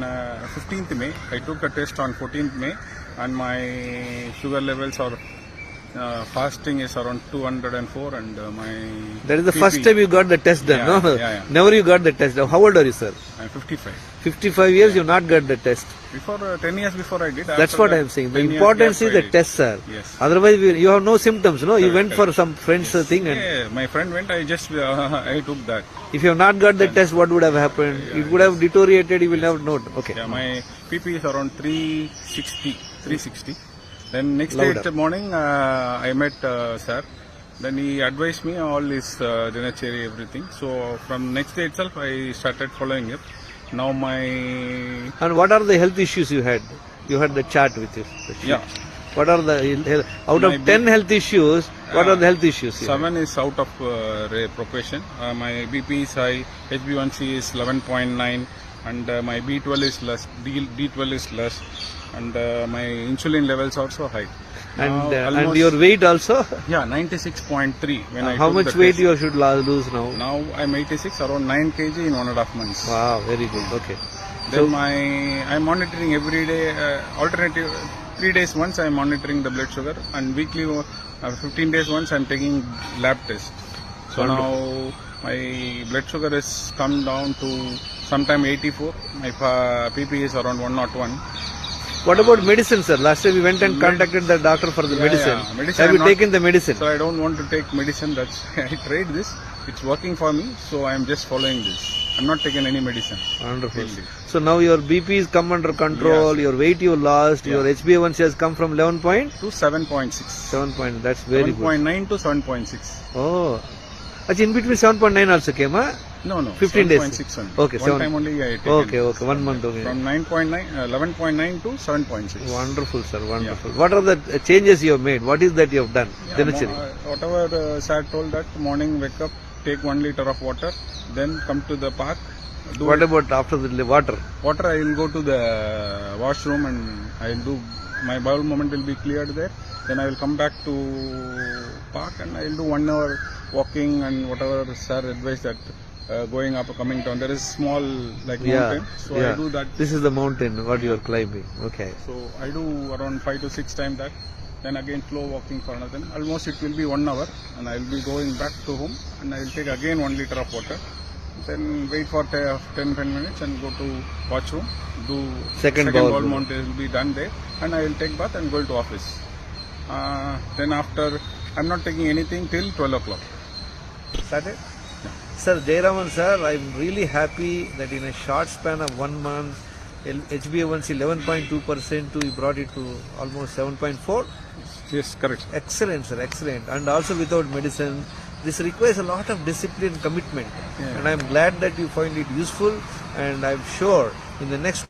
15th May, I took a test on 14th May, and my sugar levels are fasting is around 204, and my That is the PP, first time you got the test done, Yeah, no? yeah. Never you got the test done. How old are you, sir? I'm 55. 55 years you not got the test. Before 10 years before I did. That's after what that, I am saying. The 10 years importance gap is I the did. test, sir. Yes. Otherwise you have no symptoms, no? You Correct, went for correct. some friend's thing, and Yeah, my friend went. I just I took that. if you have not got the test, what would have happened? It would have deteriorated. You will never know. Okay. Yeah, my PP is around 360. Then next Louder. day morning, I met sir. Then he advised me all his dinnerary, everything. So from next day itself, I started following it. Now my And what are the health issues you had? You had the chart with you. the sheet. Yeah. What are the out of My 10 health issues? What are the health issues? You 7 is out of proportion. My BP is high, HB1C is 11.9, and my B12 is less, D12 is less, and my insulin levels also high. And Now and almost- your weight also? Yeah, 96.3 when I How took much the weight test. you should lose now? Now I'm 86, around 9 kg in 1.5 months. Wow, very good. Okay. Then I'm monitoring every day, alternative 3 days once I'm monitoring the blood sugar, and weekly 15 days once I'm taking lab test. So now my blood sugar has come down to sometime 84. My PP is around 101. What about medicine, sir? Last time we went and contacted the doctor for the medicine. Yeah. Medicine Have I'm you not- taken the medicine? So I don't want to take medicine. That's I tried this. It's working for me. So I'm just following this. I'm not taking any medicine. Wonderful. Really. So now your BP is come under control. Yes. Your weight you lost. Yeah. Your HbA1c has come from 11 point. To 7.6. 7 point. That's very good. 7.9 to 7.6. Oh. Actually, in between 7.9 also came, huh? No, no. 15 days. 7.6 only. Okay, One 7. time only I taken. Okay, okay. 1 month only. From 9.9, 11.9 to 7.6. Wonderful, sir. Wonderful. What are the changes you have made? What is that you have done? Yeah, Dinachari. whatever sir told that morning wake up, take 1 liter of water, then come to the park. Do What about after the water? water? I will go to the washroom and I will do my bowel movement will be cleared there. Then I will come back to park and I will do 1 hour walking and whatever sir advised that going up or coming down. There is small like Yeah, mountain, so I yeah. do that. This is the mountain what you are climbing. Okay. So I do around 5 to 6 times that. Then again slow walking for another. Almost it will be 1 hour, and I will be going back to home, and I will take again 1 liter of water. Then wait for 10 minutes and go to washroom. Do Second bowel mountain will be done there, and I will take bath and go to office. Then after, I'm not taking anything till 12 o'clock. Started? Sir, Jayaraman sir, I'm really happy that in a short span of 1 month, HbA1c 11.2% you brought it to almost 7.4. Yes, correct. Excellent, sir, excellent. And also without medicine. This requires a lot of discipline, commitment. Yeah. And I'm glad that you find it useful. And I'm sure in the next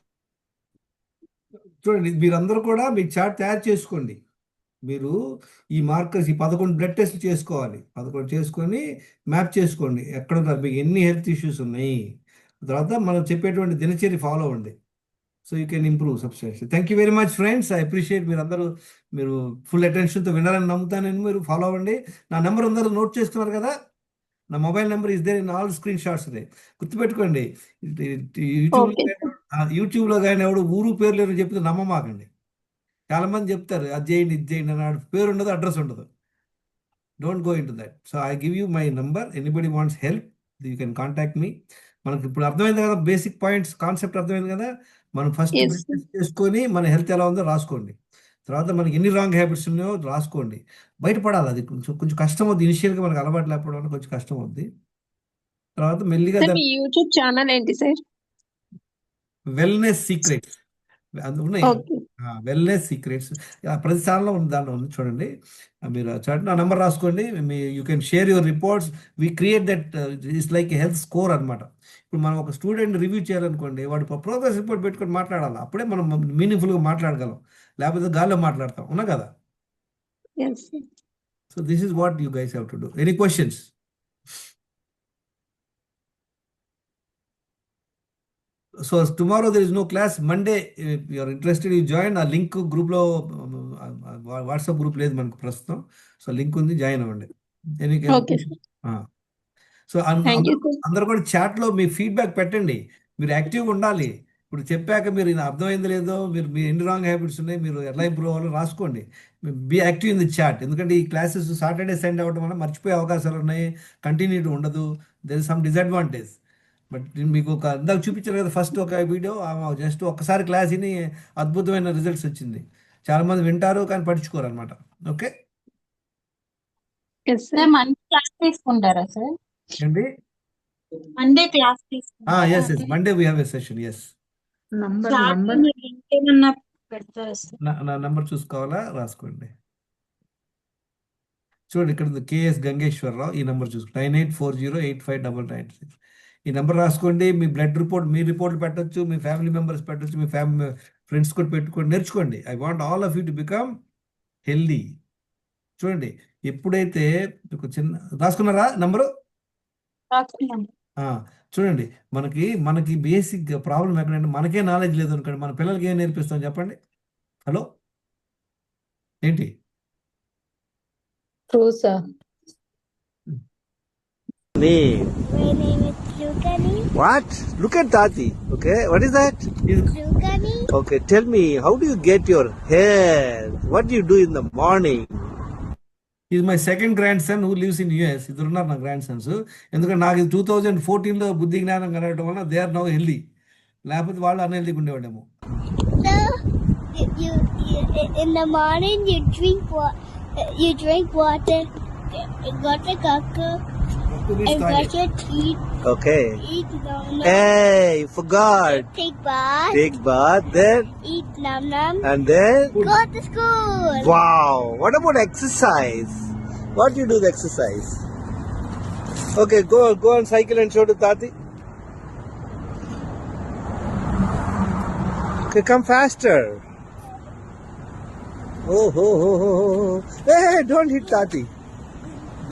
చూడండి, మీరందరూ కూడా మీ chart తయారు చేసుకోండి. మీరు ఈ markers ఈ 11 blood test చేసుకోవాలి. 11 చేసుకొని మ్యాప్ చేసుకోండి. ఎక్కడ ఉన్నారు, మీకు ఎన్ని హెల్త్ ఇష్యూస్ ఉన్నాయి. తర్వాత మనం చెప్పేటువంటి దినచర్య ఫాలో అవ్వండి. So you can improve substantial. Thank you very much friends. I appreciate మీరు ఫుల్ అటెన్షన్తో వినాలని నమ్ముతాను నేను. మీరు ఫాలో అవ్వండి. నా నెంబర్ అందరూ నోట్ చేసుకున్నారు కదా. నా mobile number is there in all screenshots. గుర్తుపెట్టుకోండి. యూట్యూబ్లో కానీ ఎవడు ఊరు పేరు లేరు చెప్తే నమ్మమాకండి. చాలా మంది చెప్తారు అది చేయండి ఇది చేయండి అన్నాడు, పేరు ఉండదు, అడ్రస్ ఉండదు. Don't go in to that. So I give you my number. Anybody wants help you can contact me. మనకి ఇప్పుడు అర్థమైంది కదా, బేసిక్ పాయింట్స్, కాన్సెప్ట్ అర్థమైంది కదా. మనం ఫస్ట్ చేసుకొని మన హెల్త్ ఎలా ఉందో రాసుకోండి. తర్వాత మనకి ఎన్ని రాంగ్ హ్యాబిట్స్ ఉన్నాయో రాసుకోండి. బయటపడాలి. అది కొంచెం కష్టం అవుద్ది. ఇనిషియల్గా మనకు అలవాటు లేకపోవడం వల్ల కొంచెం కష్టం అవుద్ది. తర్వాత మెల్లిగా యూట్యూబ్ ఛానల్ ఏంటి సార్? వెల్నెస్ సీక్రెట్స్ ఉన్నాయి. వెల్నెస్ సీక్రెట్స్ ప్రతి ఛానల్లో ఉంది, దాంట్లో ఉంది చూడండి. మీరు చూడండి, నా నెంబర్ రాసుకోండి. You can share your reports. We create that it's like health score అనమాట. ఇప్పుడు మనం ఒక స్టూడెంట్ రివ్యూ చేయాలనుకోండి, వాడు ప్రోగ్రెస్ రిపోర్ట్ పెట్టుకొని మాట్లాడాలి. అప్పుడే మనం మీనింగ్ఫుల్గా మాట్లాడగలం. లేకపోతే గాల్లో మాట్లాడతాం, అవునా కదా. So this is what you guys have to do. Any questions? So tomorrow there is no class. Monday, if you are interested, you join. ఆ లింక్ గ్రూప్లో వాట్సాప్ గ్రూప్ లేదు మనకు ప్రస్తుతం. సో లింక్ ఉంది, జాయిన్ అవ్వండి. సో అందరూ కూడా చాట్లో మీ ఫీడ్బ్యాక్ పెట్టండి. మీరు యాక్టివ్గా ఉండాలి. ఇప్పుడు చెప్పాక మీరు అర్థమైంది లేదో, మీరు ఎన్ని రాంగ్ హ్యాబిట్స్ ఉన్నాయి, మీరు ఎలా ఇంప్రూవ్ అవ్వాలో రాసుకోండి. Be active in the chat. ఎందుకంటే ఈ క్లాసెస్ సాటర్డే సండే అవ్వడం వల్ల మర్చిపోయే అవకాశాలు ఉన్నాయి, కంటిన్యూటీ ఉండదు. There is some disadvantage. But మీకు ఒక ఇందాక చూపించారు కదా ఫస్ట్ ఒక వీడియో, జస్ట్ ఒక్కసారి క్లాస్ విని అద్భుతమైన రిజల్ట్స్ వచ్చింది. చాలా మంది వింటారు కానీ పట్టించుకోరు అనమాట. ఓకే, మండే క్లాస్ తీసుకుంటారా సార్? ఏంటి? మండే క్లాస్ తీసుకుంటారా? Yes Monday we have a session. Yes, ఏమన్నా పెడతారా సార్? నా నంబర్ చూసుకోవాలా, రాసుకోండి. చూడండి, ఇక్కడ ఉంది కేఎస్ గంగేశ్వరరావు. ఈ నెంబర్ చూసుకోండి, 9840859996. ఈ నెంబర్ రాసుకోండి. మీ బ్లడ్ రిపోర్ట్, మీ రిపోర్ట్లు పెట్టచ్చు, మీ ఫ్యామిలీ మెంబర్స్ పెట్టచ్చు, మీ ఫ్రెండ్స్ కూడా పెట్టుకోండి, నేర్చుకోండి. I want all of you to become healthy. చూడండి, ఎప్పుడైతే ఒక చిన్న రాసుకున్నారా నంబరు? చూడండి, మనకి బేసిక్ ప్రాబ్లం ఎక్కడంటే మనకే నాలెడ్జ్ లేదు అనుకోండి, మన పిల్లలకి ఏం నేర్పిస్తాం చెప్పండి? హలో, ఏంటి? True, sir. name. My name is Lukani. What? Look at Tati. Okay, what is that? Lukani. Okay, tell me, how do you get your hair? What do you do in the morning? Is my second grand son who lives in US. ఇద్దరు ఉన్నారు నా grand Sons. ఎందుకంటే నాకు 2014లో బుద్ధి జ్ఞానం కలగడం వల్ల they are now healthy. లేకపోతే వాళ్ళు అన్హెల్దీగా ఉండేవాడేమో. You in the morning you drink water, got a cocoa, and brush your teeth. Okay. Eat num num. Hey, you forgot. Take bath. Take bath, then? Eat num num. And then? Go to school. Wow. What about exercise? What do you do the exercise? Okay, go on cycle and show to Tati. Okay, come faster. Oh, ho, ho, ho, ho. Hey, don't hit Tati.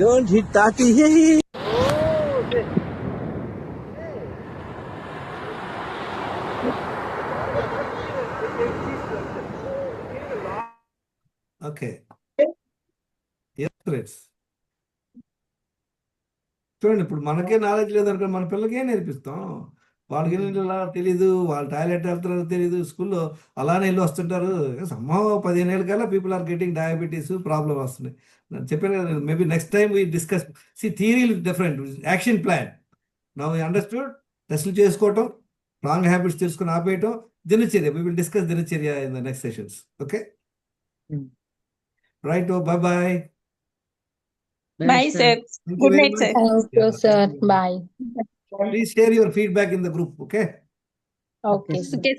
Don't hit Tati. Hey. Okay. Yes, Chris. చూడండి, ఇప్పుడు మనకే knowledge లేదనుకో మన పిల్లలకి ఏం నేర్పిస్తాం? వాళ్ళకి తెలీదు, వాళ్ళు టాయిలెట్ వెళ్తారో తెలీదు, స్కూల్లో అలానే వెళ్ళి వస్తుంటారు. సంభవం 15 ఏళ్ళ కల్లా people are getting diabetes problem వస్తున్నాయి. నేను చెప్పాను కదా, maybe next time we discuss. Theory different, action plan. Now understood. టెస్టులు చేసుకోవటం, రాంగ్ హ్యాబిట్స్ తెలుసుకుని ఆపేయటం, దినచర్య. వీ విల్ డిస్కస్ దినచర్య in the next sessions. Okay, right. Bye. Bye, sir. Good night, sir. Thank you, sir. Bye. Please share your feedback in the group. Okay. Okay, sir. Okay,